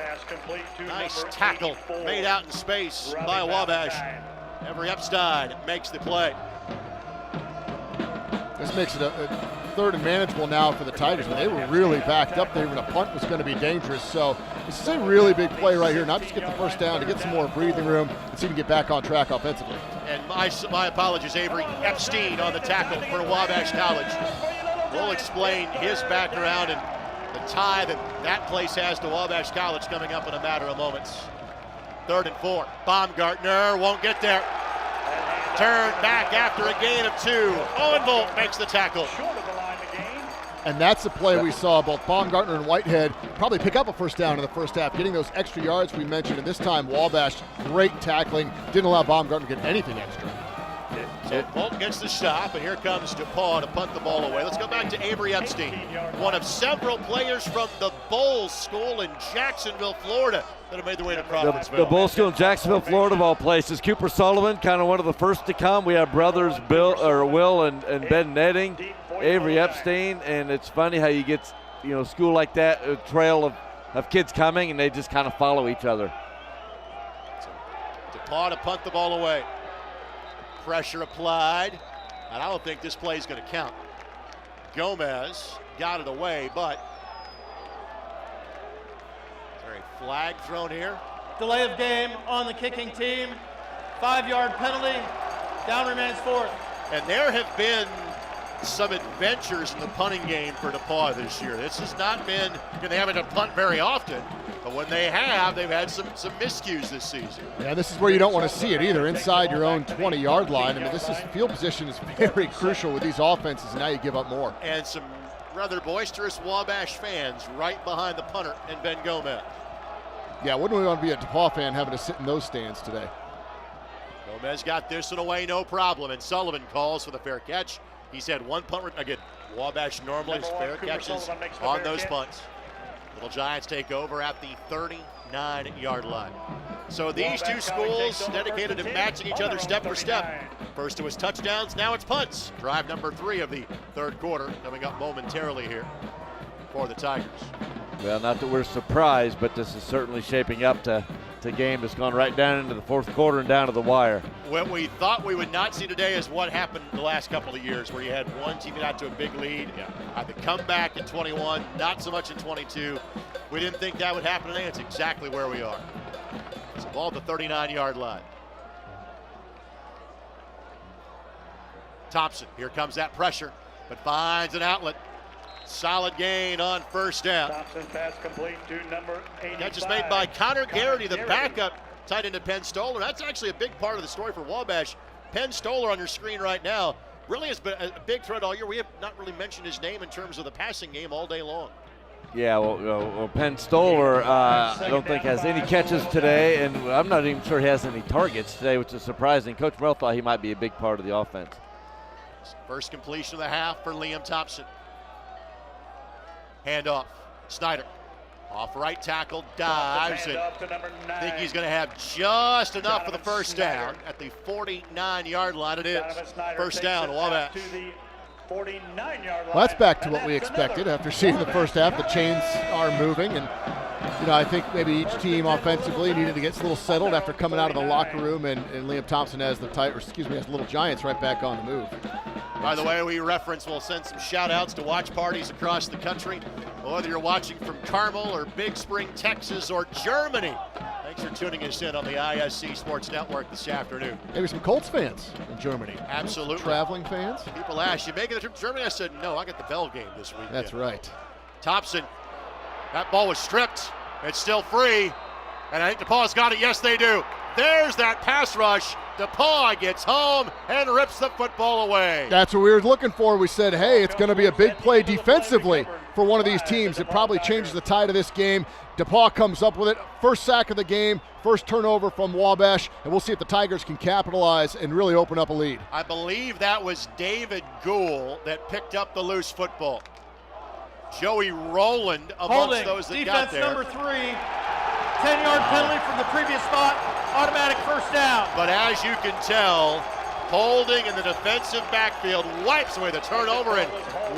Nice tackle made out in space by Wabash. Avery Epstein makes the play. This makes it a 3rd and manageable now for the Tigers. They were really backed up there when a punt was going to be dangerous. So this is a really big play right here, not just get the first down, to get some more breathing room and see if we can get back on track offensively. And my apologies, Avery Epstein on the tackle for Wabash College. We'll explain his background and the tie that place has to Wabash College coming up in a matter of moments. 3rd and 4. Baumgartner won't get there. Turn back after a gain of 2. Owen Volt makes the tackle. And that's the play we saw both Baumgartner and Whitehead probably pick up a first down in the first half, getting those extra yards we mentioned. And this time, Wabash, great tackling, didn't allow Baumgartner to get anything extra. So Bolt gets the stop, and here comes DePauw to punt the ball away. Let's go back to Avery Epstein, one of several players from the Bowles School in Jacksonville, Florida, that have made their way to Crawfordsville. The Bowles School in Jacksonville, Florida, of all places. Cooper Sullivan, kind of one of the first to come. We have brothers Will and Ben Netting, Avery Epstein, and it's funny how you get, school like that, a trail of kids coming, and they just kind of follow each other. So DePauw to punt the ball away. Pressure applied, and I don't think this play is going to count. Gomez got it away, but is there a flag thrown here? Delay of game on the kicking team. 5-yard penalty. Down remains 4th. And there have been some adventures in the punting game for DePauw this year. This has not been, they haven't had to punt very often, but when they have, they've had some miscues this season. Yeah, this is where you don't want to see it either, inside your own 20-yard line. I mean, field position is very crucial with these offenses, and now you give up more. And some rather boisterous Wabash fans right behind the punter and Ben Gomez. Yeah, wouldn't we want to be a DePauw fan having to sit in those stands today? Gomez got this one away, no problem, and Sullivan calls for the fair catch. He's had 1 punt. Again, Wabash normally has fair catches on those punts. Little Giants take over at the 39-yard line. So these two schools dedicated to matching each other step for step. First it was touchdowns, now it's punts. Drive number 3 of the third quarter coming up momentarily here for the Tigers. Well, not that we're surprised, but this is certainly shaping up to a game that's gone right down into the fourth quarter and down to the wire. What we thought we would not see today is what happened the last couple of years, where you had one team get out to a big lead, had the comeback in 21, not so much in 22. We didn't think that would happen today. It's exactly where we are. It's ball at the 39-yard line. Thompson, here comes that pressure, but finds an outlet. Solid gain on first down. Thompson pass complete to number 85. Catch is made by Connor Garrity, the backup tight end to Penn Stoller. That's actually a big part of the story for Wabash. Penn Stoller on your screen right now really has been a big threat all year. We have not really mentioned his name in terms of the passing game all day long. Yeah, well Penn Stoller, I don't think has any catches today, and I'm not even sure he has any targets today, which is surprising. Coach Merrill thought he might be a big part of the offense. First completion of the half for Liam Thompson. Handoff, Snyder, off right tackle, dives, and I think he's going to have just enough for the first down at the 49-yard line. It is first down, Wabash. Well, that's back to what we expected after seeing the first half. The chains are moving, and I think maybe each team offensively needed to get a little settled after coming out of the locker room, and Liam Thompson has the Little Giants right back on the move. By the way, we'll send some shout-outs to watch parties across the country, whether you're watching from Carmel or Big Spring, Texas, or Germany. Thanks for tuning us in on the ISC Sports Network this afternoon. Maybe some Colts fans in Germany. Absolutely. Traveling fans. People ask, you making the trip to Germany? I said, no, I got the Bell game this week. That's right. Thompson, that ball was stripped. It's still free. And I think DePauw's got it. Yes, they do. There's that pass rush. DePauw gets home and rips the football away. That's what we were looking for. We said, hey, it's going to be a big play defensively for one of these teams. It probably changes the tide of this game. DePauw comes up with it. First sack of the game, first turnover from Wabash, and we'll see if the Tigers can capitalize and really open up a lead. I believe that was David Gould that picked up the loose football. Joey Rowland amongst those that got there. Defense number 3, 10-yard penalty from the previous spot, automatic first down. But as you can tell, holding in the defensive backfield wipes away the turnover, and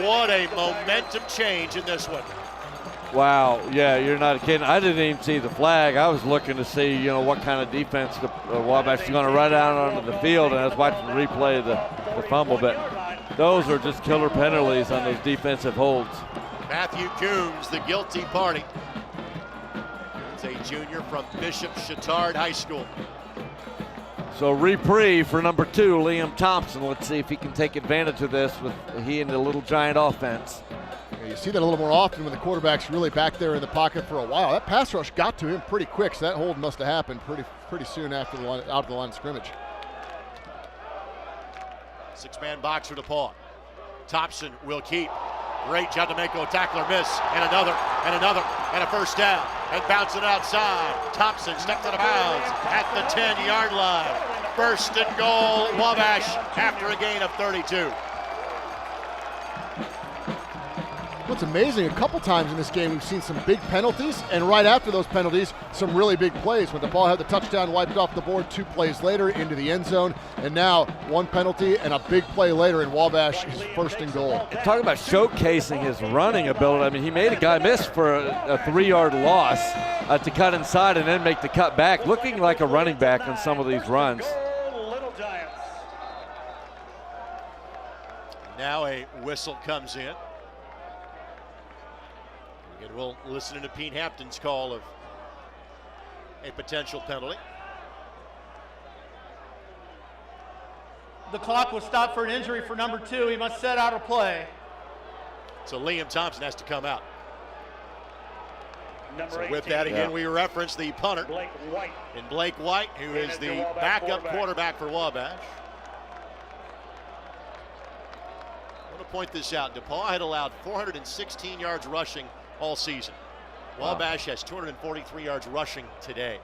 what a momentum change in this one. Wow, yeah, you're not kidding. I didn't even see the flag. I was looking to see, what kind of defense the Wabash is going to run out onto the field, and I was watching the replay of the fumble. But those are just killer penalties on those defensive holds. Matthew Coombs, the guilty party. He's a junior from Bishop Chatard High School. So reprieve for number 2, Liam Thompson. Let's see if he can take advantage of this with he and the Little Giant offense. You see that a little more often when the quarterback's really back there in the pocket for a while. That pass rush got to him pretty quick, so that hold must have happened pretty soon after the line, out of the line of scrimmage. 6-man box for DePauw. Thompson will keep. Great job to make a tackler miss, and another, and a first down, and bouncing outside. Thompson stepped out of bounds at the 10-yard line. First and goal, Wabash after a gain of 32. What's amazing, a couple times in this game we've seen some big penalties, and right after those penalties, some really big plays. When DePauw had the touchdown wiped off the board 2 plays later into the end zone, and now 1 penalty and a big play later in Wabash is first and goal. Talking about showcasing his running ability, I mean, he made a guy miss for a 3-yard loss to cut inside and then make the cut back, looking like a running back on some of these runs. Now a whistle comes in. And we'll listen to Pete Hampton's call of a potential penalty. The clock was stopped for an injury for number 2. He must set out a play. So Liam Thompson has to come out. So with that, again, we reference the punter, Blake White, who is the backup quarterback for Wabash. I want to point this out. DePauw had allowed 416 yards rushing all season. Wabash has 243 yards rushing today.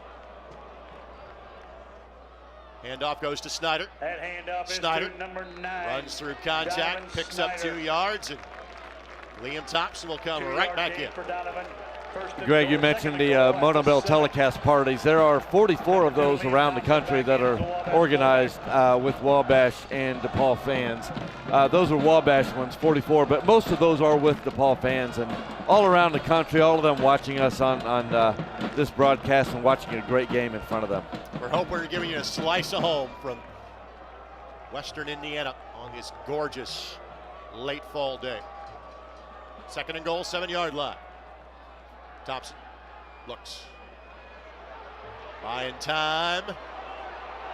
Handoff goes to Snyder. That handoff Snyder is to number 9. Runs through contact, picks up 2 yards, and Liam Thompson will come right back in. Greg, you mentioned the Monon telecast parties. There are 44 of those around the country that are organized with Wabash and DePauw fans. Those are Wabash ones, 44, but most of those are with DePauw fans, and all around the country, all of them watching us on this broadcast and watching a great game in front of them. We're hoping we're giving you a slice of home from Western Indiana on this gorgeous late fall day. 2nd and goal, 7-yard line. Thompson looks. Buying time.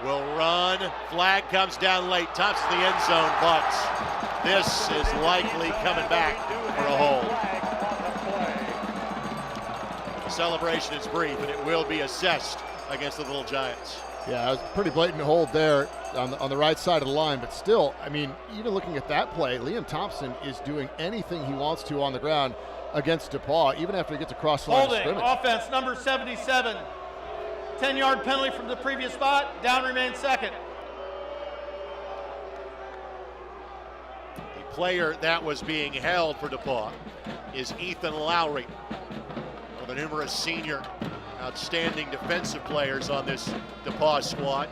Will run. Flag comes down late. Thompson the end zone, but this is likely coming back for a hold. The celebration is brief, and it will be assessed against the Little Giants. Yeah, it was a pretty blatant hold there on the right side of the line, but still, I mean, even looking at that play, Liam Thompson is doing anything he wants to on the ground against DePauw, even after he gets across the line of Holding, scrimmage. offense, number 77. 10-yard penalty from the previous spot. Down remains 2nd. The player that was being held for DePauw is Ethan Lowry, one of the numerous senior outstanding defensive players on this DePauw squad.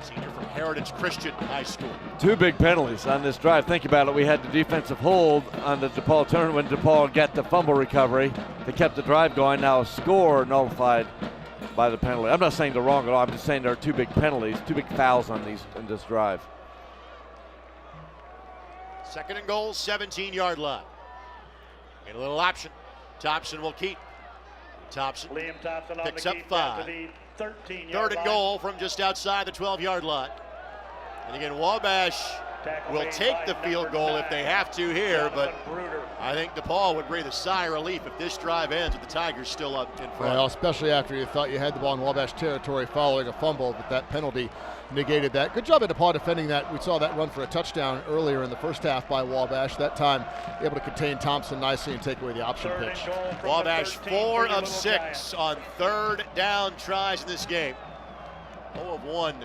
Senior from Heritage Christian High School. 2 big penalties on this drive. Think about it. We had the defensive hold on the DePauw turn when DePauw got the fumble recovery. They kept the drive going. Now a score nullified by the penalty. I'm not saying they're wrong at all. I'm just saying there are 2 big penalties, 2 big fouls on this drive. 2nd and goal, 17-yard line. And a little option. Thompson will keep. Thompson picks up 5. 3rd and goal from just outside the 12-yard line. And again, Wabash will take the field goal if they have to here, but I think DePauw would breathe a sigh of relief if this drive ends with the Tigers still up in front. Well, especially after you thought you had the ball in Wabash territory following a fumble, but that penalty negated that. Good job at DePauw defending that. We saw that run for a touchdown earlier in the first half by Wabash. That time able to contain Thompson nicely and take away the option pitch. Wabash 4 of 6 on 3rd down tries in this game. 0 of 1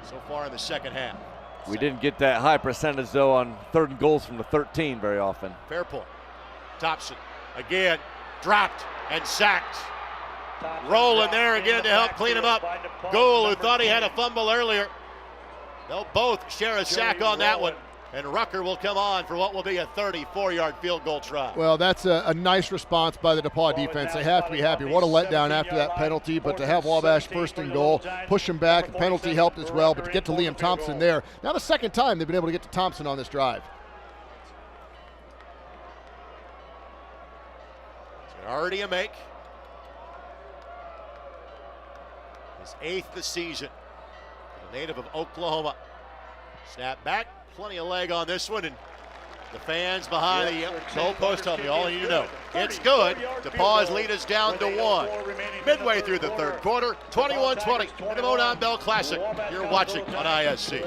so far in the 2nd half. We didn't get that high percentage, though, on 3rd and goals from the 13 very often. Fair point. Thompson again dropped and sacked. Rolling there again to help clean him up. Gould, who thought he had a fumble earlier. They'll both share a sack on that one. And Rucker will come on for what will be a 34-yard field goal try. Well, that's a nice response by the DePauw defense. They have to be happy. What a letdown after that penalty, but to have Wabash 1st and goal, push him back, the penalty helped as well, but to get to Liam Thompson there. Now the 2nd time they've been able to get to Thompson on this drive. Already a make. His 8th this season. The native of Oklahoma. Snap back. Plenty of leg on this one, and the fans behind the goalpost tell me all you need to know. It's good. DePauw's lead is down to 1. Midway through the 3rd quarter, 21-20 in the Monon Bell Classic. You're watching on ISC.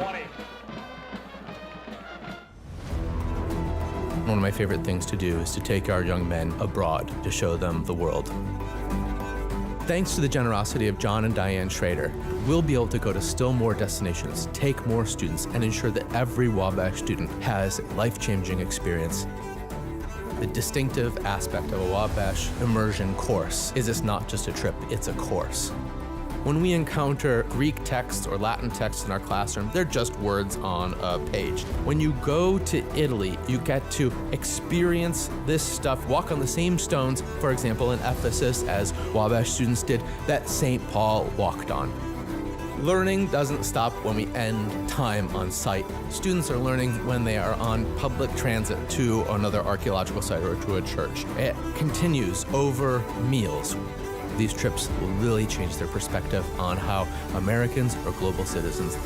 One of my favorite things to do is to take our young men abroad to show them the world. Thanks to the generosity of John and Diane Schrader, we'll be able to go to still more destinations, take more students, and ensure that every Wabash student has a life-changing experience. The distinctive aspect of a Wabash immersion course is it's not just a trip, it's a course. When we encounter Greek texts or Latin texts in our classroom, they're just words on a page. When you go to Italy, you get to experience this stuff, walk on the same stones, for example, in Ephesus, as Wabash students did, that St. Paul walked on. Learning doesn't stop when we end time on site. Students are learning when they are on public transit to another archaeological site or to a church. It continues over meals. These trips will really change their perspective on how Americans are global citizens.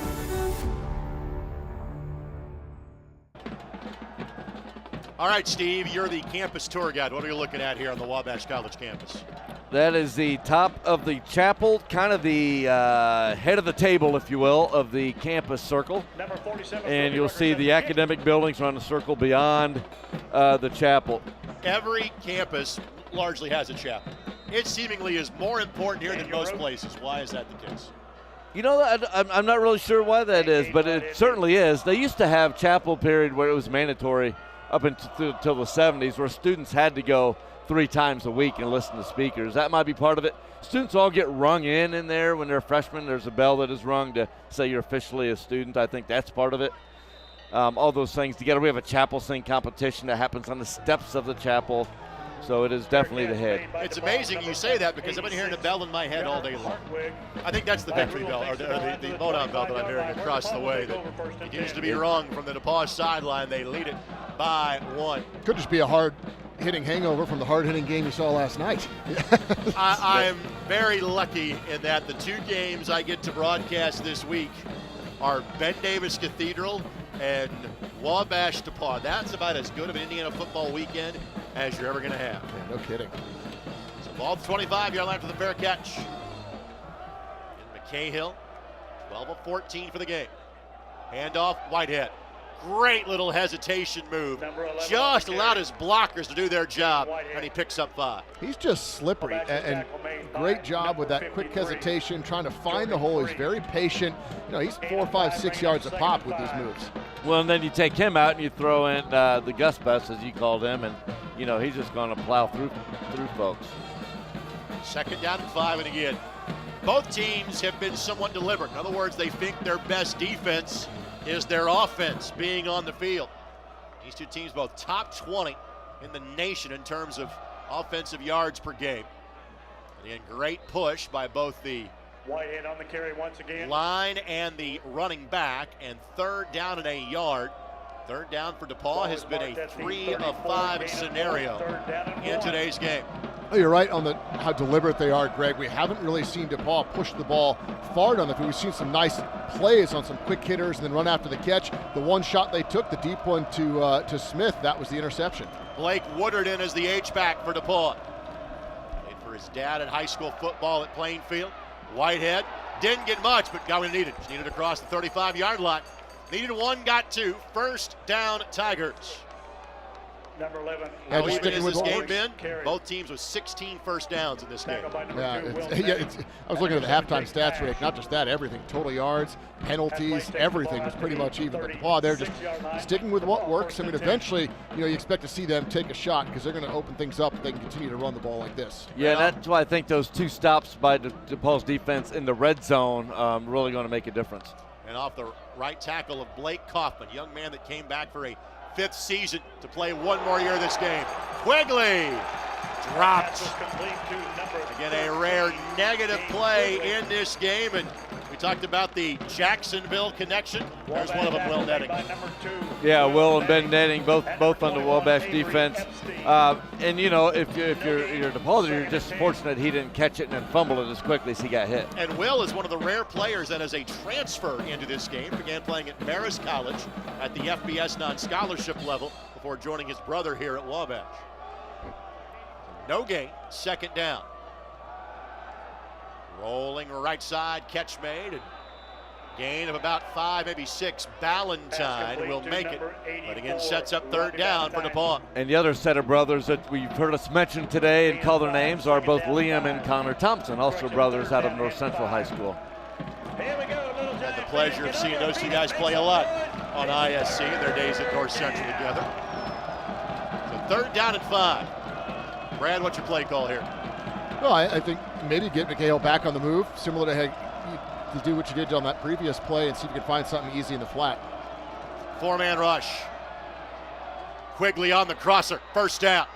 All right, Steve, you're the campus tour guide. What are you looking at here on the Wabash College campus? That is the top of the chapel, kind of the head of the table, if you will, of the campus circle. And you'll see the academic buildings are on the circle beyond the chapel. Every campus largely has a chapel. It seemingly is more important here than most places. Why is that the case? You know, I'm not really sure why that is, but it certainly is. They used to have chapel period where it was mandatory up until the 70s, where students had to go 3 times a week and listen to speakers. That might be part of it. Students all get rung in there when they're freshmen. There's a bell that is rung to say you're officially a student. I think that's part of it. All those things together. We have a chapel sing competition that happens on the steps of the chapel. So it is definitely the head. It's amazing you say that because I've been hearing the bell in my head all day long. I think that's the victory bell, or the Monon bell that I'm hearing across the way. That continues to be rung from the DePauw sideline. They lead it by 1. Could just be a hard-hitting hangover from the hard-hitting game you saw last night. I'm very lucky in that the 2 games I get to broadcast this week are Ben Davis Cathedral and Wabash DePauw. That's about as good of an Indiana football weekend as you're ever going to have. Yeah, no kidding. So ball at the 25-yard line for the fair catch. And McCahill, 12 of 14 for the game. Handoff, Whitehead. Great little hesitation move. Just allowed his blockers to do their job, and he picks up 5. He's just slippery, and great job with that quick hesitation, trying to find the hole. He's very patient. You know, he's 4, 5, 6 yards a pop with these moves. Well, and then you take him out and you throw in the Gus Bus, as you called him, and, you know, he's just going to plow through folks. 2nd down and 5, and again, both teams have been somewhat deliberate. In other words, they think their best defense is their offense being on the field. These 2 teams both top 20 in the nation in terms of offensive yards per game. And again, great push by both the Whitehead on the carry once again. Line and the running back, and 3rd down and a yard. 3rd down for DePauw has been a 3 of 5 scenario in today's game. Oh, you're right on how deliberate they are, Greg. We haven't really seen DePauw push the ball far down the field. We've seen some nice plays on some quick hitters and then run after the catch. The one shot they took, the deep one to Smith, that was the interception. Blake Woodard in as the H-back for DePauw. Played for his dad at high school football at Plainfield. Whitehead didn't get much, but got what he needed. Just needed across the 35-yard line. Needed 1, got 2. 1st down, Tigers. Number 11. How even has this game been? Both teams with 16 first downs in this game. Yeah, I was looking at the halftime stats, Rick. Not just that, everything. Total yards, penalties, everything was pretty much even. But DePauw, they're just sticking with what works. I mean, eventually, you expect to see them take a shot because they're going to open things up if they can continue to run the ball like this. Yeah, that's why I think those 2 stops by DePauw's defense in the red zone really going to make a difference. And off the right tackle of Blake Kaufman, young man that came back for a 5th season to play 1 more year this game. Quigley dropped. Again, a rare negative play in this game, and we talked about the Jacksonville connection. There's one of them, Will Netting. Yeah, Will and Ben Netting, both on the Wabash defense. And if you're DePauw, you're just fortunate he didn't catch it and then fumble it as quickly as he got hit. And Will is one of the rare players that is a transfer into this game. Began playing at Marist College at the FBS non-scholarship level before joining his brother here at Wabash. No gain, 2nd down. Rolling right side, catch made, and gain of about 5, maybe 6. Ballantyne will make it, but again sets up 3rd down for DePauw. And the other set of brothers that we've heard us mention today and call their names are both Liam and Connor Thompson, also brothers out of North Central High School. Had the pleasure of seeing those 2 guys play a lot on ISC in their days at North Central together. So 3rd down and 5. Brad, what's your play call here? Well, I think maybe get McHale back on the move, similar to do what you did on that previous play and see if you can find something easy in the flat. 4-man rush. Quigley on the crosser, 1st down.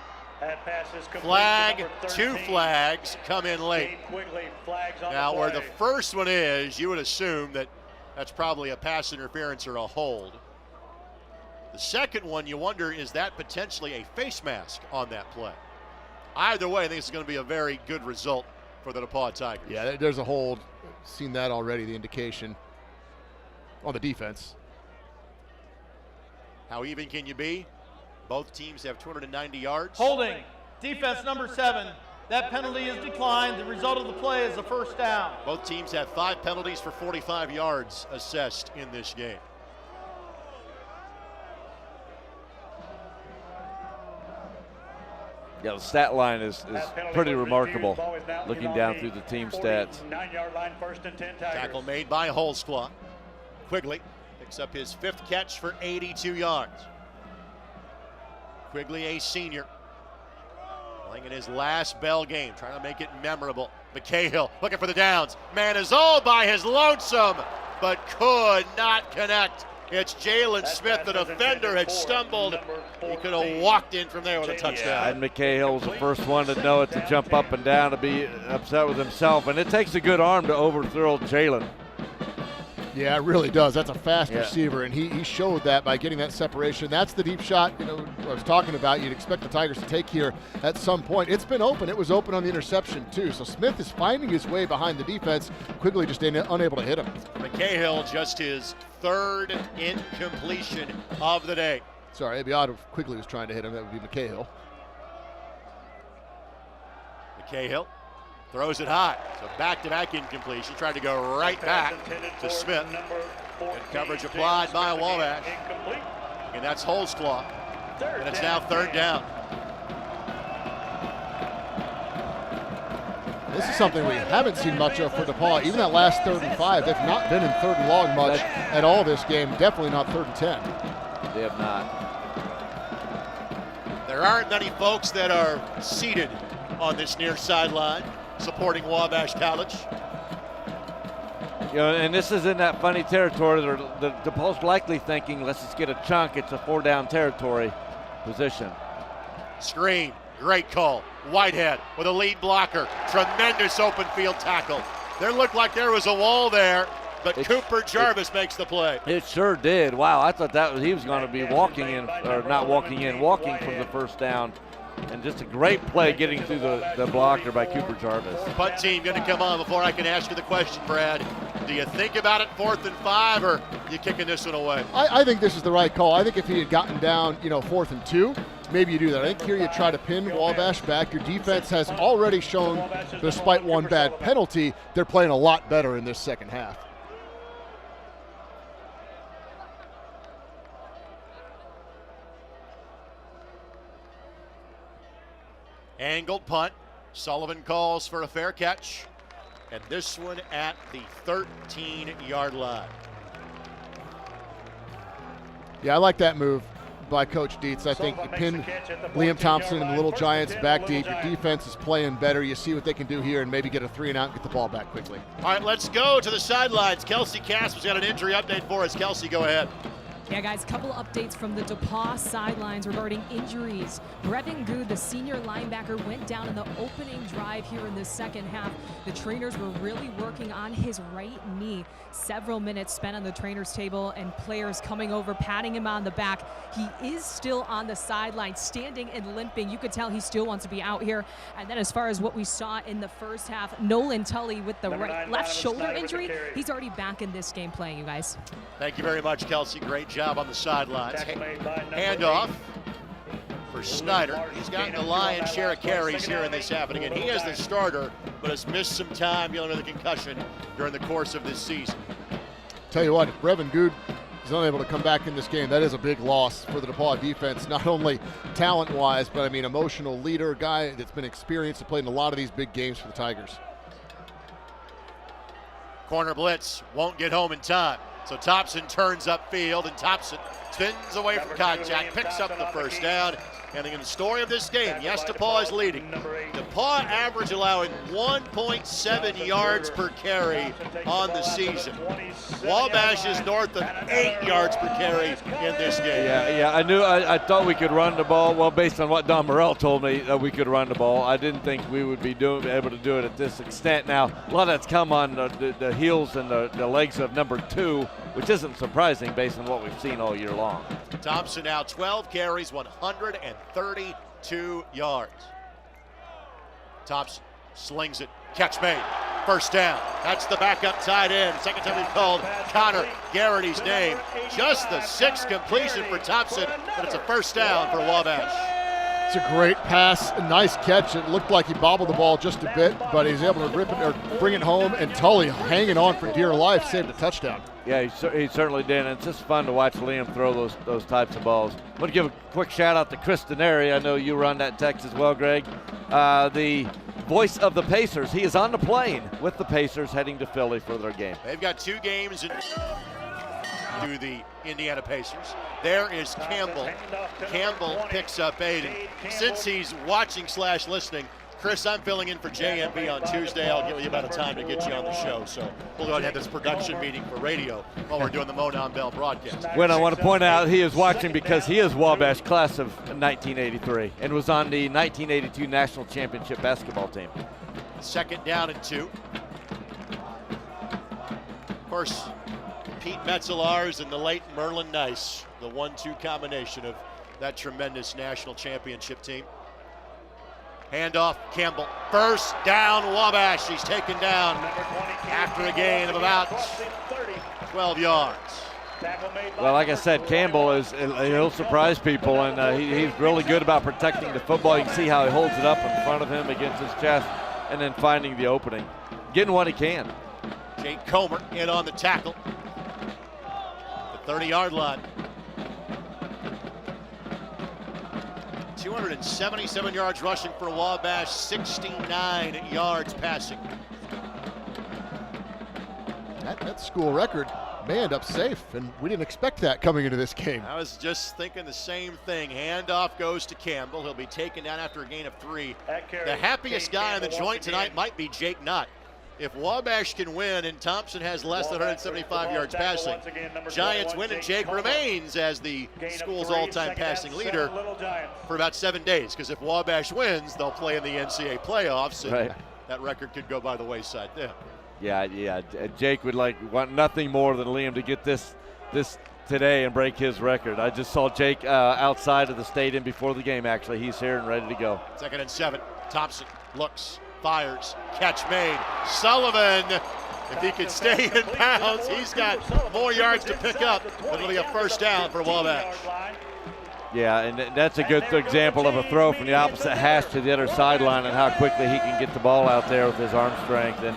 Flag, 2 flags come in late. Now, where the first one is, you would assume that that's probably a pass interference or a hold. The second one, you wonder, is that potentially a face mask on that play? Either way, I think it's going to be a very good result for the DePauw Tigers. Yeah, there's a hold. Seen that already, the indication on the defense. How even can you be? Both teams have 290 yards. Holding. Defense number 7. That penalty is declined. The result of the play is a 1st down. Both teams have 5 penalties for 45 yards assessed in this game. Yeah, the stat line is pretty remarkable, looking down through the team stats. 9-yard line, 1st and 10 Tigers. Tackle made by Holsclaw. Quigley picks up his 5th catch for 82 yards. Quigley, a senior. Playing in his last Bell game, trying to make it memorable. McCahill looking for the downs. Man is all by his lonesome, but could not connect. It's Jalen Smith, the defender, had stumbled. He could have walked in from there with a touchdown. And McCahill was the first one to know it, to jump up and down, to be upset with himself. And it takes a good arm to overthrow Jalen. Yeah, it really does. That's a fast Yeah. receiver, and he showed that by getting that separation. That's the deep shot, I was talking about. You'd expect the Tigers to take here at some point. It's been open. It was open on the interception, too. So Smith is finding his way behind the defense. Quigley just unable to hit him. McCahill, just his third incompletion of the day. Sorry, it'd be odd if Quigley was trying to hit him. That would be McCahill. McCahill throws it high. So back-to-back incompletion. Tried to go right back to Smith. Good coverage applied by Wabash. And that's Holzclaw. And it's now third down. This is something we haven't seen much of for DePauw. Even that last 3rd and 5, they've not been in 3rd and long much at all this game. Definitely not 3rd and 10. They have not. There aren't many folks that are seated on this near sideline supporting Wabash College. And this is in that funny territory. The DePauw's likely thinking, let's just get a chunk. It's a 4-down territory position. Screen, great call. Whitehead with a lead blocker. Tremendous open field tackle. There looked like there was a wall there, but Cooper Jarvis makes the play. It sure did. Wow, I thought he was going to be walking in, or not walking in, walking from the first down. And just a great play getting through the blocker by Cooper Jarvis. Punt team going to come on before I can ask you the question, Brad. Do you think about it 4th and 5, or you kicking this one away? I think this is the right call. I think if he had gotten down, 4th and 2, maybe you do that. I think here you try to pin Wabash back. Your defense has already shown, despite one bad penalty, they're playing a lot better in this second half. Angled punt. Sullivan calls for a fair catch. And this one at the 13-yard line. Yeah, I like that move by Coach Dietz. I think you pin Liam Thompson and the Little Giants back deep. Your defense is playing better. You see what they can do here and maybe get a 3-and-out and get the ball back quickly. All right, let's go to the sidelines. Kelsey Casper's got an injury update for us. Kelsey, go ahead. Yeah, guys, couple updates from the DePauw sidelines regarding injuries. Brevin Good, the senior linebacker, went down in the opening drive here in the second half. The trainers were really working on his right knee. Several minutes spent on the trainer's table and players coming over, patting him on the back. He is still on the sideline, standing and limping. You could tell he still wants to be out here. And then as far as what we saw in the first half, Nolan Tully with the left shoulder injury, he's already back in this game playing, you guys. Thank you very much, Kelsey. Great job on the sidelines. Handoff for Snyder. He's gotten the lion's share of carries here in this half. And again, he is the starter, but has missed some time dealing with a concussion during the course of this season. Tell you what, if Brevin Good is unable to come back in this game, that is a big loss for the DePauw defense, not only talent-wise, but emotional leader, guy that's been experienced and played in a lot of these big games for the Tigers. Corner blitz, won't get home in time. So Thompson turns upfield, and Thompson spins away from contact, picks up the first down. And in the story of this game, yes, DePauw is leading. DePauw average allowing 1.7 yards per carry on the season. Wabash is north of 8 yards per carry in this game. Yeah, I thought we could run the ball. Well, based on what Don Morrell told me, that we could run the ball. I didn't think we would be able to do it at this extent. Now, a lot of that's come on the heels and the legs of number 2, which isn't surprising based on what we've seen all year long. Thompson now 12 carries, 132 yards. Thompson slings it, catch made, first down. That's the backup tight end. Second time we've called Connor Garrity's name. Just the 6th completion for Thompson, but it's a first down for Wabash. It's a great pass, a nice catch. It looked like he bobbled the ball just a bit, but he's able to rip it or bring it home, and Tully hanging on for dear life saved a touchdown. Yeah, he certainly did, and it's just fun to watch Liam throw those types of balls. I want to give a quick shout out to Chris Denary. I know you run that text as well, Greg. The voice of the Pacers. He is on the plane with the Pacers heading to Philly for their game. They've got 2 games. do the Indiana Pacers. There is Campbell. Campbell picks up 8. And since he's watching / listening, Chris, I'm filling in for JMB on Tuesday. I'll give you about a time to get you on the show. So we'll go ahead and have this production meeting for radio while we're doing the Monon Bell broadcast. When I want to point out, he is watching because he is Wabash class of 1983 and was on the 1982 National Championship basketball team. 2nd down and 2. Of course, Pete Metzelaars and the late Merlin Nice, the 1-2 combination of that tremendous national championship team. Handoff, Campbell. 1st down, Wabash. He's taken down after a gain of about 12 yards. Well, like I said, Campbell he'll surprise people, and he's really good about protecting the football. You can see how he holds it up in front of him against his chest and then finding the opening. Getting what he can. Jake Comer in on the tackle. The 30-yard line. 277 yards rushing for Wabash, 69 yards passing. That school record may end up safe, and we didn't expect that coming into this game. I was just thinking the same thing. Handoff goes to Campbell. He'll be taken down after a gain of 3. The happiest guy on the joint tonight might be Jake Knott. If Wabash can win and Thompson has less than 175 yards passing, Giants win and Jake remains as the school's all-time passing leader for about 7 days. Because if Wabash wins, they'll play in the NCAA playoffs, and that record could go by the wayside then. Yeah. Jake would want nothing more than Liam to get this today and break his record. I just saw Jake outside of the stadium before the game. Actually, he's here and ready to go. 2nd and 7. Thompson looks. Fires, catch made. Sullivan, if he could stay in bounds, he's got more yards to pick up. It'll be a 1st down for Wabash. Yeah, and that's a good example of a throw from the opposite hash to the other sideline and how quickly he can get the ball out there with his arm strength. And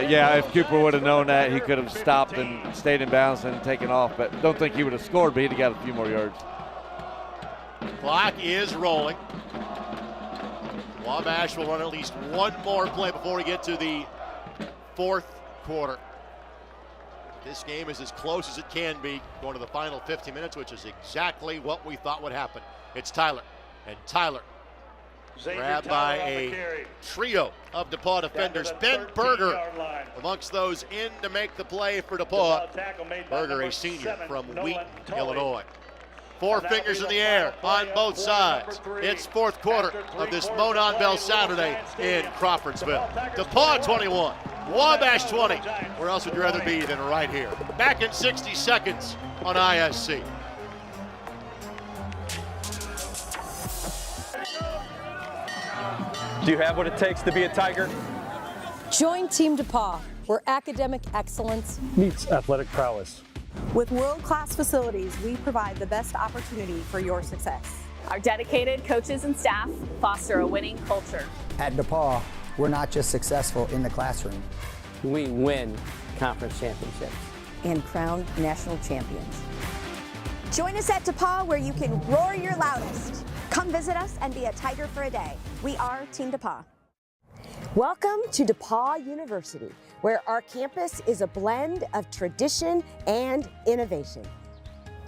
if Cooper would have known that, he could have stopped and stayed in bounds and taken off. But don't think he would have scored, but he'd have got a few more yards. Clock is rolling. Wabash will run at least one more play before we get to the 4th quarter. This game is as close as it can be going to the final 50 minutes, which is exactly what we thought would happen. It's Tyler, and Tyler grabbed by a trio of DePauw defenders. Ben Berger amongst those in to make the play for DePauw. Berger, a senior from Wheaton, Illinois. 4 fingers in the air on both sides. It's 4th quarter of this Monon Bell Saturday in Crawfordsville. DePauw 21, Wabash 20. Where else would you rather be than right here? Back in 60 seconds on ISC. Do you have what it takes to be a Tiger? Join Team DePauw, where academic excellence meets athletic prowess. With world-class facilities, we provide the best opportunity for your success. Our dedicated coaches and staff foster a winning culture. At DePauw, we're not just successful in the classroom. We win conference championships and crown national champions. Join us at DePauw, where you can roar your loudest. Come visit us and be a Tiger for a day. We are Team DePauw. Welcome to DePauw University, where our campus is a blend of tradition and innovation.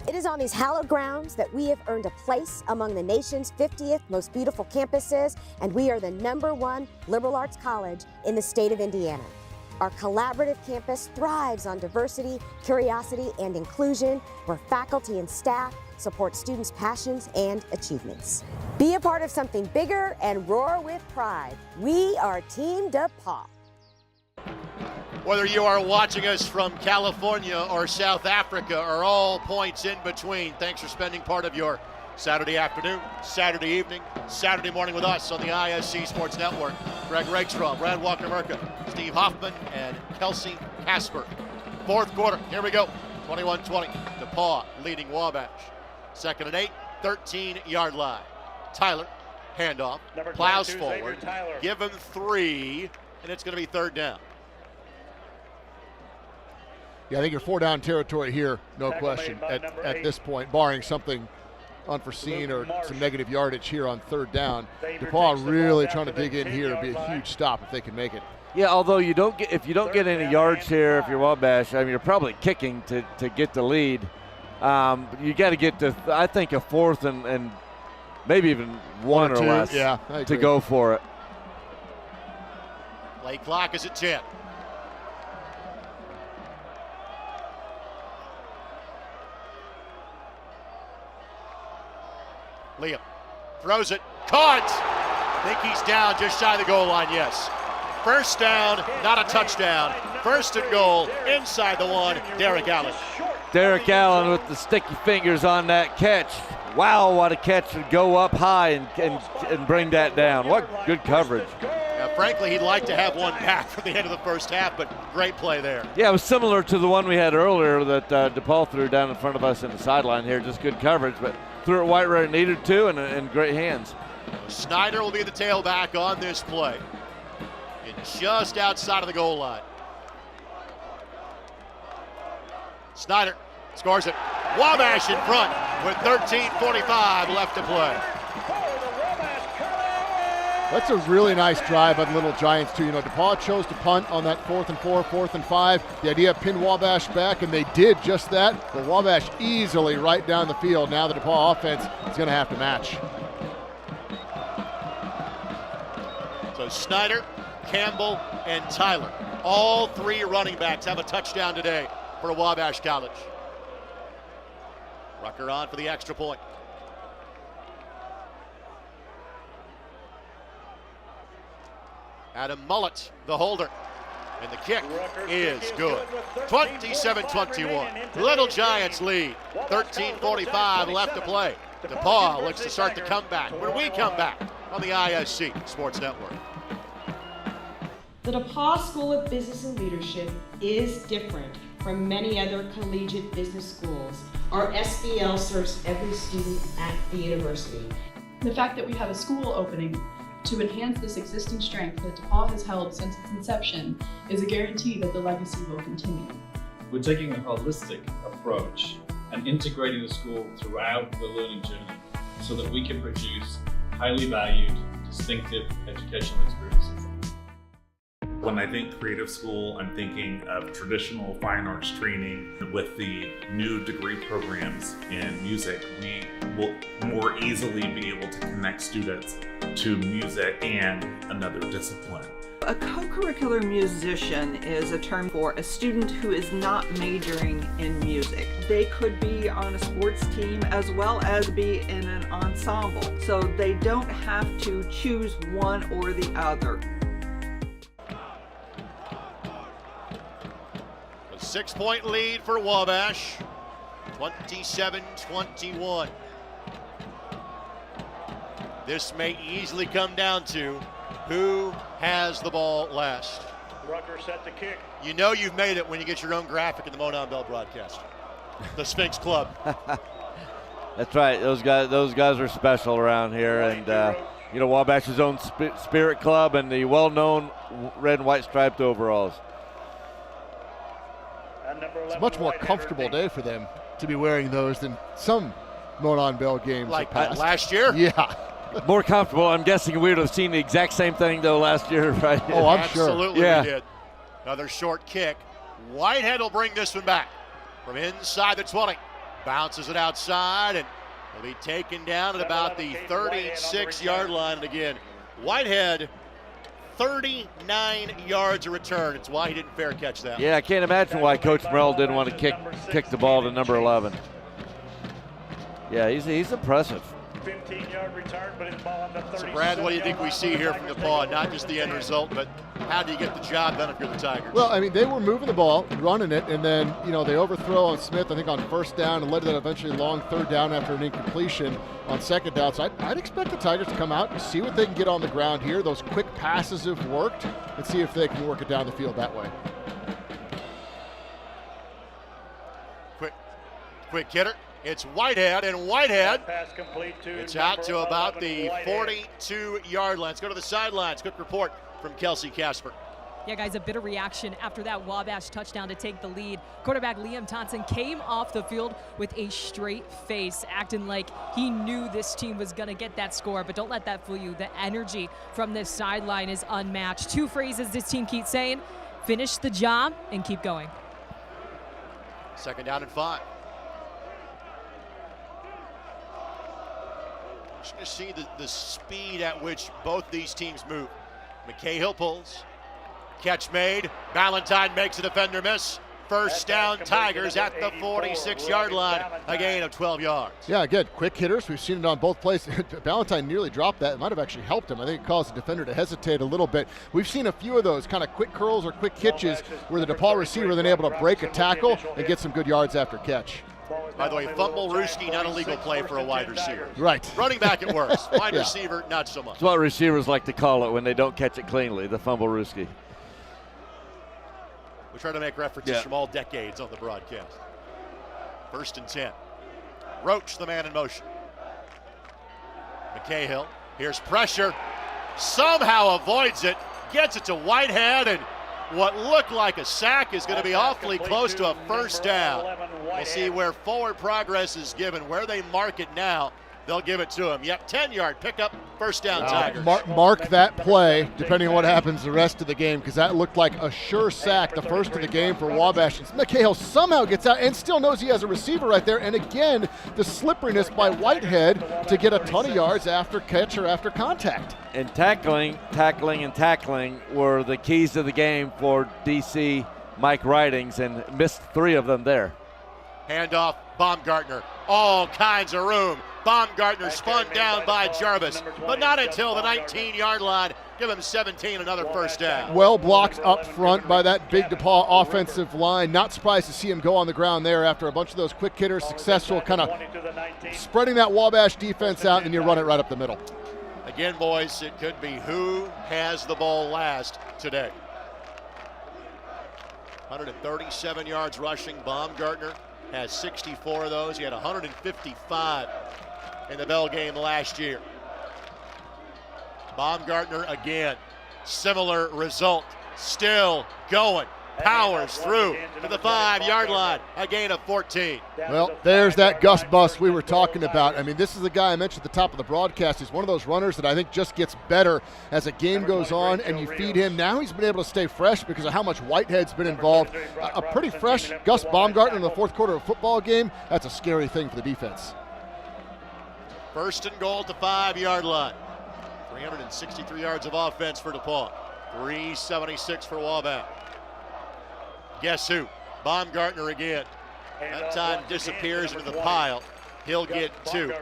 It is on these hallowed grounds that we have earned a place among the nation's 50th most beautiful campuses, and we are the #1 liberal arts college in the state of Indiana. Our collaborative campus thrives on diversity, curiosity, and inclusion, where faculty and staff support students' passions and achievements. Be a part of something bigger and roar with pride. We are Team DePauw. Whether you are watching us from California or South Africa or all points in between, thanks for spending part of your Saturday afternoon, Saturday evening, Saturday morning with us on the ISC Sports Network. Greg Rakestraw, Brad Walker-Merca, Steve Hoffman, and Kelsey Casper. 4th quarter, here we go. 21-20, DePauw leading Wabash. 2nd and 8, 13-yard line. Tyler, handoff, plows forward, give him 3, and it's going to be 3rd down. Yeah, I think you're 4-down territory here, no question, at this point, barring something unforeseen or some negative yardage here on 3rd down. DePauw really trying to dig in here and be a huge stop if they can make it. Yeah, although if you don't get any yards here, if you're Wabash, I mean, you're probably kicking to get the lead. You got to get to, I think, a fourth and maybe even one or less to go for it. Play clock is at 10. Liam throws it, caught. I think he's down just shy of the goal line, yes. First down, not a touchdown. First and goal, inside the one, Derek Allen. Derek Allen with the sticky fingers on that catch. Wow, what a catch to go up high and bring that down. What good coverage. Frankly, he'd like to have one back for the end of the first half, but great play there. Yeah, it was similar to the one we had earlier that DePauw threw down in front of us in the sideline here. Just good coverage, but threw it right where it needed to and great hands. Snyder will be the tailback on this play. And just outside of the goal line. Snyder scores it. Wabash in front with 13:45 left to play. That's a really nice drive by the Little Giants, too. You know, DePauw chose to punt on that 4th and 4, 4th and 5. The idea of pin Wabash back, and they did just that. But Wabash easily right down the field. Now the DePauw offense is going to have to match. So Snyder, Campbell, and Tyler, all three running backs have a touchdown today for Wabash College. Rucker on for the extra point. Adam Mullett, the holder. And the kick is good. 27-21. Little Giants lead. 13:45 left to play. DePauw looks to start the comeback when we come back on the ISC Sports Network. The DePauw School of Business and Leadership is different from many other collegiate business schools. Our SBL serves every student at the university. The fact that we have a school opening to enhance this existing strength that DePauw has held since its inception is a guarantee that the legacy will continue. We're taking a holistic approach and integrating the school throughout the learning journey so that we can produce highly valued, distinctive educational experiences. When I think creative school, I'm thinking of traditional fine arts training. With the new degree programs in music, we will more easily be able to connect students to music and another discipline. A co-curricular musician is a term for a student who is not majoring in music. They could be on a sports team as well as be in an ensemble, so they don't have to choose one or the other. A 6-point lead for Wabash, 27-21. This may easily come down to who has the ball last. Rucker set to kick. You know you've made it when you get your own graphic in the Monon Bell broadcast. The Sphinx Club. That's right. Those guys are special around here, and you know, Wabash's own Spirit Club and the well-known red and white striped overalls. It's a much more comfortable day for them to be wearing those than some Monon Bell games like past. Last year. Yeah. More comfortable. I'm guessing we would have seen the exact same thing though last year, right? Oh, I'm Absolutely sure. We did. Another short kick. Whitehead will bring this one back from inside the 20. Bounces it outside and will be taken down at about the 36-yard line. And again, Whitehead, 39 yards of return. It's why he didn't fair catch that. Yeah, I can't imagine why Coach Merrill didn't want to kick the ball to number 11. Yeah, he's impressive. 15-yard return, but it's ball on the 30. So Brad, what do you think we see here from DePauw? Not just the end result, but how do you get the job done if you're the Tigers? Well, I mean, they were moving the ball, running it, and then, you know, they overthrow on Smith, I think, on first down, and led to that eventually long third down after an incompletion on second down. So I'd expect the Tigers to come out and see what they can get on the ground here. Those quick passes have worked, and see if they can work it down the field that way. Quick hitter. It's Whitehead, and Whitehead, pass complete to it's out to about the 42-yard line. Let's go to the sidelines. Quick report from Kelsey Casper. Yeah, guys, a bit of reaction after that Wabash touchdown to take the lead. Quarterback Liam Thompson came off the field with a straight face, acting like he knew this team was going to get that score, but don't let that fool you. The energy from this sideline is unmatched. Two phrases this team keeps saying: finish the job and keep going. 2nd down and 5. Just going to see the speed at which both these teams move. McCahill pulls. Catch made. Ballantyne makes a defender miss. First down, Tigers at the 46-yard line. A gain of 12 yards. Yeah, again, quick hitters. We've seen it on both plays. Ballantyne nearly dropped that. It might have actually helped him. I think it caused the defender to hesitate a little bit. We've seen a few of those kind of quick curls or quick hitches where the DePauw receiver then able to break a tackle and get some good yards after catch. By the way, fumble Ruski, not a legal play for a wide receiver. Right. Running back, it works. Wide receiver, not so much. That's what receivers like to call it when they don't catch it cleanly, the fumble Ruski. We try to make references from all decades on the broadcast. 1st and 10. Roach, the man in motion. McCahill, here's pressure. Somehow avoids it, gets it to Whitehead, and what looked like a sack is going to be awfully close to a first down. We'll see where forward progress is given. Where they mark it now, they'll give it to him. Yep, 10-yard pickup, first down Tigers. Mark that play, depending on what happens the rest of the game, because that looked like a sure sack, the first of the game for Wabash. McCahill somehow gets out and still knows he has a receiver right there. And again, the slipperiness by Whitehead to get a ton of yards after catch or after contact. And tackling were the keys to the game for DC Mike Ridings, and missed 3 of them there. Handoff, Baumgartner. All kinds of room. Baumgartner spun down by Jarvis, but not until the 19-yard line. Give him 17, another first down. Well blocked up front by that big DePauw offensive line. Not surprised to see him go on the ground there after a bunch of those quick hitters, successful, kind of spreading that Wabash defense out, and you run it right up the middle. Again, boys, it could be who has the ball last today. 137 yards rushing. Baumgartner has 64 of those. He had 155 in the Bell game last year. Baumgartner again, similar result, still going, powers through to the 5-yard line, a gain of 14. Well, there's that Gus Bus we were talking about. I mean, this is the guy I mentioned at the top of the broadcast. He's one of those runners that I think just gets better as a game goes on and you feed him. Now he's been able to stay fresh because of how much Whitehead's been involved. A pretty fresh Gus Baumgartner in the 4th quarter of a football game. That's a scary thing for the defense. 1st and goal at the 5-yard line. 363 yards of offense for DePauw. 376 for Wabash. Guess who? Baumgartner again. That time disappears into the pile. He'll get 2.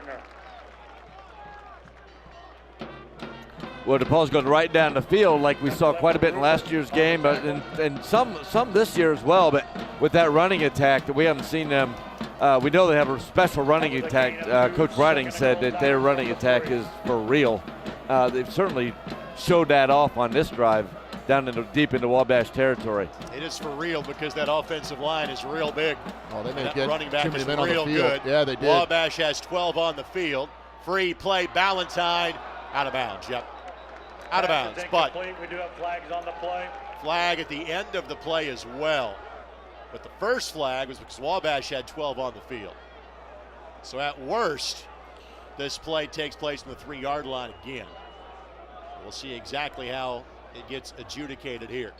Well, DePauw's going right down the field like we saw quite a bit in last year's game, but and some this year as well. But with that running attack that we haven't seen them, we know they have a special running attack. Coach Riding said that their running attack is for real. They've certainly showed that off on this drive down deep into Wabash territory. It is for real because that offensive line is real big. Oh, they may that get running back is men on real the field. good. Yeah, they did. Wabash has 12 on the field. Free play, Ballantyne, out of bounds. Yep, out of bounds. But we do have flags on the play. Flag at the end of the play as well. But the first flag was because Wabash had 12 on the field. So at worst, this play takes place in the 3-yard line again. We'll see exactly how it gets adjudicated here.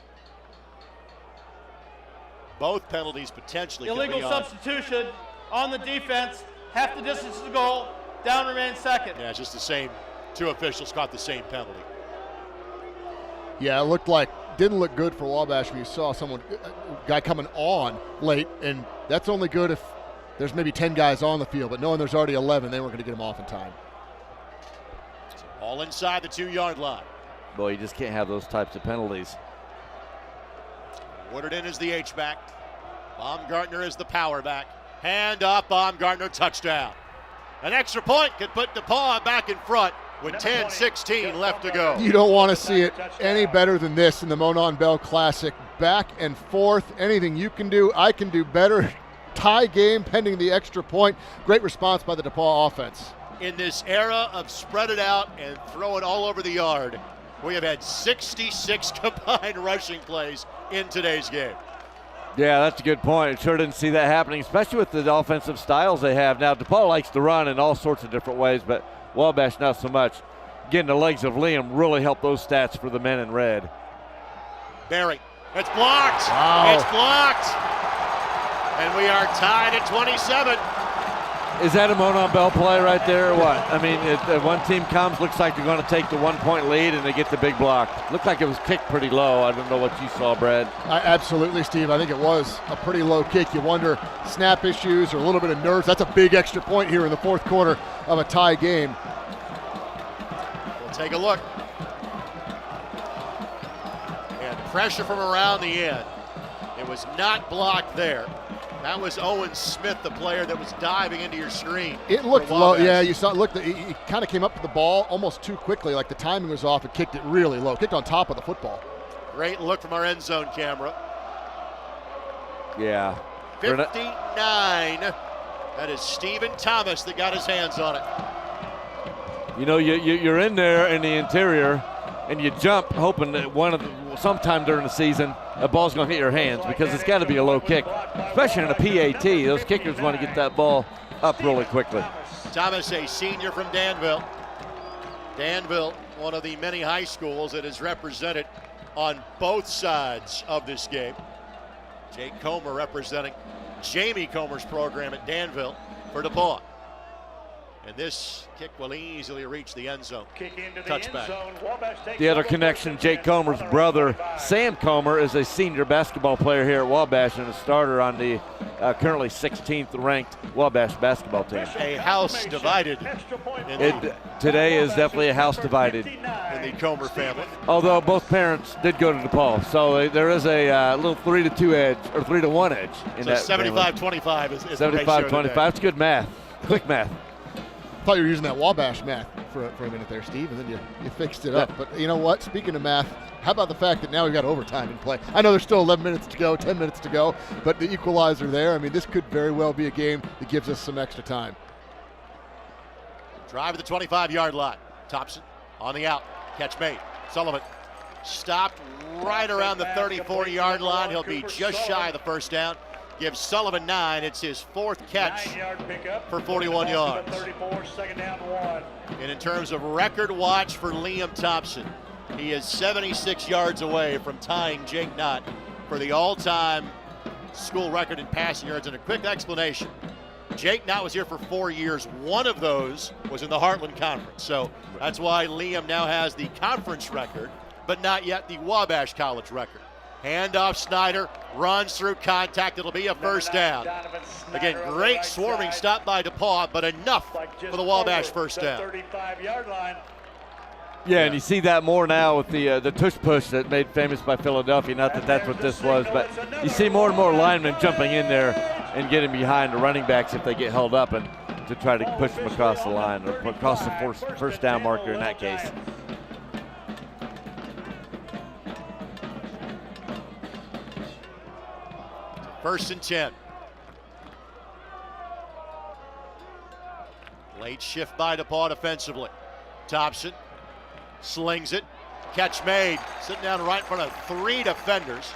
Both penalties potentially illegal substitution on the defense, half the distance to goal, down remains 2nd. Yeah, it's just the same. 2 officials caught the same penalty. Yeah, it didn't look good for Wabash when you saw a guy coming on late, and that's only good if there's maybe 10 guys on the field, but knowing there's already 11, they weren't going to get him off in time. All inside the 2-yard line. Boy, you just can't have those types of penalties. Woodard is the H-back. Baumgartner is the power back. Hand up, Baumgartner, touchdown. An extra point could put DePauw back in front with 10:16 left to go. You don't want to see it any better than this in the Monon Bell Classic. Back and forth, anything you can do, I can do better. Tie game pending the extra point. Great response by the DePauw offense. In this era of spread it out and throw it all over the yard, We have had 66 combined rushing plays in today's game. Yeah, that's a good point. Sure didn't see that happening, especially with the offensive styles they have. Now, DePauw likes to run in all sorts of different ways, but Wabash not so much. Getting the legs of Liam really helped those stats for the men in red. Barry, it's blocked. Wow. It's blocked. And we are tied at 27. Is that a Monon Bell play right there or what? I mean, one team comes, looks like they're going to take the 1-point lead, and they get the big block. Looked like it was kicked pretty low. I don't know what you saw, Brad. Absolutely, Steve. I think it was a pretty low kick. You wonder, snap issues or a little bit of nerves. That's a big extra point here in the fourth quarter of a tie game. We'll take a look. And pressure from around the end. It was not blocked there. That was Owen Smith, the player that was diving into your screen. It looked low. Yeah, you saw. Look, he kind of came up to the ball almost too quickly. Like the timing was off. It kicked it really low. Kicked on top of the football. Great look from our end zone camera. Yeah. 59. That is Stephen Thomas that got his hands on it. You know, you're in there in the interior, and you jump hoping that sometime during the season, a ball's going to hit your hands because it's got to be a low kick, especially in a PAT. Those kickers want to get that ball up really quickly. Thomas, a senior from Danville. Danville, one of the many high schools that is represented on both sides of this game. Jake Comer representing Jamie Comer's program at Danville for DePauw. And this kick will easily reach the end zone. Touchback. The other connection, Jake Comer's brother, Sam Comer, is a senior basketball player here at Wabash and a starter on the currently 16th ranked Wabash basketball team. A house divided. Today is definitely a house divided. In the Comer family. Although both parents did go to DePauw, so there is a little 3-2 edge, or 3-1 edge in that. 75-25 is 75-25. That's good math. Quick math. I thought you were using that Wabash math for a minute there, Steve, and then you fixed it up. But you know what? Speaking of math, how about the fact that now we've got overtime in play? I know there's still 11 minutes to go, 10 minutes to go, but the equalizer there, I mean, this could very well be a game that gives us some extra time. Drive at the 25-yard line. Thompson on the out. Catch made. Sullivan stopped right around the 34-yard line. He'll be just shy of the first down. Gives Sullivan 9. It's his fourth catch for 41 yards. And in terms of record watch for Liam Thompson, he is 76 yards away from tying Jake Knott for the all-time school record in passing yards. And a quick explanation. Jake Knott was here for 4 years. One of those was in the Heartland Conference. So that's why Liam now has the conference record, but not yet the Wabash College record. Handoff, Snyder runs through contact. It'll be a first down. Again, great swarming stop by DePauw, but enough for the Wabash first down. 35-yard line. Yeah, and you see that more now with the tush push that made famous by Philadelphia. Not that that's what this was, but you see more and more linemen jumping in there and getting behind the running backs if they get held up and to try to push them across the line or across the first down marker in that case. First and 10. Late shift by DePauw defensively. Thompson slings it. Catch made. Sitting down right in front of 3 defenders.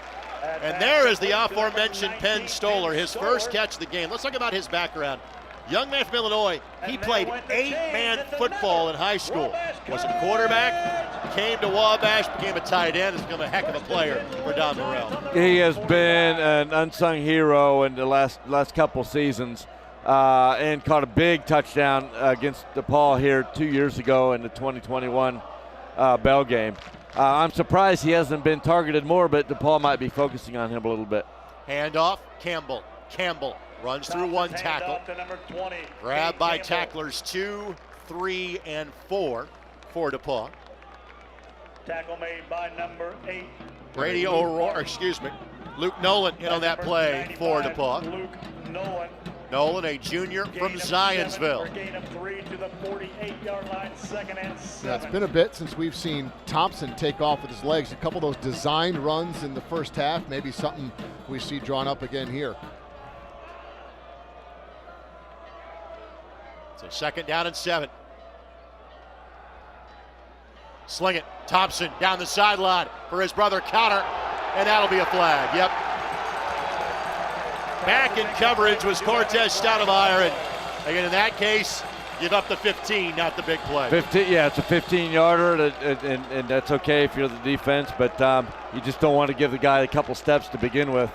And there is the aforementioned Penn Stoller, his first catch of the game. Let's talk about his background. Young man from Illinois, he played 8-man football in high school. Was a quarterback, came to Wabash, became a tight end, has become a heck of a player for Don Morrell. He has been an unsung hero in the last couple seasons and caught a big touchdown against DePauw here 2 years ago in the 2021 Bell game. I'm surprised he hasn't been targeted more, but DePauw might be focusing on him a little bit. Handoff, Campbell runs through one tackle. Grabbed by tacklers 2, 3, and 4 for DePauw. Tackle made by number 8. Brady O'Rourke, Luke Nolan in on that play for DePauw. Luke Nolan, a junior from Zionsville. Gain of 3 to the 48-yard line, 2nd and 7. Yeah, it's been a bit since we've seen Thompson take off with his legs. A couple of those designed runs in the first half, maybe something we see drawn up again here. So 2nd down and 7. Sling it. Thompson down the sideline for his brother Connor, and that'll be a flag. Yep. Back in coverage was Cortez Stoudemire, and again in that case, give up the 15, not the big play. 15, yeah, it's a 15-yarder, and that's okay if you're the defense, but you just don't want to give the guy a couple steps to begin with.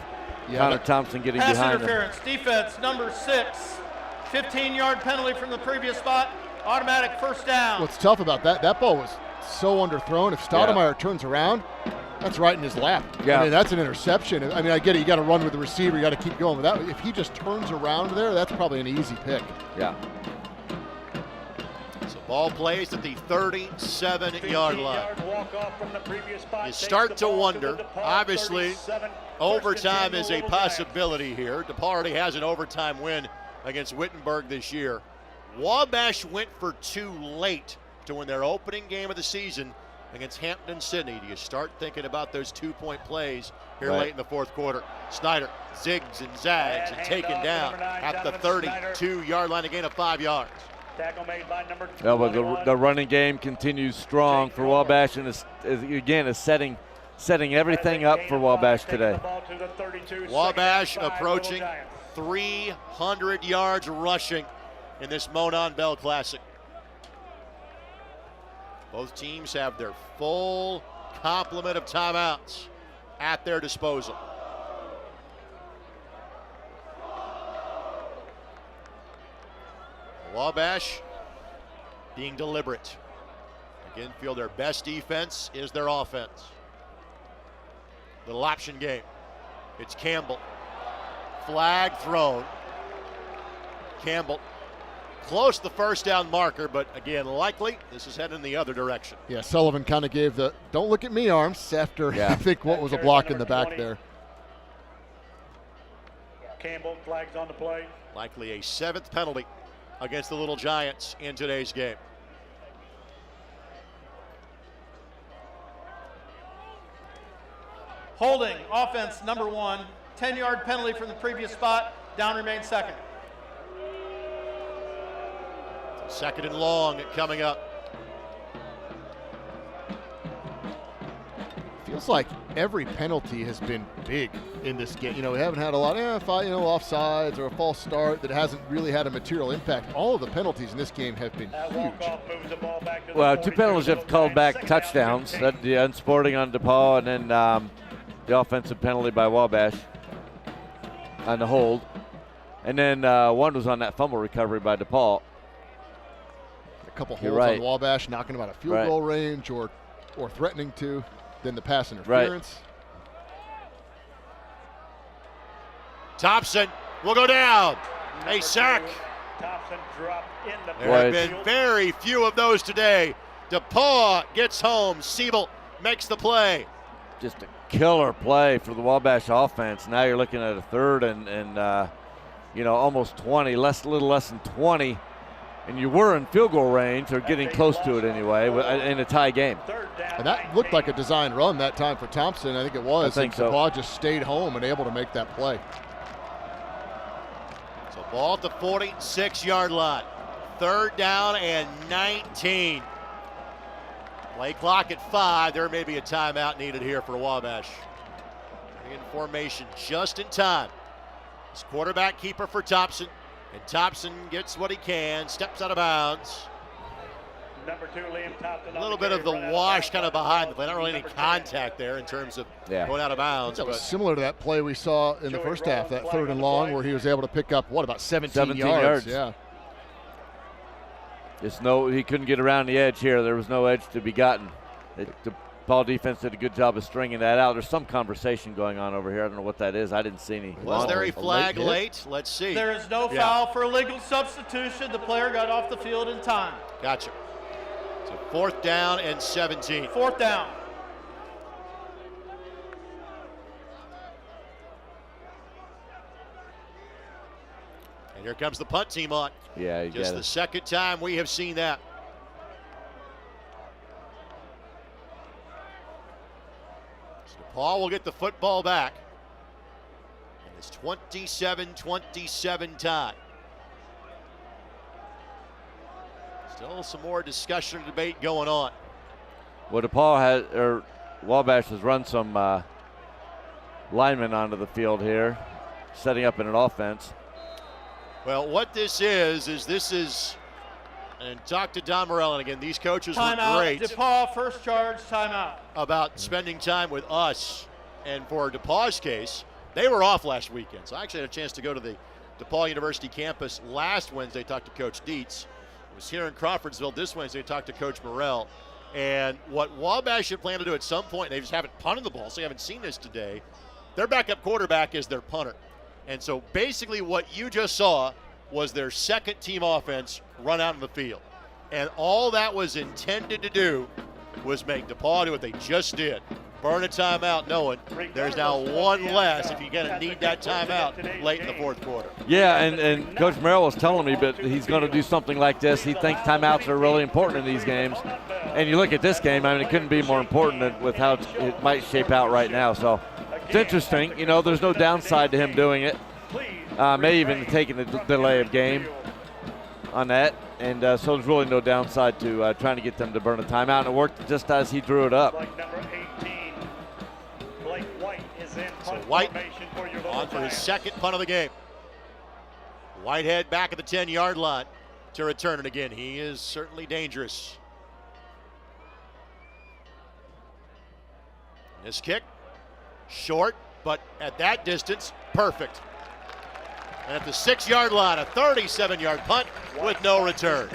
Yeah, Connor Thompson getting Pass behind interference, him. defense, number 6. 15-yard penalty from the previous spot, automatic first down. What's tough about that ball was so underthrown. If Stoudemire turns around, that's right in his lap. Yeah. I mean, that's an interception. I mean, I get it. You got to run with the receiver. You got to keep going with that. If he just turns around there, that's probably an easy pick. Yeah. So ball plays at the 37-yard line. You start to wonder, obviously, overtime is a possibility here. DePauw already has an overtime win against Wittenberg this year. Wabash went for 2 late to win their opening game of the season against Hampton-Sydney. Do you start thinking about those 2-point plays here late in the fourth quarter? Snyder zigs and zags and taken down at the 32-yard line, a gain of 5 yards. Tackle made by number 21. Yeah, but the running game continues strong for Wabash, and is setting everything up for Wabash today. Wabash approaching 300 yards rushing in this Monon Bell Classic. Both teams have their full complement of timeouts at their disposal. Wabash being deliberate. Again, feel their best defense is their offense. Little option game. It's Campbell. Flag thrown. Campbell close to the first down marker, but again, likely this is heading in the other direction. Yeah, Sullivan kind of gave the "don't look at me" arms after I think what was a block in the back there. Campbell flags on the play. Likely a 7th penalty against the Little Giants in today's game. Holding, offense, number 1. 10-yard penalty from the previous spot. Down remains 2nd. 2nd and long coming up. Feels like every penalty has been big in this game. You know, we haven't had a lot of offsides or a false start that hasn't really had a material impact. All of the penalties in this game have been huge. Well, 2 penalties have called back touchdowns. The unsporting on DePauw, and then the offensive penalty by Wabash on the hold. And then one was on that fumble recovery by DePauw. A couple holds on Wabash, knocking them out of field goal range or threatening to. Then the pass interference. Thompson will go down. A sack. Thompson dropped in the There have been very few of those today. DePauw gets home. Siebel makes the play. Just a killer play for the Wabash offense. Now you're looking at a 3rd and almost 20, little less than 20. And you were in field goal range, or getting close to it anyway, in a tie game. And that looked like a designed run that time for Thompson. I think it was. I think so. DePauw just stayed home and able to make that play. So ball at the 46-yard line. 3rd down and 19. Play clock at 5. There may be a timeout needed here for Wabash. In formation just in time. This quarterback keeper for Thompson. And Thompson gets what he can, steps out of bounds. Number 2, Liam Thompson. A little bit of the wash kind of behind the play. Not really any contact there in terms of going out of bounds. That was similar to that play we saw in the first half, that 3rd and long, where he was able to pick up, about 17 yards? Yeah. He couldn't get around the edge here. There was no edge to be gotten. The Paul defense did a good job of stringing that out. There's some conversation going on over here. I don't know what that is. I didn't see any. Was there a flag late? Let's see. There is no foul for illegal substitution. The player got off the field in time. Gotcha. So 4th down and 17. 4th down. And here comes the punt team on. Yeah, you just the 2nd time we have seen that. Paul will get the football back in this 27-27 tie. Still some more discussion and debate going on. Well, Wabash has run some linemen onto the field here, setting up in an offense. Well, what this is and talk to Don Morell, and again, these coaches were great. DePauw, first charge, timeout. About spending time with us. And for DePauw's case, they were off last weekend. So I actually had a chance to go to the DePauw University campus last Wednesday, talk to Coach Dietz. I was here in Crawfordsville this Wednesday, talked to Coach Morell. And what Wabash had planned to do at some point, they just haven't punted the ball, so you haven't seen this today. Their backup quarterback is their punter. And so basically what you just saw was their second team offense run out in the field. And all that was intended to do was make DePauw do what they just did. Burn a timeout knowing there's now one less if you're going to need that timeout late in the fourth quarter. Yeah, and Coach Merrill was telling me, but he's going to do something like this. He thinks timeouts are really important in these games. And you look at this game, I mean, it couldn't be more important with how it might shape out right now. So it's interesting. You know, there's no downside to him doing it. May even taking the delay of game on that. And so there's really no downside to trying to get them to burn a timeout. And it worked just as he drew it up. So White on for his second punt of the game. Whitehead back at the 10-yard line to return it again. He is certainly dangerous. This kick, short, but at that distance, perfect. And at the 6-yard line, a 37-yard punt with no return.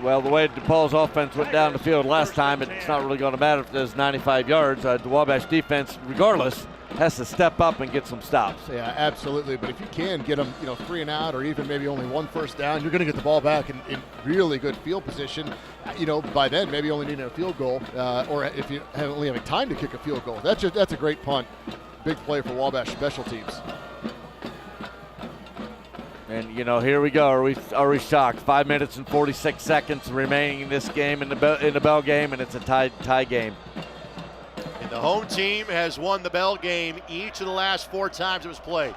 Well, the way DePaul's offense went down the field last time, it's not really going to matter if there's 95 yards. The Wabash defense, regardless, has to step up and get some stops. Yeah, absolutely. But if you can get them, 3 and out, or even maybe only one first down, you're going to get the ball back in really good field position. By then, maybe only needing a field goal, or if you only having time to kick a field goal. That's a great punt. Big play for Wabash special teams. And here we go. Are we shocked? 5 minutes and 46 seconds remaining in this game, in the Bell game, and it's a tie game. And the home team has won the Bell game each of the last 4 times it was played.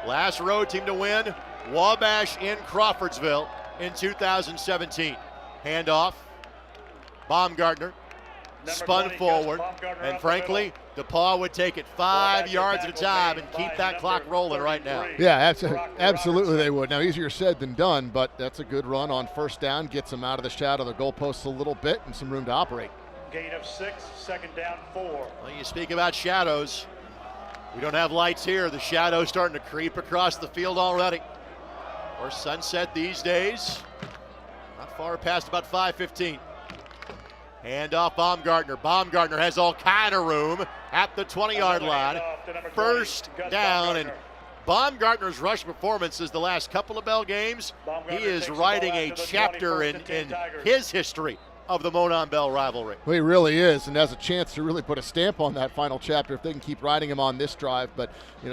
Last road team to win, Wabash in Crawfordsville in 2017. Handoff, Baumgartner spun forward, and frankly, DePauw would take it 5 yards at a time and keep that clock rolling right now. Yeah, absolutely they would. Now, easier said than done, but that's a good run on first down. Gets them out of the shadow of the goalposts a little bit and some room to operate. Gain of 6, second down 4. Well, you speak about shadows. We don't have lights here. The shadow's starting to creep across the field already. Or sunset these days. Not far past about 5:15. Handoff Baumgartner. Baumgartner has all kind of room at the 20-yard line. First down, and Baumgartner's rush performances the last couple of Bell games, he is writing a chapter in his history of the Monon Bell rivalry. Well, he really is, and has a chance to really put a stamp on that final chapter if they can keep riding him on this drive. But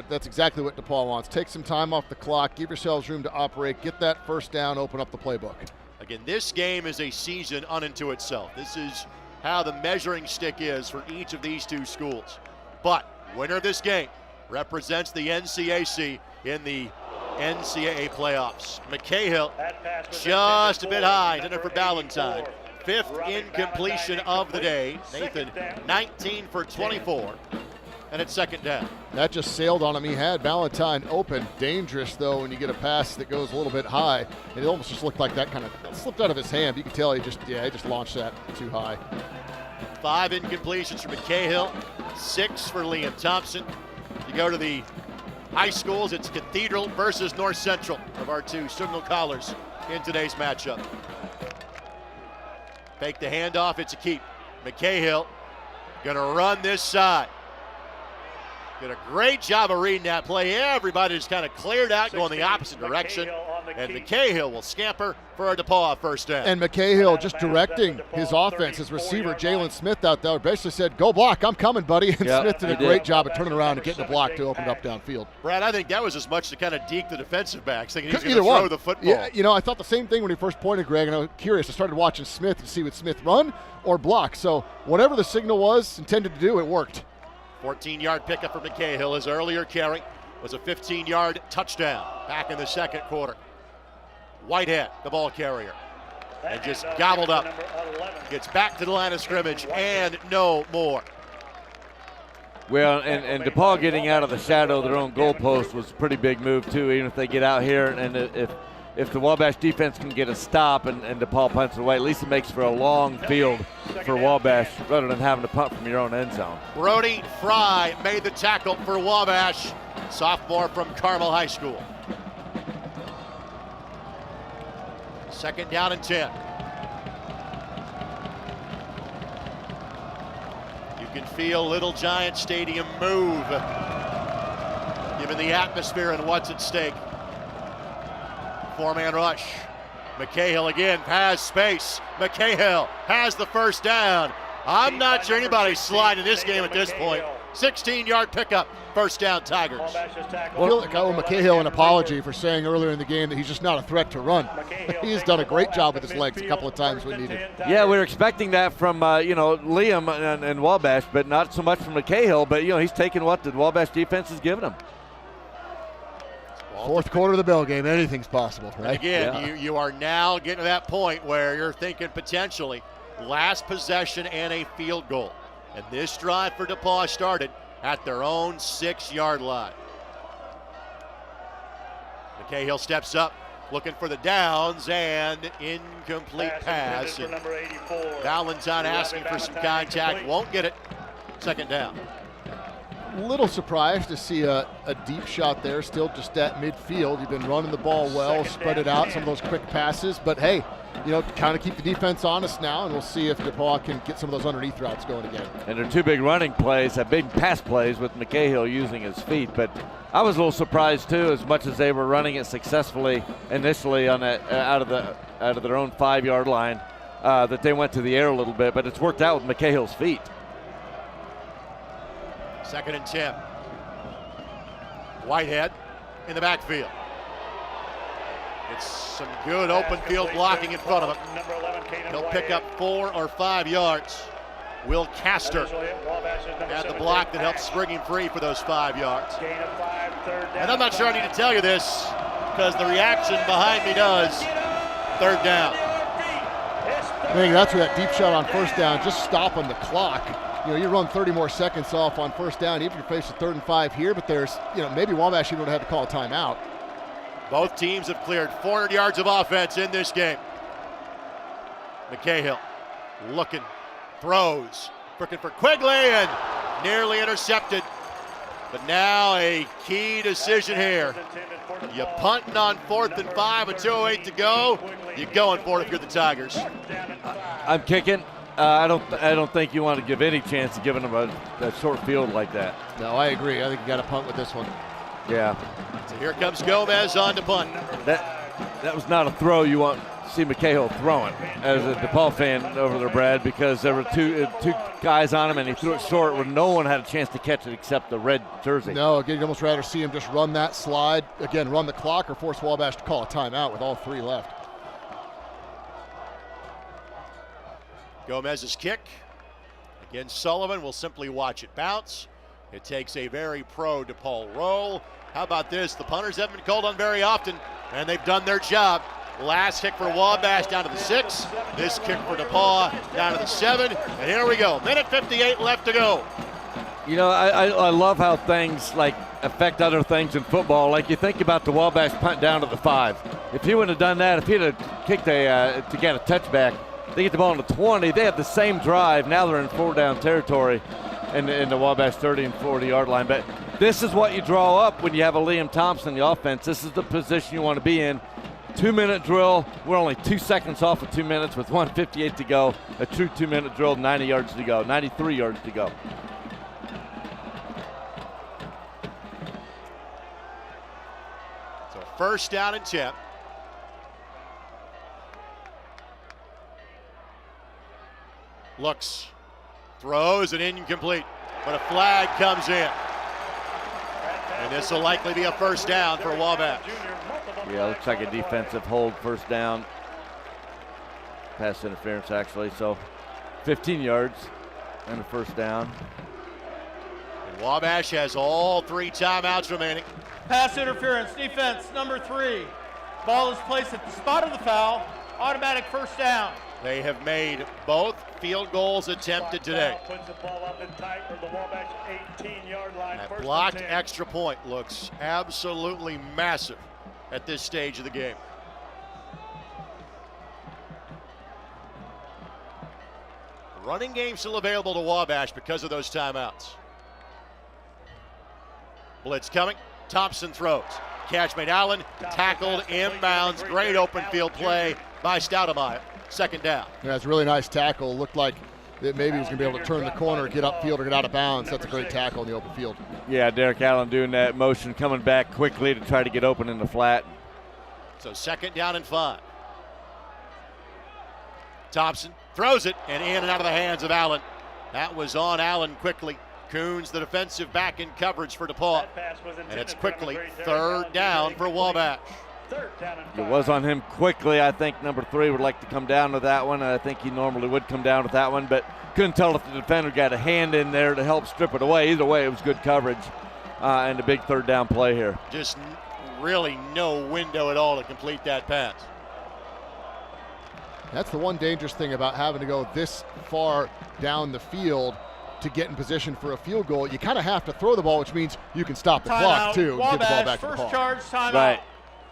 that's exactly what DePauw wants. Take some time off the clock, give yourselves room to operate, get that first down, open up the playbook. Again, this game is a season unto itself. This is how the measuring stick is for each of these two schools. But winner of this game represents the NCAC in the NCAA playoffs. McCahill just a bit high, dinner for Ballantyne. 5th incompletion of the day. Nathan 19 for 24. And it's second down. That just sailed on him. He had Ballantyne open. Dangerous, though, when you get a pass that goes a little bit high. It almost just looked like that kind of slipped out of his hand. You can tell he just launched that too high. 5 incompletions for McCahill, 6 for Liam Thompson. You go to the high schools, it's Cathedral versus North Central of our two signal callers in today's matchup. Fake the handoff, it's a keep. McCahill gonna run this side. Did a great job of reading that play. Everybody just kind of cleared out, going the opposite direction. And McCahill will scamper for a DePauw first down. And McCahill just directing his offense. His receiver, Jalen Smith, out there basically said, "Go block, I'm coming, buddy." And Smith did a great job of turning around and getting the block to open it up downfield. Brad, I think that was as much to kind of deke the defensive backs, thinking he's going to throw the football. Yeah, I thought the same thing when he first pointed, Greg, and I was curious. I started watching Smith to see would Smith run or block. So whatever the signal was intended to do, it worked. 14-yard pickup for McCahill. His earlier carry was a 15-yard touchdown back in the second quarter. Whitehead, the ball carrier. and just gobbled up. Gets back to the line of scrimmage and no more. Well, and DePauw getting out of the shadow of their own goalpost was a pretty big move too, even if they get out here. And if the Wabash defense can get a stop and DePauw punts it away, at least it makes for a long field for Wabash rather than having to punt from your own end zone. Brody Fry made the tackle for Wabash, sophomore from Carmel High School. 2nd down and 10. You can feel Little Giant Stadium move, given the atmosphere and what's at stake. 4-man rush. McCahill again, pass space. McCahill has the first down. I'm not sure anybody's sliding this game at this point. 16-yard pickup, first down Tigers. I feel like I owe McCahill an apology for saying earlier in the game that he's just not a threat to run. He's done a great job with his legs a couple of times when needed. Yeah, we were expecting that from Liam and Wabash, but not so much from McCahill. But he's taking what the Wabash defense has given him. 4th quarter of the bell game, anything's possible, right? Again, you are now getting to that point where you're thinking potentially last possession and a field goal. And this drive for DePauw started at their own 6-yard line. McCahill steps up, looking for the downs, and incomplete pass. And Valentine asking for some contact, won't get it. 2nd down. Little surprised to see a deep shot there, still just at midfield. You've been running the ball well, spread it out, some of those quick passes. But hey, kind of keep the defense honest now, and we'll see if DePauw can get some of those underneath routes going again. And they're 2 big running plays, big pass plays with McCahill using his feet. But I was a little surprised too, as much as they were running it successfully initially on that out of their own 5-yard line, that they went to the air a little bit. But it's worked out with McCahill's feet. 2nd and 10. Whitehead in the backfield. It's some good open field blocking in front of him. He'll pick up 4 or 5 yards. Will Castor had the block that helped spring him free for those 5 yards. And I'm not sure I need to tell you this because the reaction behind me does. 3rd down. I think that's where that deep shot on 1st down, just stopping the clock. You run 30 more seconds off on 1st down, even if you're facing 3rd and 5 here, but there's, maybe Wabash even would have had to call a timeout. Both teams have cleared 400 yards of offense in this game. McCahill looking, throws, looking for Quigley, and nearly intercepted. But now a key decision here. You punting on 4th and 5 with 2:08 to go. You're going for it if you're the Tigers. I'm kicking. I don't think you want to give any chance of giving them a short field like that. No, I agree. I think you got to punt with this one. Yeah. So here comes Gomez on to punt. That was not a throw you want to see McCahill throwing as a DePauw fan over there, Brad, because there were two guys on him and he threw it short where no one had a chance to catch it except the red jersey. No, again, you'd almost rather see him just run that slide, again, run the clock, or force Wabash to call a timeout with all 3 left. Gomez's kick. Again, Sullivan will simply watch it bounce. It takes a very pro DePauw roll. How about this? The punters haven't been called on very often, and they've done their job. Last kick for Wabash down to the 6. This kick for DePauw down to the 7. And here we go. 1:58 left to go. I love how things affect other things in football. Like you think about the Wabash punt down to the 5. If he wouldn't have done that, if he'd have kicked to get a touchback, they get the ball on the 20. They have the same drive. Now they're in 4-down territory in the Wabash 30 and 40-yard line. But this is what you draw up when you have a Liam Thompson in the offense. This is the position you want to be in. 2-minute drill. We're only 2 seconds off of 2 minutes with 1:58 to go. A true 2-minute drill, 90 yards to go, 93 yards to go. So 1st down and 10. Looks, throws, and incomplete. But a flag comes in. And this will likely be a 1st down for Wabash. Yeah, looks like a defensive hold, 1st down. Pass interference, actually. So 15 yards and a 1st down. And Wabash has all 3 timeouts remaining. Pass interference, defense number 3. Ball is placed at the spot of the foul. automatic first down. They have made both field goals attempted today. Puts the ball up and tight for the Wabash 18-yard line. That blocked extra point looks absolutely massive at this stage of the game. Running game still available to Wabash because of those timeouts. Blitz coming. Thompson throws. Catch made. Allen tackled inbounds. Great open field play by Stoudemire. Second down. Yeah, it's a really nice tackle. Looked like that maybe he was going to be able to turn the corner, get upfield, or get out of bounds. That's a great tackle in the open field. Yeah, Derek Allen doing that motion, coming back quickly to try to get open in the flat. So second down and 5. Thompson throws it and in and out of the hands of Allen. That was on Allen quickly. Coons, the defensive back in coverage for DePauw. And it's quickly third down for Wabash. It was on him quickly. I think number 3 would like to come down with that one. I think he normally would come down with that one, but couldn't tell if the defender got a hand in there to help strip it away. Either way, it was good coverage and a big third down play here. Just really no window at all to complete that pass. That's the one dangerous thing about having to go this far down the field to get in position for a field goal. You kind of have to throw the ball, which means you can stop the clock too. Wabash, and get the ball back to first the ball. charge, timeout. Right.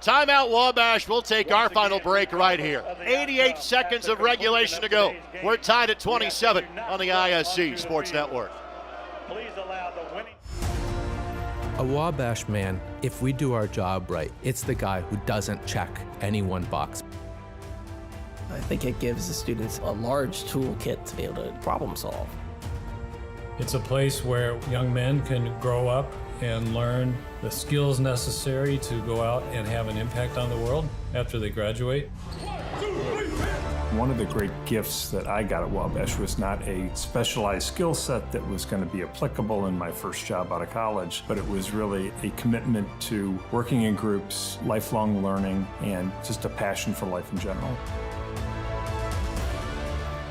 Timeout Wabash. We'll take our final break right here. 88 seconds of regulation to go. We're tied at 27 on the ISC Sports Network. Please allow the winning. A Wabash man, if we do our job right, it's the guy who doesn't check any one box. I think it gives the students a large toolkit to be able to problem solve. It's a place where young men can grow up and learn the skills necessary to go out and have an impact on the world after they graduate. One of the great gifts that I got at Wabash was not a specialized skill set that was going to be applicable in my first job out of college, but it was really a commitment to working in groups, lifelong learning, and just a passion for life in general.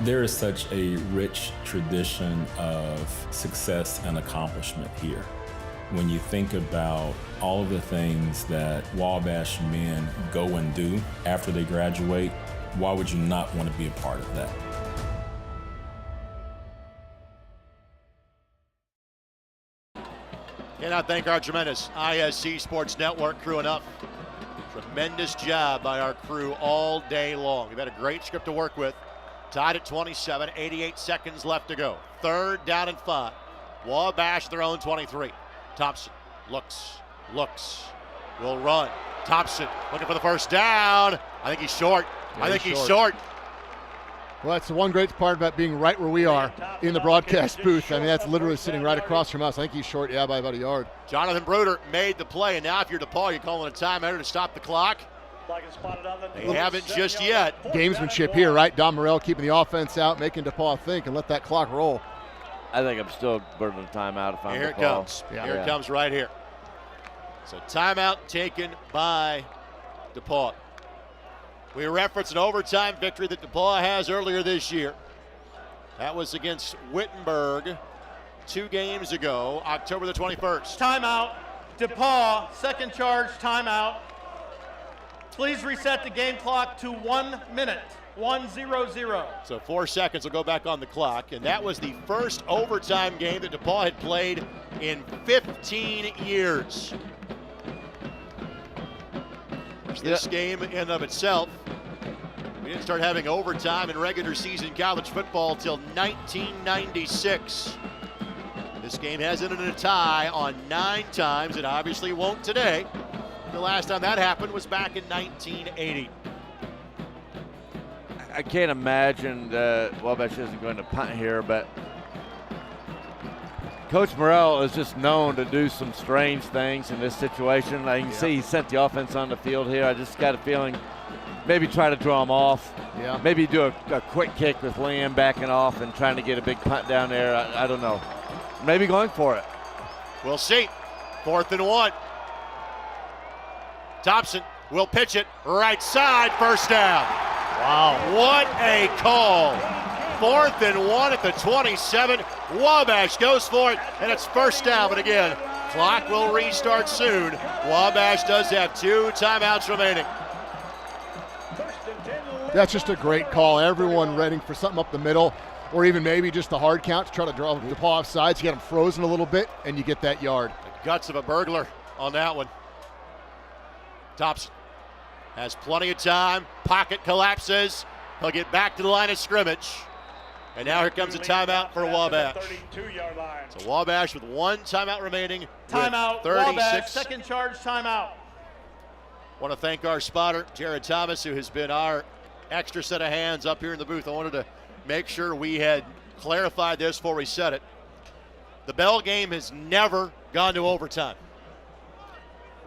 There is such a rich tradition of success and accomplishment here. When you think about all of the things that Wabash men go and do after they graduate, why would you not want to be a part of that? Cannot thank our tremendous ISC Sports Network crew enough. Tremendous job by our crew all day long. We've had a great script to work with. Tied at 27, 88 seconds left to go. Third down and 5. Wabash their own 23. Thompson looks, will run. Thompson looking for the first down. I think he's short. Yeah, I think he's short. Well, that's the one great part about being right where we are in the broadcast booth. I mean, that's literally sitting right across from us. I think he's short, by about a yard. Jonathan Bruder made the play, and now if you're DePauw, you're calling a timeout to stop the clock. They haven't just yet. Gamesmanship here, right? Don Morell keeping the offense out, making DePauw think and let that clock roll. I think I'm still burning a timeout if I'm Here it DePauw. comes. Here it comes right here. So timeout taken by DePauw. We reference an overtime victory that DePauw has earlier this year. That was against Wittenberg 2 games ago, October the 21st. Timeout. DePauw, second charge, timeout. Please reset the game clock to 1 minute. 1-0-0. So 4 seconds will go back on the clock, and that was the first overtime game that DePauw had played in 15 years. This game in and of itself, we didn't start having overtime in regular season college football till 1996. This game has ended in a tie on 9 times. It obviously won't today. The last time that happened was back in 1980. I can't imagine Wabash isn't going to punt here, but Coach Morell is just known to do some strange things in this situation. I can see he sent the offense on the field here. I just got a feeling maybe try to draw him off. Yeah. Maybe do a quick kick with Liam backing off and trying to get a big punt down there. I don't know. Maybe going for it. We'll see. 4th and 1. Thompson will pitch it right side, first down. Wow. What a call. 4th and 1 at the 27. Wabash goes for it, and it's first down. But again, clock will restart soon. Wabash does have 2 timeouts remaining. That's just a great call. Everyone ready for something up the middle, or even maybe just the hard count to try to draw DePauw off sides. You get them frozen a little bit, and you get that yard. The guts of a burglar on that one. Thompson has plenty of time. Pocket collapses. He'll get back to the line of scrimmage. And now here comes a timeout for Wabash. So Wabash with one timeout remaining. Timeout, Wabash, second charge timeout. Want to thank our spotter, Jared Thomas, who has been our extra set of hands up here in the booth. I wanted to make sure we had clarified this before we said it. The Bell game has never gone to overtime.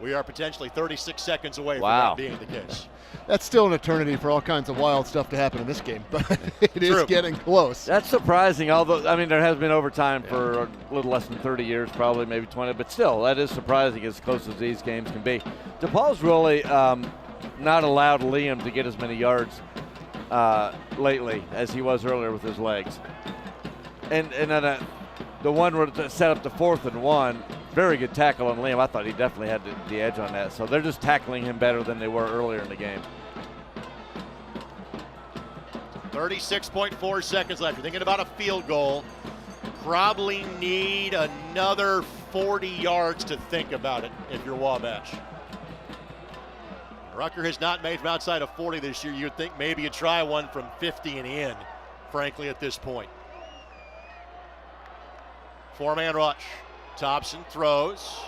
We are potentially 36 seconds away from that being the case. That's still an eternity for all kinds of wild stuff to happen in this game, but it is getting close. That's surprising, although, I mean, there has been overtime for a little less than 30 years, probably maybe 20, but still, that is surprising as close as these games can be. DePauw's really not allowed Liam to get as many yards lately as he was earlier with his legs. And then the one where to set up the 4th and 1, very good tackle on Liam. I thought he definitely had the edge on that. So they're just tackling him better than they were earlier in the game. 36.4 seconds left. You're thinking about a field goal. Probably need another 40 yards to think about it if you're Wabash. Rucker has not made from outside of 40 this year. You'd think maybe you try one from 50 and in, frankly, at this point. 4-man rush. Thompson throws.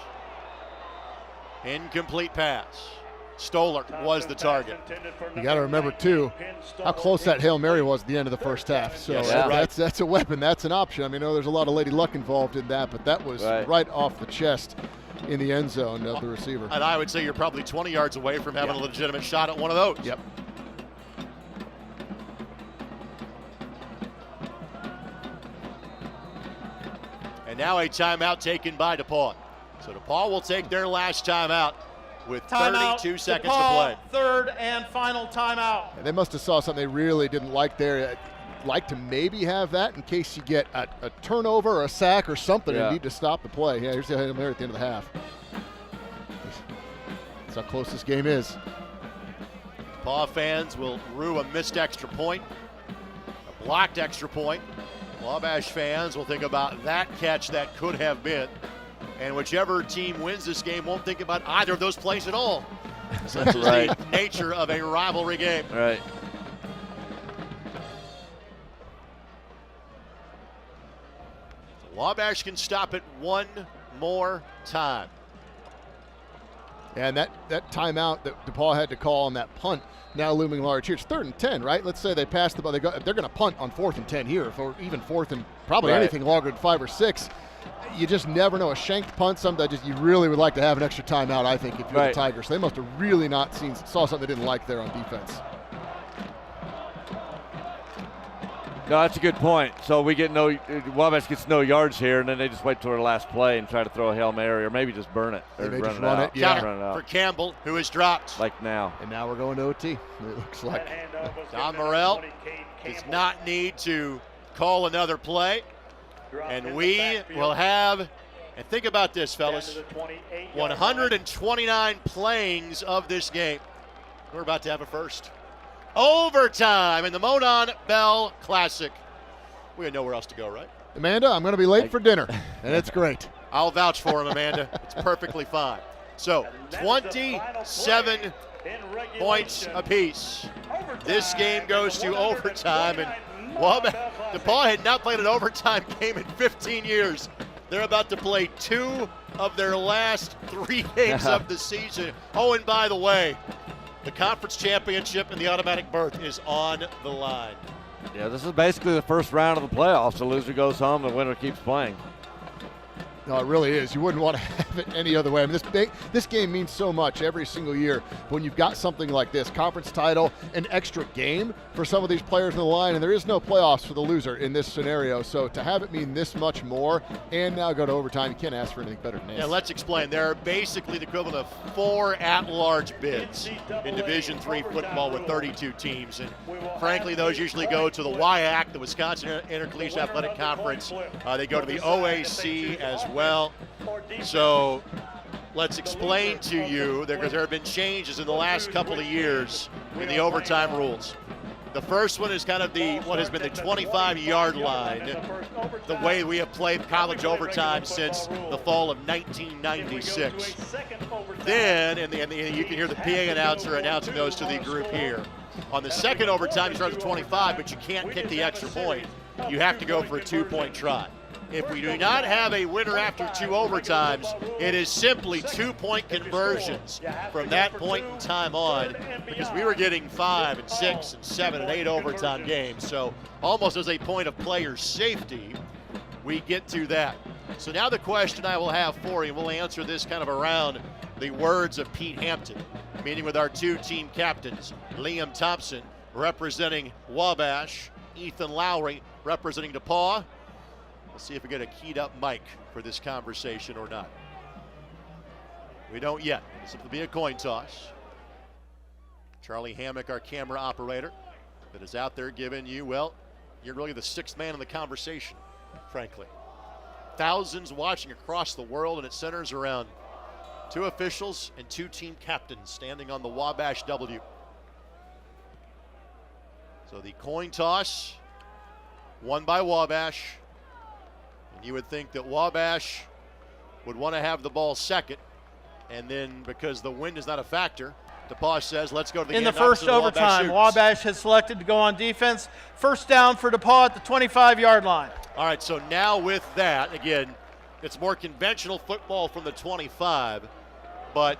Incomplete pass. Stoller was the target. You got to remember, too, how close that Hail Mary was at the end of the first half. So that's a weapon. That's an option. I mean, I know there's a lot of Lady Luck involved in that, but that was right off the chest in the end zone of the receiver. And I would say you're probably 20 yards away from having a legitimate shot at one of those. Yep. And now a timeout taken by DePauw. So DePauw will take their last timeout with 32 seconds to play. Third and final timeout. And they must have saw something they really didn't like there. Like to maybe have that in case you get a turnover or a sack or something and need to stop the play. Yeah, here's the Hail Mary at the end of the half. That's how close this game is. DePauw fans will rue a missed extra point, a blocked extra point. Wabash fans will think about that catch that could have been. And whichever team wins this game won't think about either of those plays at all. Such is the nature of a rivalry game. Right. Wabash can stop it one more time. And that timeout that DePauw had to call on that punt now looming large here. It's 3rd and 10, right? Let's say they pass the ball. They're going to punt on 4th and 10 here, or even 4th and probably anything longer than 5 or 6. You just never know. A shanked punt, something that you really would like to have an extra timeout, I think, if you're the Tigers. They must have really saw something they didn't like there on defense. No, that's a good point. So Wabash gets no yards here, and then they just wait till their last play and try to throw a Hail Mary, or maybe just burn it. Or they just run it out. Counter for Campbell, who is dropped. Like now. And now we're going to OT, it looks like. Don Morrell does not need to call another play. And we will have, and think about this, fellas, 129 playings of this game. We're about to have a first. Overtime in the Monon Bell Classic. We have nowhere else to go, right? Amanda, I'm going to be late for dinner, and it's great. I'll vouch for him, Amanda. It's perfectly fine. So, 27 points apiece. This game goes to overtime, and DePauw had not played an overtime game in 15 years. They're about to play 2 of their last 3 games of the season. Oh, and by the way, the conference championship and the automatic berth is on the line. Yeah, this is basically the first round of the playoffs. The loser goes home, the winner keeps playing. No, it really is. You wouldn't want to have it any other way. I mean, this game means so much every single year. But when you've got something like this, conference title, an extra game for some of these players in the line, and there is no playoffs for the loser in this scenario. So to have it mean this much more and now go to overtime, you can't ask for anything better than this. Yeah, let's explain. There are basically the equivalent of 4 at-large bids in Division III football with 32 teams. And frankly, those usually go to the WIAC, the Wisconsin Intercollegiate Athletic Conference. They go to the OAC as well. So let's explain to you, because there have been changes in the last couple of years in the overtime rules. The first one is kind of what has been the 25-yard line, the way we have played college overtime since the fall of 1996. Then, and you can hear the PA announcer announcing those to the group here. On the second overtime, you start at 25, but you can't kick the extra point. You have to go for a 2-point try. If we do not have a winner after 2 overtimes, it is simply 2-point conversions from that point in time on, because we were getting 5 and 6 and 7 and 8 overtime games. So almost as a point of player safety, we get to that. So now the question I will have for you, we'll answer this kind of around the words of Pete Hampton, meeting with our 2 team captains, Liam Thompson representing Wabash, Ethan Lowry representing DePauw. Let's see if we get a keyed up mic for this conversation or not. We don't yet. This will be a coin toss. Charlie Hammock, our camera operator, that is out there giving you, well, you're really the 6th man in the conversation, frankly. Thousands watching across the world, and it centers around 2 officials and 2 team captains standing on the Wabash W. So the coin toss won by Wabash. And you would think that Wabash would want to have the ball second. And then because the wind is not a factor, DePauw says, let's go to the in the first overtime. Wabash has selected to go on defense. First down for DePauw at the 25-yard line. All right, so now with that, again, it's more conventional football from the 25. But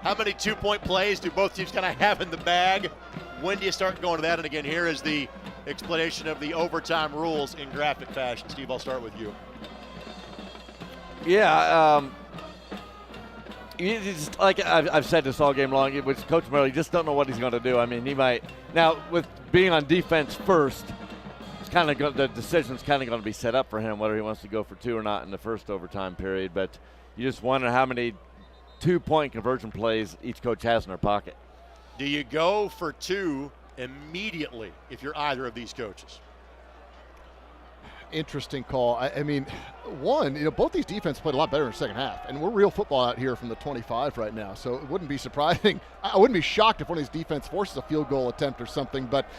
how many 2-point plays do both teams kind of have in the bag? When do you start going to that? And again, here is the explanation of the overtime rules in graphic fashion. Steve, I'll start with you. Yeah, you just, like I've said this all game long, with Coach Merrill, you just don't know what he's going to do. I mean, he might now with being on defense first. It's kind of the decision's kind of going to be set up for him whether he wants to go for 2 or not in the first overtime period. But you just wonder how many 2-point conversion plays each coach has in their pocket. Do you go for 2 immediately if you're either of these coaches? Interesting call. I mean, both these defenses played a lot better in the second half, and we're real football out here from the 25 right now, so it wouldn't be surprising. I wouldn't be shocked if one of these defense forces a field goal attempt or something, but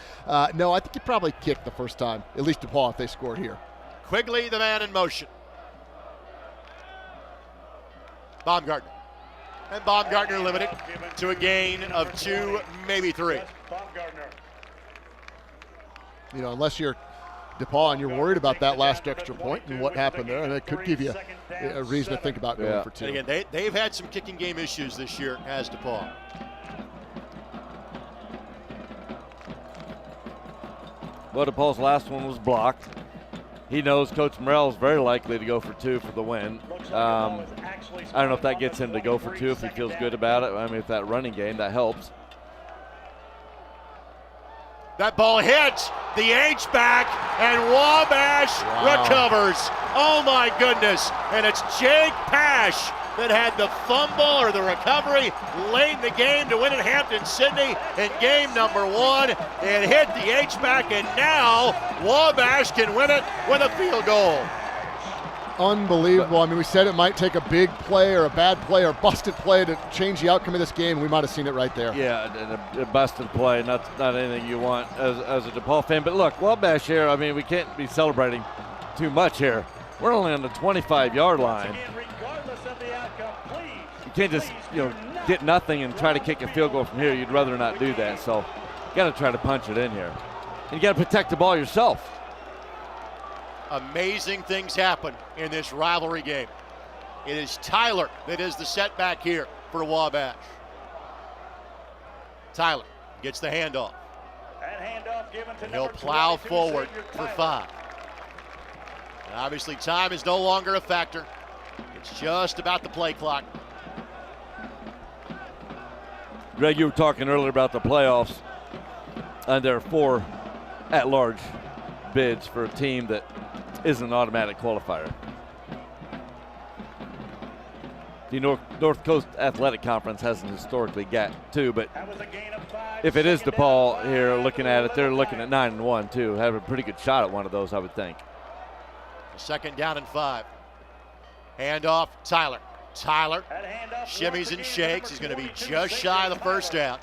no, I think you probably kicked the first time, at least DePauw if they scored here. Quigley, the man in motion. Baumgartner. And Baumgartner limited to a gain of 2, maybe 3. Unless you're DePauw and you're worried about that last extra point and what happened there, and it could give you a reason to think about going for 2. And again, they've had some kicking game issues this year as DePauw. Well, DePauw's last one was blocked. He knows Coach Morrell is very likely to go for 2 for the win. I don't know if that gets him to go for 2 if he feels good about it. I mean, if that running game, that helps. That ball hits the H-back, and Wabash recovers. Oh, my goodness. And it's Jake Pash that had the fumble or the recovery late in the game to win at Hampton-Sydney in game number 1. It hit the H-back, and now Wabash can win it with a field goal. Unbelievable. I mean, we said it might take a big play or a bad play or busted play to change the outcome of this game. We might have seen it right there. Yeah, a busted play, not anything you want as a DePauw fan. But look, Wabash here, I mean, we can't be celebrating too much here. We're only on the 25-yard line. You can't just, get nothing and try to kick a field goal from here. You'd rather not do that. So you got to try to punch it in here. And you got to protect the ball yourself. Amazing things happen in this rivalry game. It is Tyler that is the setback here for Wabash. Tyler gets the handoff. And he'll plow forward for 5. And obviously time is no longer a factor. It's just about the play clock. Greg, you were talking earlier about the playoffs, and there are 4 at-large bids for a team that isn't an automatic qualifier. The North Coast Athletic Conference hasn't historically got 2, but if it is DePauw here looking at it, they're looking at 9-1 too. Have a pretty good shot at one of those, I would think. Second down and 5. Handoff, Tyler. Tyler shimmies and shakes. He's going to be just shy of the first down.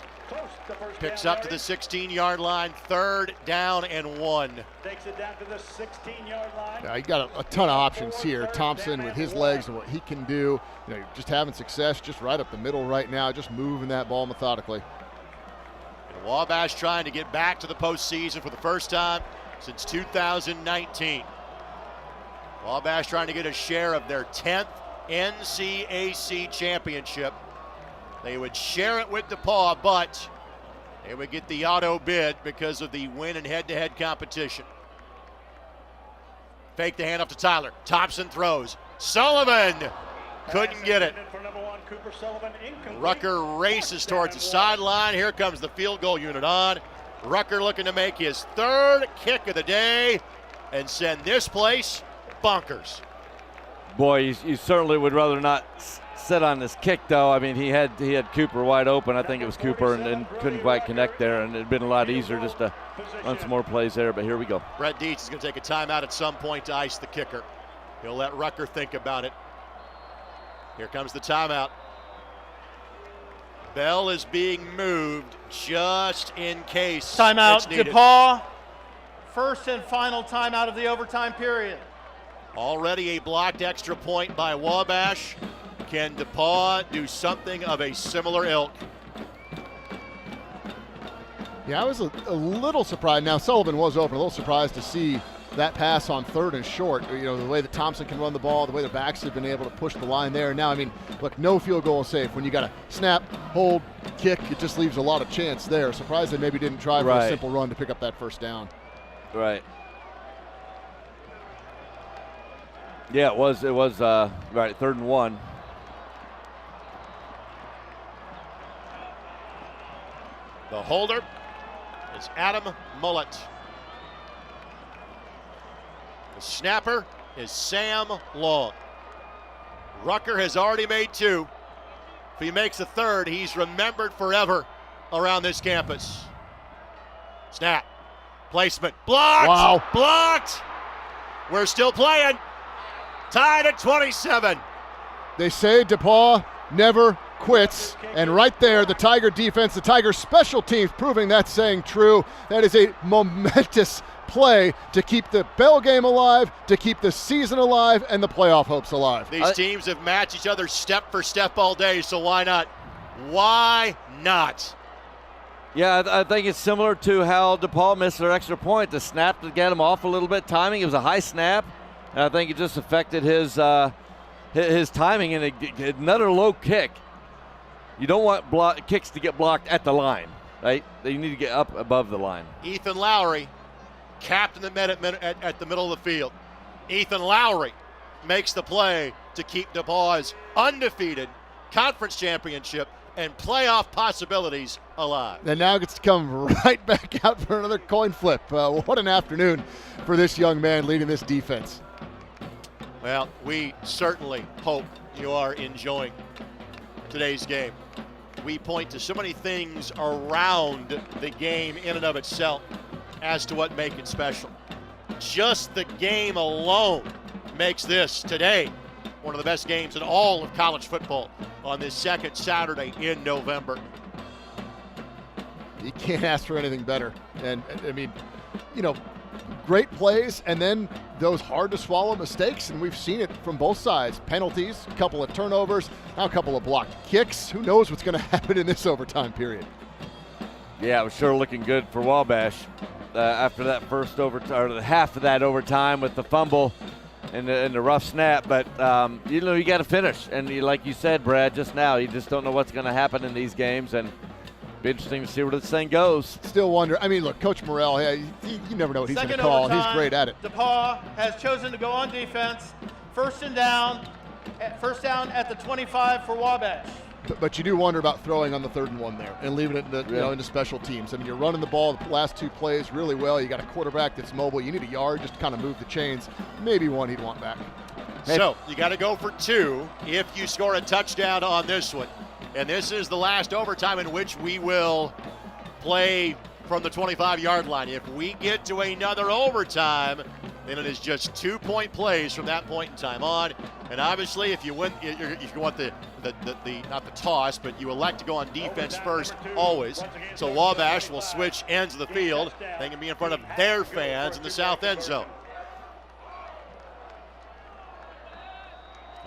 Picks up to the 16-yard line, 3rd down and 1. Takes it down to the 16-yard line. Yeah, he got a ton of options here. Thompson with his legs and what he can do. Just having success just right up the middle right now, just moving that ball methodically. And Wabash trying to get back to the postseason for the first time since 2019. Wabash trying to get a share of their 10th NCAC championship. They would share it with DePauw, but they would get the auto bid because of the win in head-to-head competition. Fake the handoff to Tyler. Thompson throws. Sullivan couldn't get it. Rucker races towards the sideline. Here comes the field goal unit on. Rucker looking to make his 3rd kick of the day and send this place bonkers. Boy, you certainly would rather not sit on this kick, though. I mean, he had Cooper wide open. I think it was Cooper, and couldn't quite connect there. And it'd been a lot easier just to run some more plays there. But here we go. Brett Dietz is going to take a timeout at some point to ice the kicker. He'll let Rucker think about it. Here comes the timeout. Bell is being moved just in case. Timeout, DePauw. First and final timeout of the overtime period. Already a blocked extra point by Wabash. Can DePauw do something of a similar ilk? Yeah, I was a little surprised. Now, Sullivan was open. A little surprised to see that pass on 3rd and short. The way that Thompson can run the ball, the way the backs have been able to push the line there. Now, I mean, look, no field goal safe. When you got a snap, hold, kick, it just leaves a lot of chance there. Surprised they maybe didn't try for a simple run to pick up that first down. Right. Yeah, it was right, 3rd and 1. The holder is Adam Mullett. The snapper is Sam Long. Rucker has already made 2. If he makes a 3rd, he's remembered forever around this campus. Snap. Placement. Blocked! Wow. Blocked! We're still playing. Tied at 27. They say DePauw never quits, and right there, the Tiger defense, the Tiger special teams proving that saying true. That is a momentous play to keep the Bell game alive, to keep the season alive, and the playoff hopes alive. These teams have matched each other step for step all day, so why not? Why not? Yeah, I think it's similar to how DePauw missed their extra point. The snap to get him off a little bit. Timing, it was a high snap, and I think it just affected his timing, and another low kick. You don't want kicks to get blocked at the line, right? You need to get up above the line. Ethan Lowry, capped in the at the middle of the field. Ethan Lowry makes the play to keep DePauw's undefeated conference championship and playoff possibilities alive. And now gets to come right back out for another coin flip. What an afternoon for this young man leading this defense. Well, we certainly hope you are enjoying today's game. We point to so many things around the game in and of itself as to what makes it special. Just the game alone makes this today one of the best games in all of college football on this second Saturday in November. You can't ask for anything better. And I mean, great plays and then those hard to swallow mistakes, and we've seen it from both sides. Penalties, a couple of turnovers, now a couple of blocked kicks. Who knows what's going to happen in this overtime period? Yeah, it was sure looking good for Wabash after that first overtime, or the half of that overtime with the fumble and the rough snap. But you got to finish, and like you said, Brad, just now, you just don't know what's going to happen in these games, and be interesting to see where this thing goes. Still wonder. I mean, look, Coach Morrell, you never know what he's going to call. He's great at it. DePauw has chosen to go on defense. First down at the 25 for Wabash. But you do wonder about throwing on the 3rd and 1 there and leaving it into special teams. I mean, you're running the ball the last 2 plays really well. You got a quarterback that's mobile. You need a yard just to kind of move the chains. Maybe 1 he'd want back. So you got to go for 2 if you score a touchdown on this one. And this is the last overtime in which we will play from the 25-yard line. If we get to another overtime, then it is just 2-point plays from that point in time on. And obviously, if you win, if you want the not the toss, but you elect to go on defense first always. So Wabash will switch ends of the field. They can be in front of their fans in the south end zone.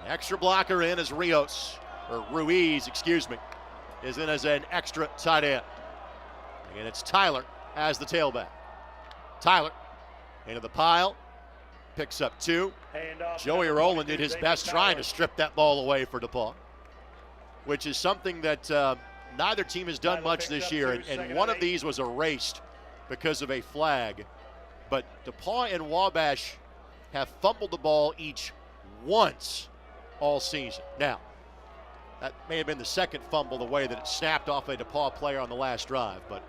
An extra blocker in as Ruiz, is in as an extra tight end. And it's Tyler as the tailback. Tyler into the pile, picks up 2. Joey Rowland did his best trying to strip that ball away for DePauw, which is something that neither team has done much this year. And one of these was erased because of a flag. But DePauw and Wabash have fumbled the ball each once all season. Now, that may have been the second fumble, the way that it snapped off a DePauw player on the last drive, but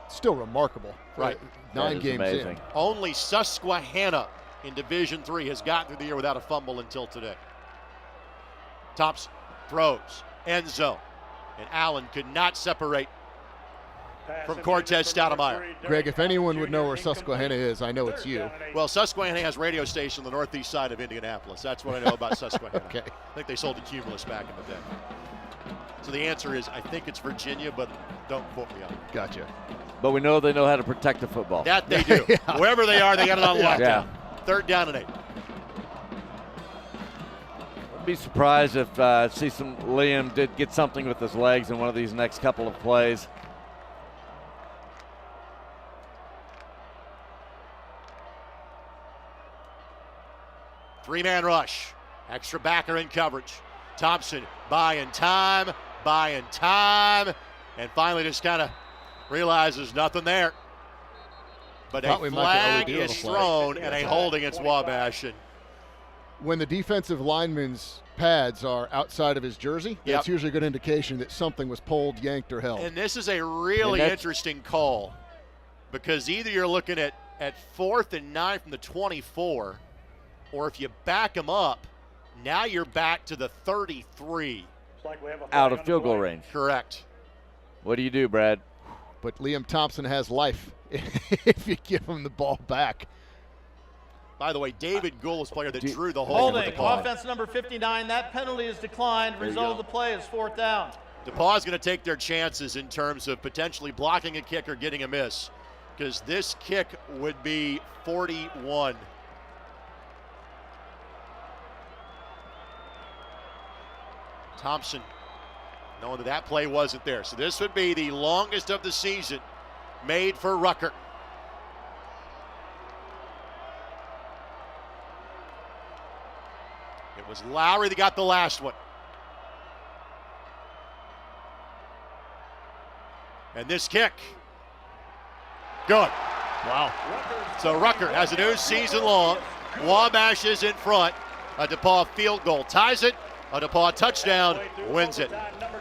still remarkable. Right. 9 games amazing. in. Only Susquehanna in Division III has gotten through the year without a fumble until today. Thompson throws, end zone, and Allen could not separate from Cortez Stoudemire. Greg, if anyone would know where Susquehanna is, I know it's you. Well, Susquehanna has radio station on the northeast side of Indianapolis. That's what I know about Susquehanna. Okay. I think they sold to Cumulus back in the day. So the answer is, I think it's Virginia, but don't quote me on it. Gotcha. But we know they know how to protect the football. That they do. Yeah. Wherever they are, they got it on lockdown. Yeah. 3rd down and 8. I'd be surprised if see some Liam did get something with his legs in one of these next couple of plays. Three-man rush. Extra backer in coverage. Thompson buying time, and finally just kind of realizes nothing there. But a flag is thrown and a hold against Wabash. And when the defensive lineman's pads are outside of his jersey, that's usually a good indication that something was pulled, yanked, or held. And this is a really interesting call, because either you're looking at 4th and 9 from the 24, or if you back them up, now you're back to the 33. Out of field goal range. Correct. What do you do, Brad? But Liam Thompson has life if you give him the ball back. By the way, David Gould was the player that drew the hold. Holding, offense number 59. That penalty is declined. Result of the play is 4th down. DePauw is going to take their chances in terms of potentially blocking a kick or getting a miss, because this kick would be 41. Thompson, knowing that play wasn't there. So this would be the longest of the season made for Rucker. It was Lowry that got the last one. And this kick, good. Wow. So Rucker has a new season long. Wabash is in front. A DePauw field goal ties it. A DePauw touchdown wins it.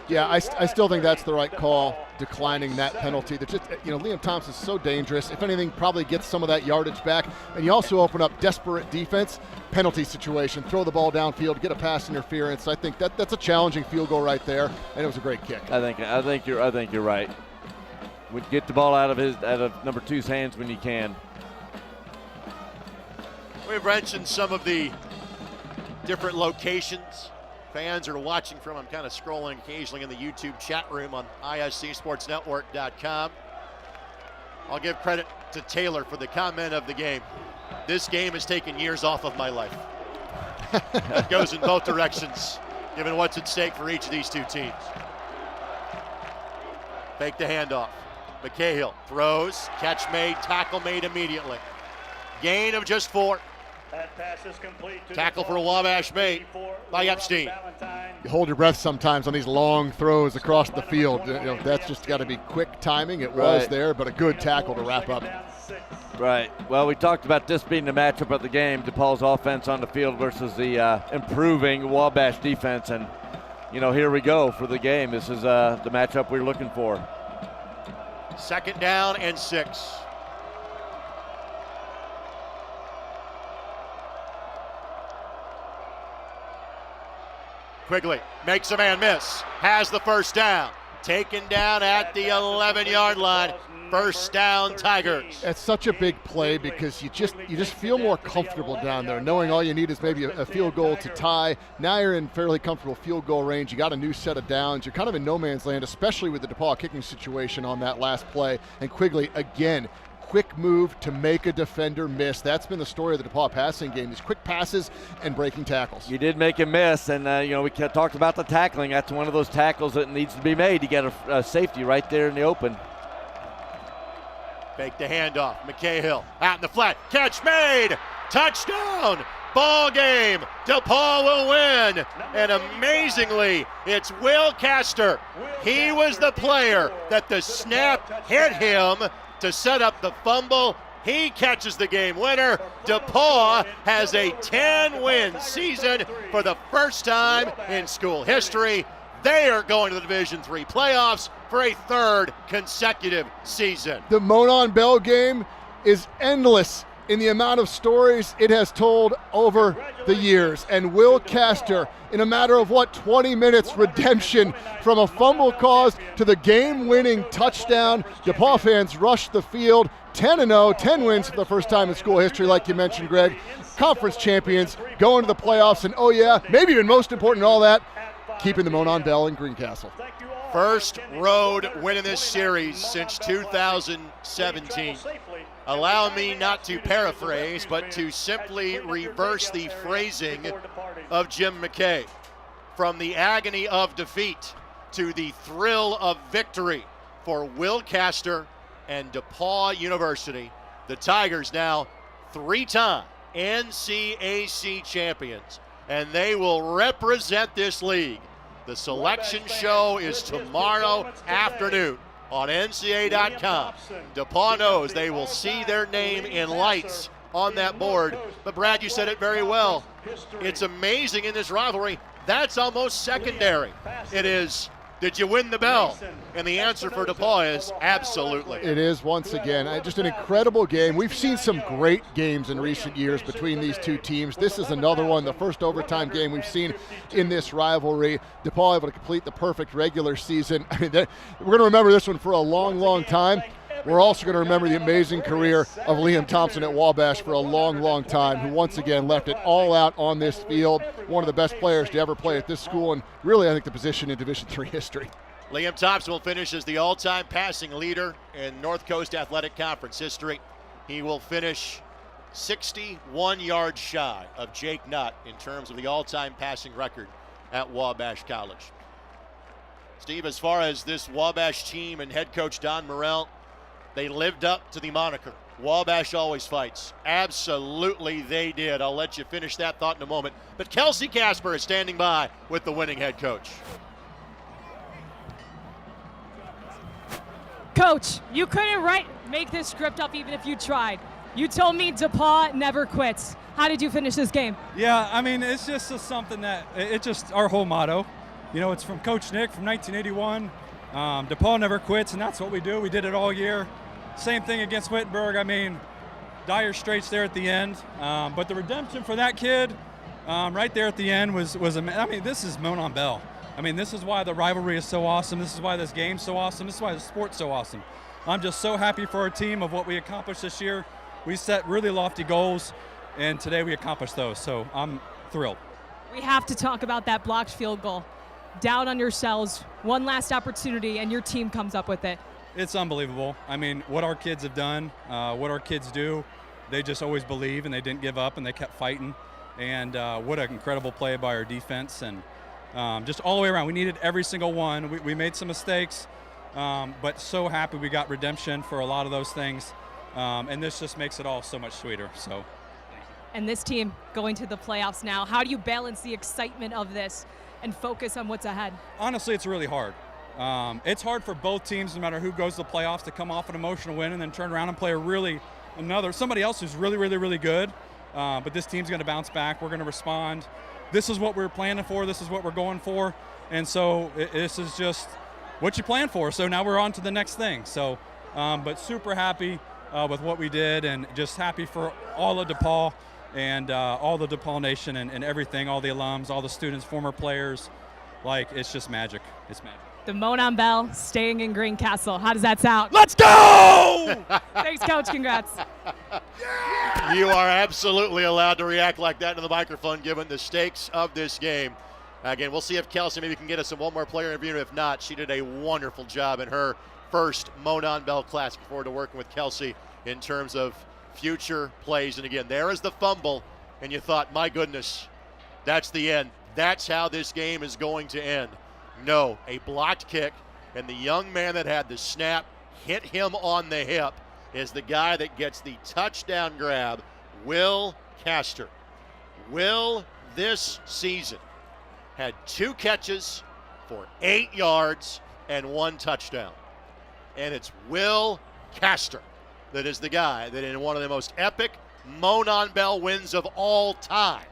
Yeah, I still think that's the right call, declining that penalty. Just, Liam Thompson's so dangerous. If anything, probably gets some of that yardage back. And you also open up desperate defense, penalty situation, throw the ball downfield, get a pass interference. I think that's a challenging field goal right there, and it was a great kick. I think you're right. Would get the ball out of number 2's hands when you can. We've mentioned some of the different locations fans are watching from. I'm kind of scrolling occasionally in the YouTube chat room on iscsportsnetwork.com. I'll give credit to Taylor for the comment of the game. This game has taken years off of my life. That goes in both directions, given what's at stake for each of these two teams. Fake the handoff. McCahill throws, catch made, tackle made immediately. Gain of just 4. That pass is complete. Tackle for Wabash made by Epstein. You hold your breath sometimes on these long throws across the field. That's just got to be quick timing. It was there, but a good tackle to wrap up. Right. Well, we talked about this being the matchup of the game, DePauw's offense on the field versus the improving Wabash defense. And, here we go for the game. This is the matchup we're looking for. 2nd down and 6. Quigley makes a man miss, has the first down. taken down at the 11-yard line. First down, Tigers. It's such a big play because you just feel more comfortable down there, knowing all you need is maybe a field goal to tie. Now you're in fairly comfortable field goal range. You got a new set of downs. You're kind of in no man's land, especially with the DePauw kicking situation on that last play. And Quigley, again, quick move to make a defender miss. That's been the story of the DePauw passing game, these quick passes and breaking tackles. You did make him miss, and we talked about the tackling. That's one of those tackles that needs to be made. You get a safety right there in the open. Fake the handoff. McCahill out in the flat. Catch made. Touchdown. Ball game. DePauw will win. And amazingly, it's Will Castor. He was the player that the snap hit him to set up the fumble. He catches the game winner. DePauw has a 10-win season for the first time in school history. They are going to the Division III playoffs for a third consecutive season. The Monon Bell game is endless in the amount of stories it has told over the years. And Will Castor, in a matter of 20 minutes, redemption from a fumble caused to the game-winning touchdown. DePauw fans rushed the field, 10-0, 10 wins for the first time in school history, like you mentioned, Greg. Conference champions, going to the playoffs, and oh yeah, maybe even most important in all that, keeping the Monon Bell in Greencastle. First road win in this series since 2017. Allow me not to paraphrase, but to simply reverse the phrasing of Jim McKay. From the agony of defeat to the thrill of victory for Will Castor and DePauw University. The Tigers now 3-time NCAC champions, and they will represent this league. The selection show is tomorrow afternoon on NCAA.com. DePauw knows they will see their name in lights on that board. But Brad, you said it very well. It's amazing in this rivalry. That's almost secondary. It is, did you win the bell? And the answer for DePauw is absolutely. It is once again. Just an incredible game. We've seen some great games in recent years between these two teams. This is another one, the first overtime game we've seen in this rivalry. DePauw able to complete the perfect regular season. I mean, we're going to remember this one for a long, long time. We're also going to remember the amazing career of Liam Thompson at Wabash for a long, long time, who once again left it all out on this field. One of the best players to ever play at this school, and really, I think, the position in Division III history. Liam Thompson will finish as the all-time passing leader in North Coast Athletic Conference history. He will finish 61 yards shy of Jake Nutt in terms of the all-time passing record at Wabash College. Steve, as far as this Wabash team and head coach Don Morrell, they lived up to the moniker. Wabash always fights. Absolutely they did. I'll let you finish that thought in a moment. But Kelsey Casper is standing by with the winning head coach. Coach, you couldn't make this script up even if you tried. You told me DePauw never quits. How did you finish this game? Yeah, I mean, it's just something that, it's just our whole motto. You know, it's from Coach Nick from 1981. DePauw never quits, and that's what we do. We did it all year. Same thing against Wittenberg. I mean, dire straits there at the end. But the redemption for that kid right there at the end was amazing. I mean, this is Monon Bell. I mean, this is why the rivalry is so awesome. This is why this game's so awesome. This is why the sport's so awesome. I'm just so happy for our team of what we accomplished this year. We set really lofty goals, and today we accomplished those. So I'm thrilled. We have to talk about that blocked field goal. Down on yourselves, one last opportunity, and your team comes up with it. It's unbelievable. I mean, what our kids have done, what our kids do, they just always believe, and they didn't give up, and they kept fighting. And what an incredible play by our defense, and just all the way around. We needed every single one. We made some mistakes, but so happy we got redemption for a lot of those things. And this just makes it all so much sweeter. So. And this team going to the playoffs now, how do you balance the excitement of this and focus on what's ahead? Honestly, it's really hard. It's hard for both teams, no matter who goes to the playoffs, to come off an emotional win and then turn around and play somebody else who's really, really, really good. But this team's going to bounce back. We're going to respond. This is what we're planning for. This is what we're going for. And so this is just what you plan for. So now we're on to the next thing. So, but super happy with what we did, and just happy for all of DePauw and all the DePauw Nation and everything, all the alums, all the students, former players. Like, it's just magic. It's magic. The Monon Bell staying in Greencastle. How does that sound? Let's go! Thanks, Coach. Congrats. You are absolutely allowed to react like that into the microphone given the stakes of this game. Again, we'll see if Kelsey maybe can get us one more player interview. If not, she did a wonderful job in her first Monon Bell class. Look forward to working with Kelsey in terms of future plays. And again, there is the fumble, and you thought, my goodness, that's the end. That's how this game is going to end. No, a blocked kick, and the young man that had the snap hit him on the hip is the guy that gets the touchdown grab, Will Castor. Will, this season, had 2 catches for 8 yards and 1 touchdown. And it's Will Castor that is the guy that in one of the most epic Monon Bell wins of all time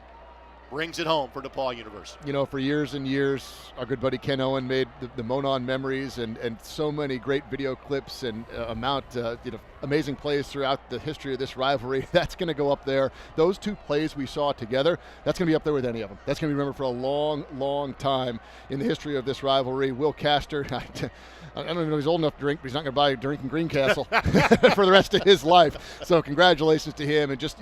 brings it home for DePauw University. You know, for years and years, our good buddy Ken Owen made the Monon memories and so many great video clips and amazing plays throughout the history of this rivalry. That's going to go up there. Those 2 plays we saw together, that's going to be up there with any of them. That's going to be remembered for a long, long time in the history of this rivalry. Will Castor, I don't even know if he's old enough to drink, but he's not going to buy a drink in Greencastle for the rest of his life. So congratulations to him, and just,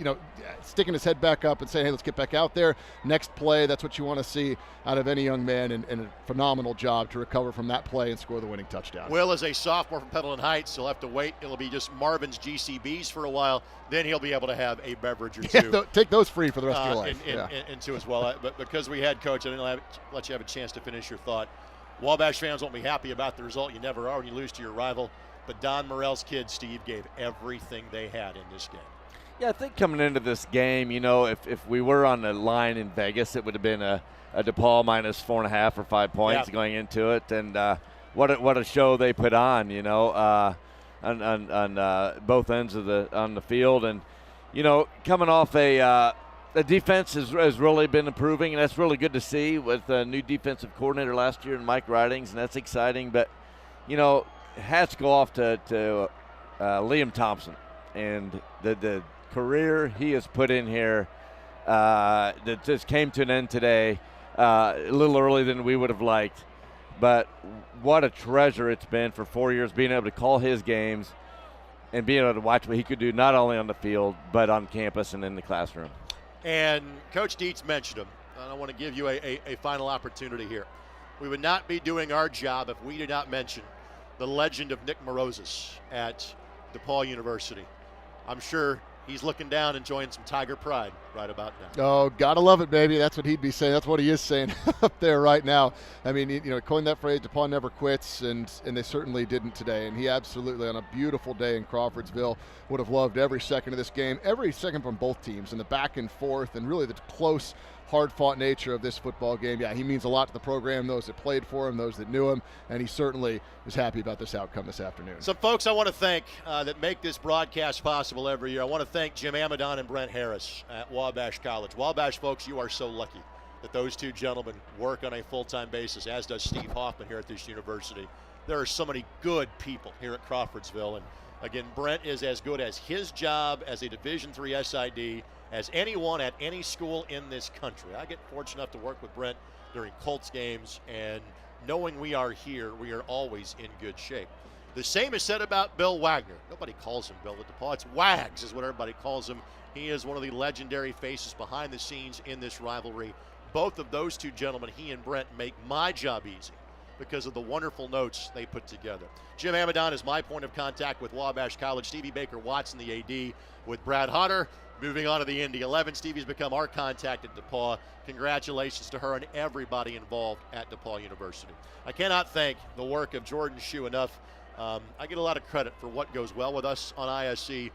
sticking his head back up and saying, hey, let's get back out there. Next play, that's what you want to see out of any young man, and a phenomenal job to recover from that play and score the winning touchdown. Will is a sophomore from Petaluma Heights. He'll have to wait. It'll be just Marvin's GCBs for a while. Then he'll be able to have a beverage or 2. Yeah, take those free for the rest of your life. And 2 as well. But because we had Coach, I didn't let you have a chance to finish your thought. Wabash fans won't be happy about the result. You never are when you lose to your rival. But Don Morell's kids, Steve, gave everything they had in this game. Yeah, I think coming into this game, if we were on the line in Vegas, it would have been a DePauw minus 4.5 or 5 points going into it. And what a show they put on, on both ends of the field. And, coming off the defense has really been improving, and that's really good to see with a new defensive coordinator last year, Mike Ridings, and that's exciting. But, hats go off to Liam Thompson and the career he has put in here that just came to an end today, a little earlier than we would have liked. But what a treasure it's been for 4 years, being able to call his games and being able to watch what he could do not only on the field but on campus and in the classroom. And Coach Dietz mentioned him. I want to give you a final opportunity here. We would not be doing our job if we did not mention the legend of Nick Morozes at DePauw University. I'm sure he's looking down, enjoying some Tiger pride right about now. Oh, gotta love it, baby. That's what he'd be saying. That's what he is saying up there right now. I mean, coined that phrase, DePauw never quits, and they certainly didn't today. And he absolutely, on a beautiful day in Crawfordsville, would have loved every second of this game, every second from both teams, and the back and forth, and really the close, hard-fought nature of this football game. Yeah, he means a lot to the program, those that played for him, those that knew him, and he certainly is happy about this outcome this afternoon. Some folks I want to thank that make this broadcast possible every year. I want to thank Jim Amadon and Brent Harris at Wabash College. Wabash folks, you are so lucky that those 2 gentlemen work on a full-time basis, as does Steve Hoffman here at this university. There are so many good people here at Crawfordsville, and again, Brent is as good as his job as a Division III SID as anyone at any school in this country. I get fortunate enough to work with Brent during Colts games, and knowing we are here, we are always in good shape. The same is said about Bill Wagner. Nobody calls him Bill at DePauw. It's Wags is what everybody calls him. He is one of the legendary faces behind the scenes in this rivalry. Both of those 2 gentlemen, he and Brent, make my job easy because of the wonderful notes they put together. Jim Amadon is my point of contact with Wabash College. Stevie Baker-Watson, the AD, with Brad Hunter. Moving on to the Indy 11, Stevie's become our contact at DePauw. Congratulations to her and everybody involved at DePauw University. I cannot thank the work of Jordan Shue enough. I get a lot of credit for what goes well with us on ISC.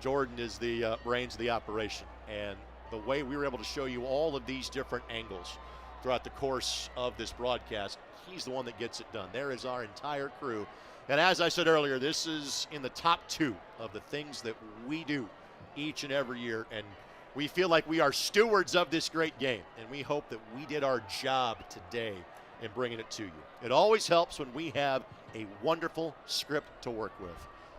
Jordan is the brains of the operation, and the way we were able to show you all of these different angles throughout the course of this broadcast, he's the one that gets it done. There is our entire crew. And as I said earlier, this is in the top 2 of the things that we do each and every year, and we feel like we are stewards of this great game, and we hope that we did our job today in bringing it to you. It always helps when we have a wonderful script to work with.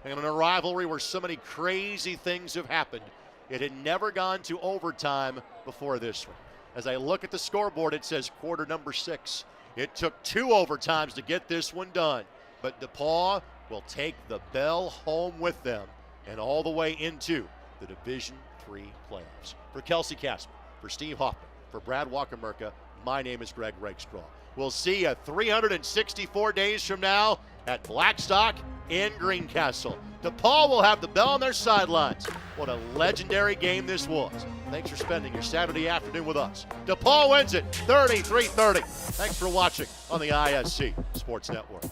And in a rivalry where so many crazy things have happened, it had never gone to overtime before this one. As I look at the scoreboard, it says quarter number 6. It took 2 overtimes to get this one done, but DePauw will take the bell home with them and all the way into the Division III playoffs. For Kelsey Casper, for Steve Hoffman, for Brad Walker-Merca, my name is Greg Rakestraw. We'll see you 364 days from now at Blackstock in Greencastle. DePauw will have the bell on their sidelines. What a legendary game this was. Thanks for spending your Saturday afternoon with us. DePauw wins it 33-30. Thanks for watching on the ISC Sports Network.